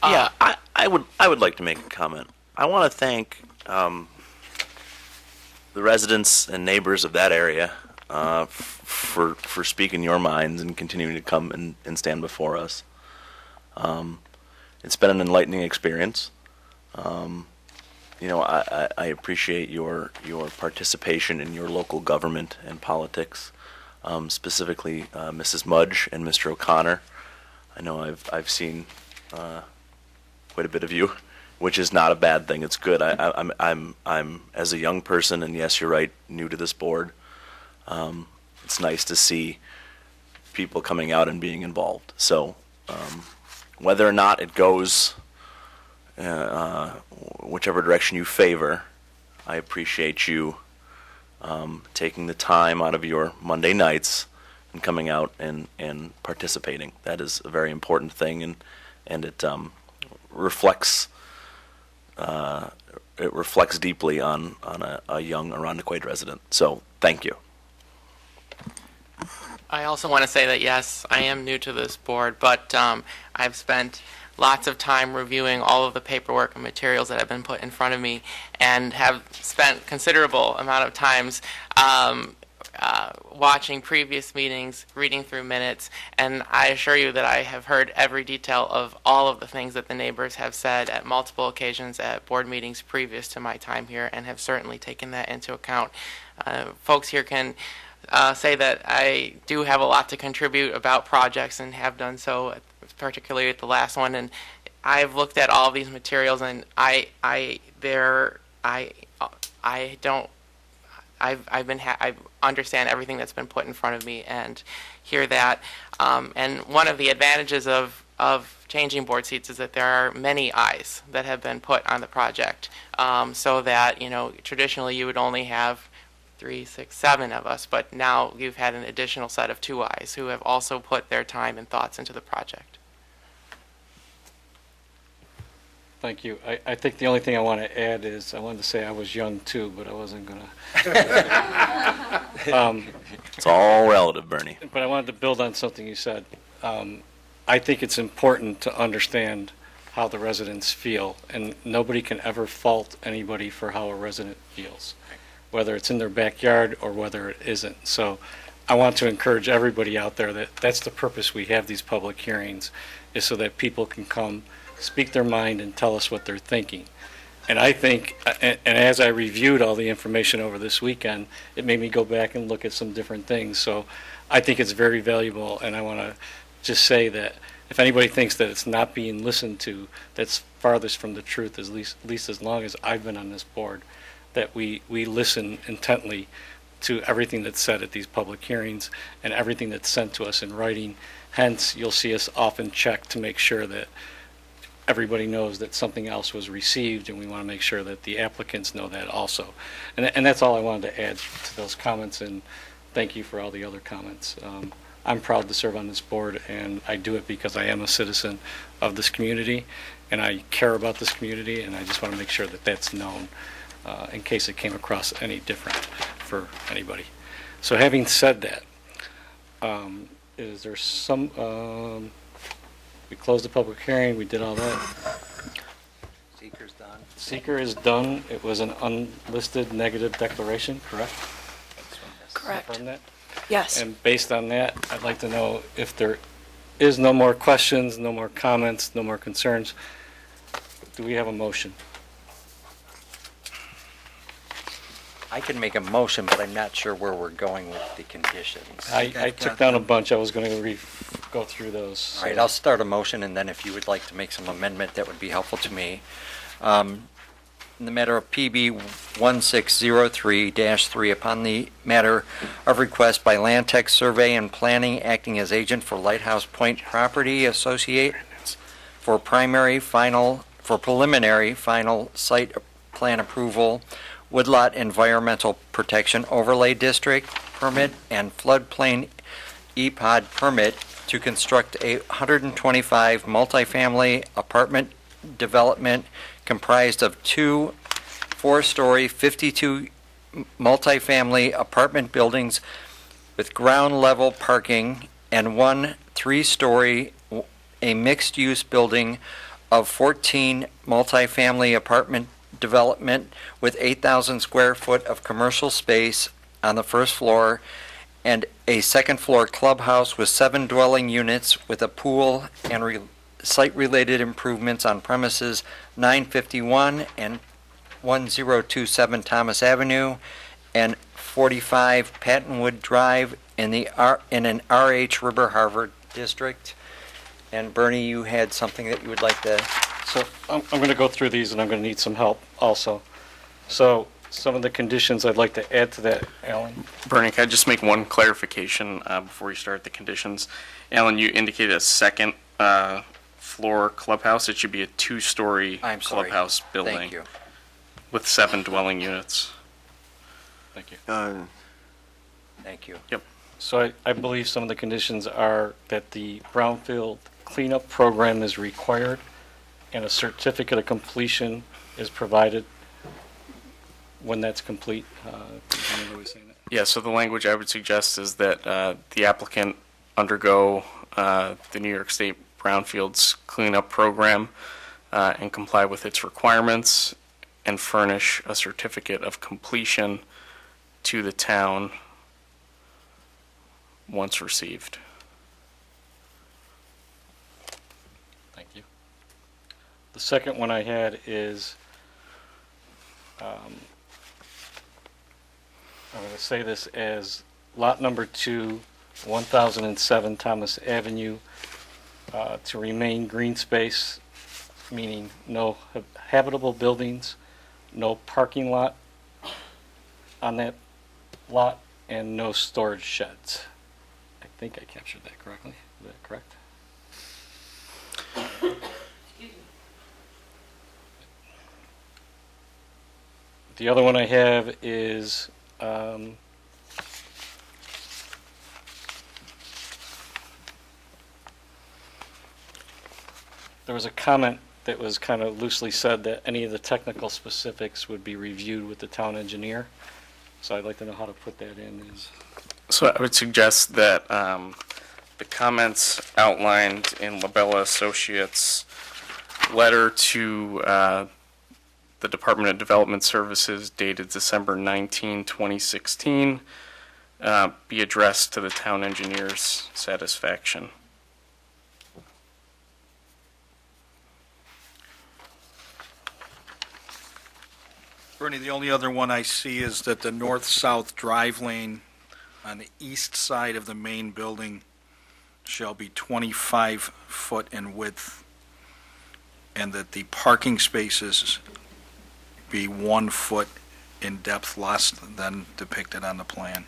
Yeah, I would like to make a comment. I want to thank the residents and neighbors of that area for speaking your minds and continuing to come and stand before us. It's been an enlightening experience. You know, I appreciate your participation in your local government and politics, specifically Mrs. Mudge and Mr. O'Connor. I know I've seen quite a bit of you, which is not a bad thing. It's good. I'm as a young person, and yes, you're right, new to this board. It's nice to see people coming out and being involved. So whether or not it goes whichever direction you favor, I appreciate you taking the time out of your Monday nights and coming out and participating. That is a very important thing, and it reflects deeply on a young Arundecoid resident. So thank you.
I also want to say that, yes, I am new to this board, but I've spent lots of time reviewing all of the paperwork and materials that have been put in front of me, and have spent considerable amount of times watching previous meetings, reading through minutes, and I assure you that I have heard every detail of all of the things that the neighbors have said at multiple occasions at board meetings previous to my time here, and have certainly taken that into account. Folks here can say that I do have a lot to contribute about projects, and have done so, particularly at the last one. And I've looked at all of these materials, and I understand everything that's been put in front of me and hear that. And one of the advantages of changing board seats is that there are many eyes that have been put on the project, so that, you know, traditionally you would only have 3, 6, 7 of us, but now you've had an additional set of 2 eyes who have also put their time and thoughts into the project.
Thank you. I think the only thing I want to add is I wanted to say I was young too, but I wasn't going to.
It's all relative, Bernie.
But I wanted to build on something you said. I think it's important to understand how the residents feel, and nobody can ever fault anybody for how a resident feels, whether it's in their backyard or whether it isn't. So I want to encourage everybody out there that that's the purpose we have these public hearings, is so that people can come, speak their mind, and tell us what they're thinking. And I think, and as I reviewed all the information over this weekend, it made me go back and look at some different things. So I think it's very valuable, and I want to just say that if anybody thinks that it's not being listened to, that's farthest from the truth, at least as long as I've been on this board, that we listen intently to everything that's said at these public hearings and everything that's sent to us in writing. Hence, you'll see us often check to make sure that everybody knows that something else was received, and we want to make sure that the applicants know that also. And that's all I wanted to add to those comments, and thank you for all the other comments. I'm proud to serve on this board, and I do it because I am a citizen of this community, and I care about this community, and I just want to make sure that that's known in case it came across any different for anybody. So having said that, is there some... we closed the public hearing, we did all that.
Seeker's done.
Seeker is done. It was an unlisted negative declaration, correct?
Correct.
Confirm that?
Yes.
And based on that, I'd like to know if there is no more questions, no more comments, no more concerns, do we have a motion?
I can make a motion, but I'm not sure where we're going with the conditions.
I took down a bunch. I was going to go through those.
All right, I'll start a motion, and then if you would like to make some amendment, that would be helpful to me. In the matter of PB 1603-3, upon the matter of request by Land Tech Survey and Planning acting as agent for Lighthouse Point Property Associates for preliminary final site plan approval, Woodlot Environmental Protection Overlay District permit, and floodplain EPOD permit to construct a 125 multifamily apartment development comprised of 2 4-story, 52 multifamily apartment buildings with ground-level parking and 1 3-story, a mixed-use building of 14 multifamily apartment development with 8,000 square foot of commercial space on the first floor, and a second-floor clubhouse with 7 dwelling units with a pool and site-related improvements on premises 951 and 1027 Thomas Avenue and 45 Pattonwood Drive in an RH River Harbor district. And Bernie, you had something that you would like to...
So I'm going to go through these, and I'm going to need some help also. So some of the conditions I'd like to add to that, Alan.
Bernie, can I just make one clarification before you start the conditions? Alan, you indicated a second floor clubhouse. It should be a 2-story clubhouse building.
Thank you.
With 7 dwelling units.
Thank you.
Thank you.
Yep.
So I believe some of the conditions are that the brownfield cleanup program is required and a certificate of completion is provided when that's complete.
Yeah, so the language I would suggest is that the applicant undergo the New York State Brownfields cleanup program and comply with its requirements and furnish a certificate of completion to the town once received.
Thank you. The second one I had is, I'm going to say this as lot number 2, 1007 Thomas Avenue, to remain green space, meaning no habitable buildings, no parking lot on that lot, and no storage sheds. I think I captured that correctly. Is that correct? The other one I have is there was a comment that was kind of loosely said that any of the technical specifics would be reviewed with the town engineer. So I'd like to know how to put that in.
So I would suggest that the comments outlined in Labella Associates' letter to the Department of Development Services dated December 19, 2016, be addressed to the town engineer's satisfaction.
Bernie, the only other one I see is that the north-south drive lane on the east side of the main building shall be 25 foot in width, and that the parking spaces be 1 foot in depth less than depicted on the plan.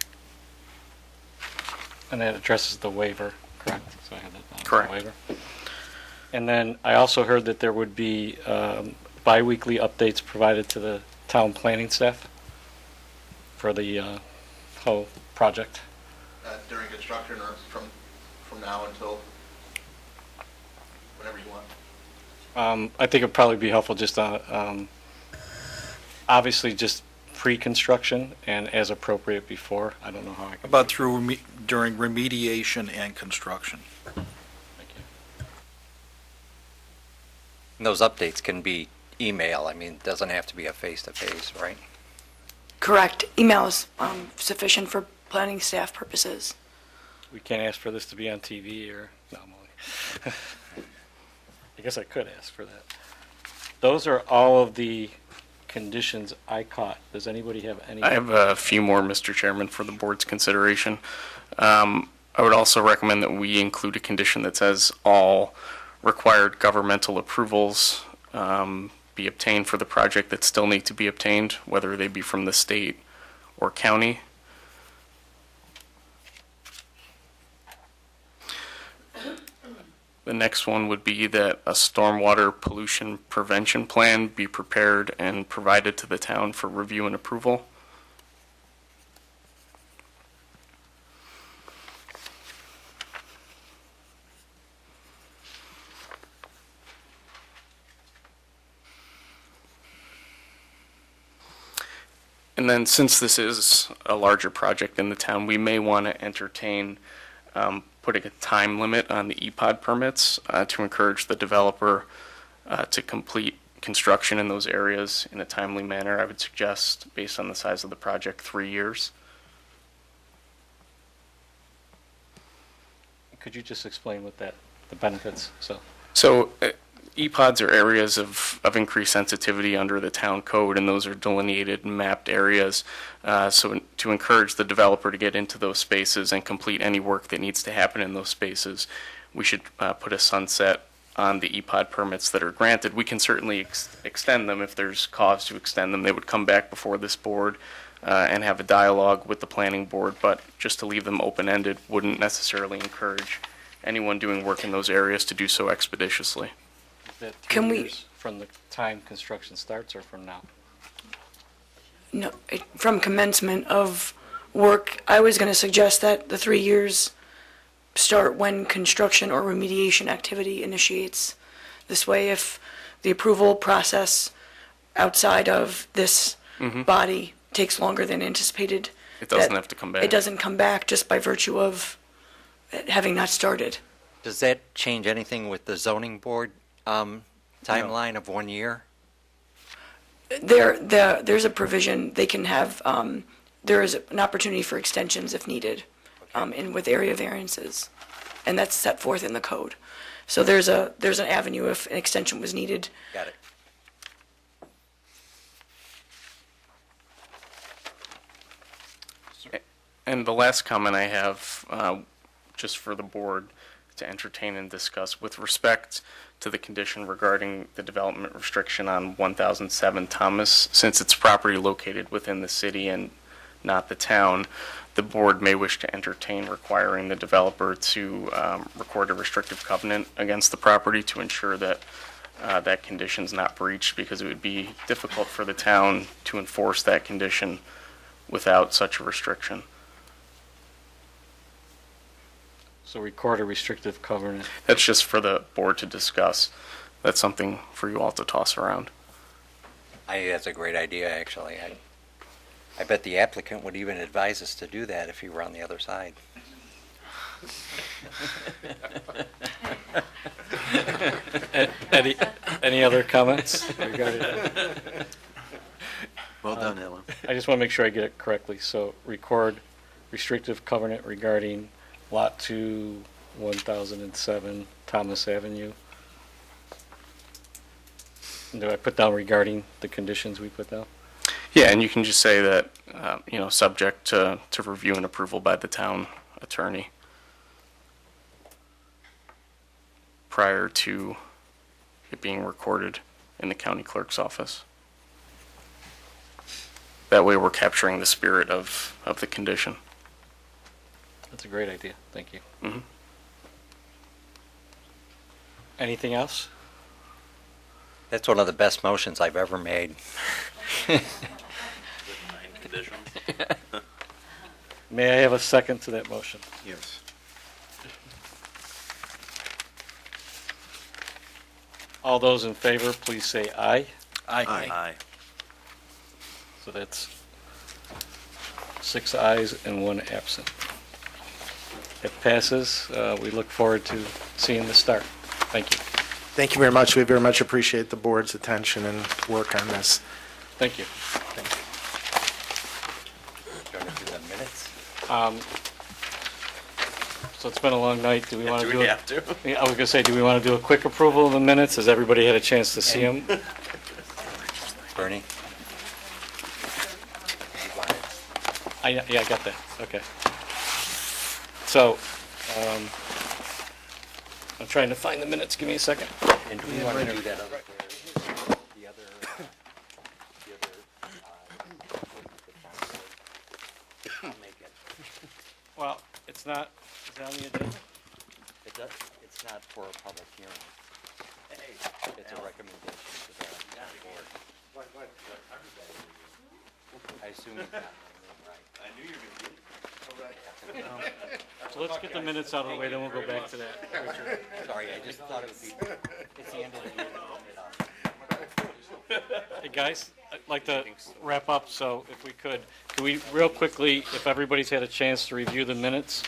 And that addresses the waiver, correct? So I had that down.
Correct.
Waiver. And then I also heard that there would be biweekly updates provided to the town planning staff for the whole project.
During construction or from now until whenever you want?
I think it'd probably be helpful just on, obviously just pre-construction and as appropriate before. I don't know how I can.
About during remediation and construction.
And those updates can be email. I mean, it doesn't have to be a face-to-face, right?
Correct. Email is sufficient for planning staff purposes.
We can't ask for this to be on TV or, no, I'm only, I guess I could ask for that. Those are all of the conditions I caught. Does anybody have any?
I have a few more, Mr. Chairman, for the board's consideration. I would also recommend that we include a condition that says all required governmental approvals be obtained for the project that still need to be obtained, whether they be from the state or county. The next one would be that a stormwater pollution prevention plan be prepared and provided to the town for review and approval. And then since this is a larger project in the town, we may want to entertain putting a time limit on the EPOD permits to encourage the developer to complete construction in those areas in a timely manner. I would suggest, based on the size of the project, 3 years.
Could you just explain what the benefits, so?
So EPODs are areas of increased sensitivity under the town code, and those are delineated and mapped areas. So to encourage the developer to get into those spaces and complete any work that needs to happen in those spaces, we should put a sunset on the EPOD permits that are granted. We can certainly extend them if there's cause to extend them. They would come back before this board and have a dialogue with the planning board, but just to leave them open-ended wouldn't necessarily encourage anyone doing work in those areas to do so expeditiously.
Is that 3
Can we-
years from the time construction starts or from now?
No, from commencement of work, I was going to suggest that the 3 years start when construction or remediation activity initiates. This way, if the approval process outside of this body takes longer than anticipated,
It doesn't
that
have to come back.
It doesn't come back just by virtue of it having not started.
Does that change anything with the zoning board timeline of 1 year?
There's a provision, they can have, there is an opportunity for extensions if needed, in with area variances, and that's set forth in the code. So there's an avenue if an extension was needed.
Got it.
And the last comment I have, just for the board to entertain and discuss, with respect to the condition regarding the development restriction on 1007 Thomas, since it's property located within the city and not the town, the board may wish to entertain requiring the developer to record a restrictive covenant against the property to ensure that that condition's not breached, because it would be difficult for the town to enforce that condition without such a restriction.
So record a restrictive covenant.
That's just for the board to discuss. That's something for you all to toss around.
I think that's a great idea, actually. I bet the applicant would even advise us to do that if he were on the other side.
Any other comments regarding that?
Well done, Alan.
I just want to make sure I get it correctly. So record restrictive covenant regarding Lot 2, 1007 Thomas Avenue. And do I put down regarding the conditions we put down?
Yeah, and you can just say that, subject to review and approval by the town attorney prior to it being recorded in the county clerk's office. That way we're capturing the spirit of the condition.
That's a great idea. Thank you.
Mhm.
Anything else?
That's one of the best motions I've ever made.
May I have a second to that motion?
Yes.
All those in favor, please say aye.
Aye.
So that's 6 ayes and 1 absent. It passes. We look forward to seeing the start. Thank you.
Thank you very much. We very much appreciate the board's attention and work on this.
Thank you. So it's been a long night. Do we want to do it?
have to?
Yeah, I was going to say, do we want to do a quick approval of the minutes? Has everybody had a chance to see them?
Bernie?
Yeah, I got that. Okay. So, I'm trying to find the minutes. Give me a second.
And do we want to do that other?
Well, it's not, is it on the agenda?
It's not for a public hearing. It's a recommendation to the board. I assume it's not right. I knew you were going to get it.
So let's get the minutes out of the way, then we'll go back to that. Richard.
Sorry, I just thought it would be, it's the end of the year.
Hey, guys, I'd like to wrap up, so if we could we, real quickly, if everybody's had a chance to review the minutes?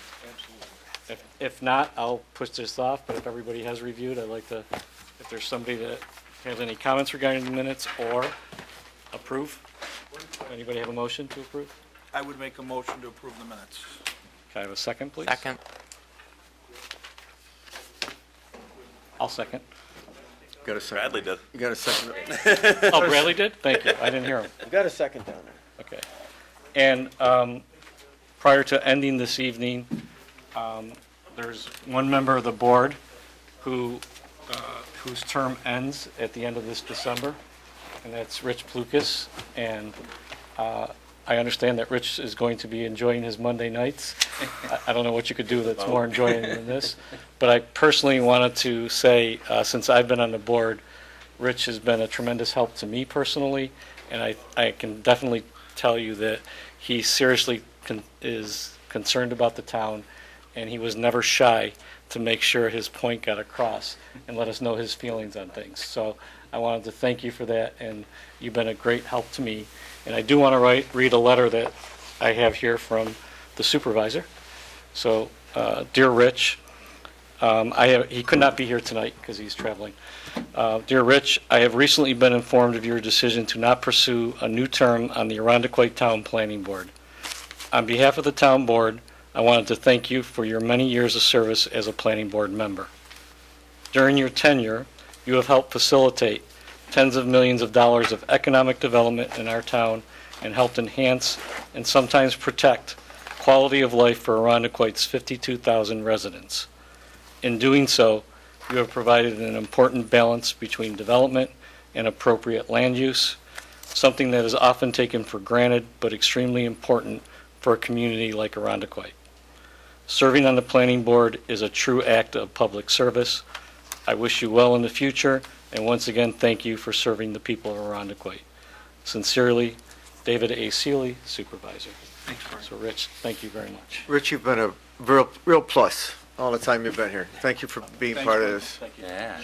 If not, I'll push this off, but if everybody has reviewed, I'd like to, if there's somebody that has any comments regarding the minutes or approve? Anybody have a motion to approve?
I would make a motion to approve the minutes.
Can I have a second, please?
Second.
I'll second.
Got a second.
Bradley did.
You got a second?
Oh, Bradley did? Thank you. I didn't hear him.
You got a second down there.
Okay. And prior to ending this evening, there's one member of the board whose term ends at the end of this December, and that's Rich Plukas. And I understand that Rich is going to be enjoying his Monday nights. I don't know what you could do that's more enjoying than this. But I personally wanted to say, since I've been on the board, Rich has been a tremendous help to me personally, and I can definitely tell you that he seriously is concerned about the town, and he was never shy to make sure his point got across and let us know his feelings on things. So I wanted to thank you for that, and you've been a great help to me. And I do want to read a letter that I have here from the supervisor. So, dear Rich, he could not be here tonight because he's traveling. Dear Rich, I have recently been informed of your decision to not pursue a new term on the Irondequoit Town Planning Board. On behalf of the town board, I wanted to thank you for your many years of service as a planning board member. During your tenure, you have helped facilitate tens of millions of dollars of economic development in our town and helped enhance and sometimes protect quality of life for Irondequoit's 52,000 residents. In doing so, you have provided an important balance between development and appropriate land use, something that is often taken for granted but extremely important for a community like Irondequoit. Serving on the planning board is a true act of public service. I wish you well in the future, and once again, thank you for serving the people of Irondequoit. Sincerely, David A. Seeley, Supervisor.
Thanks, Brian.
So, Rich, thank you very much.
Rich, you've been a real plus all the time you've been here. Thank you for being part of this.
Thank you.
Yeah.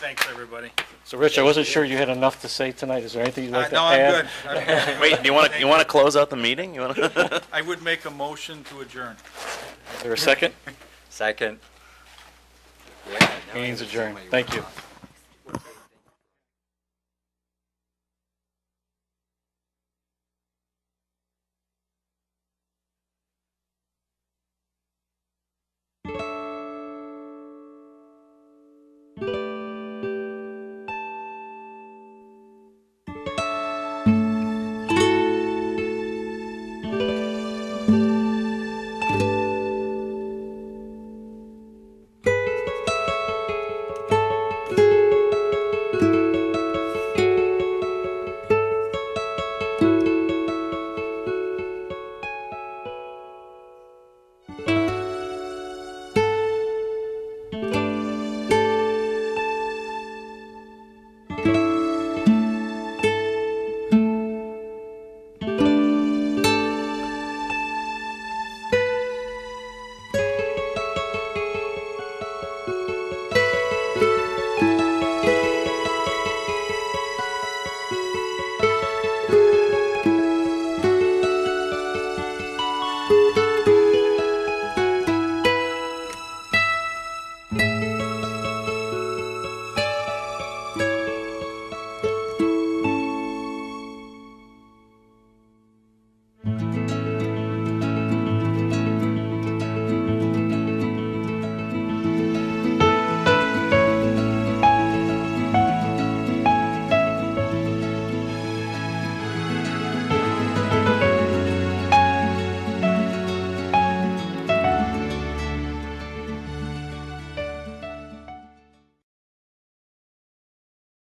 Thanks, everybody.
So, Rich, I wasn't sure you had enough to say tonight. Is there anything you'd like to
No,
add?
I'm good.
Wait, do you want to close out the meeting? You want to?
I would make a motion to adjourn.
Is there a second?
Second.
Meeting's adjourned. Thank you.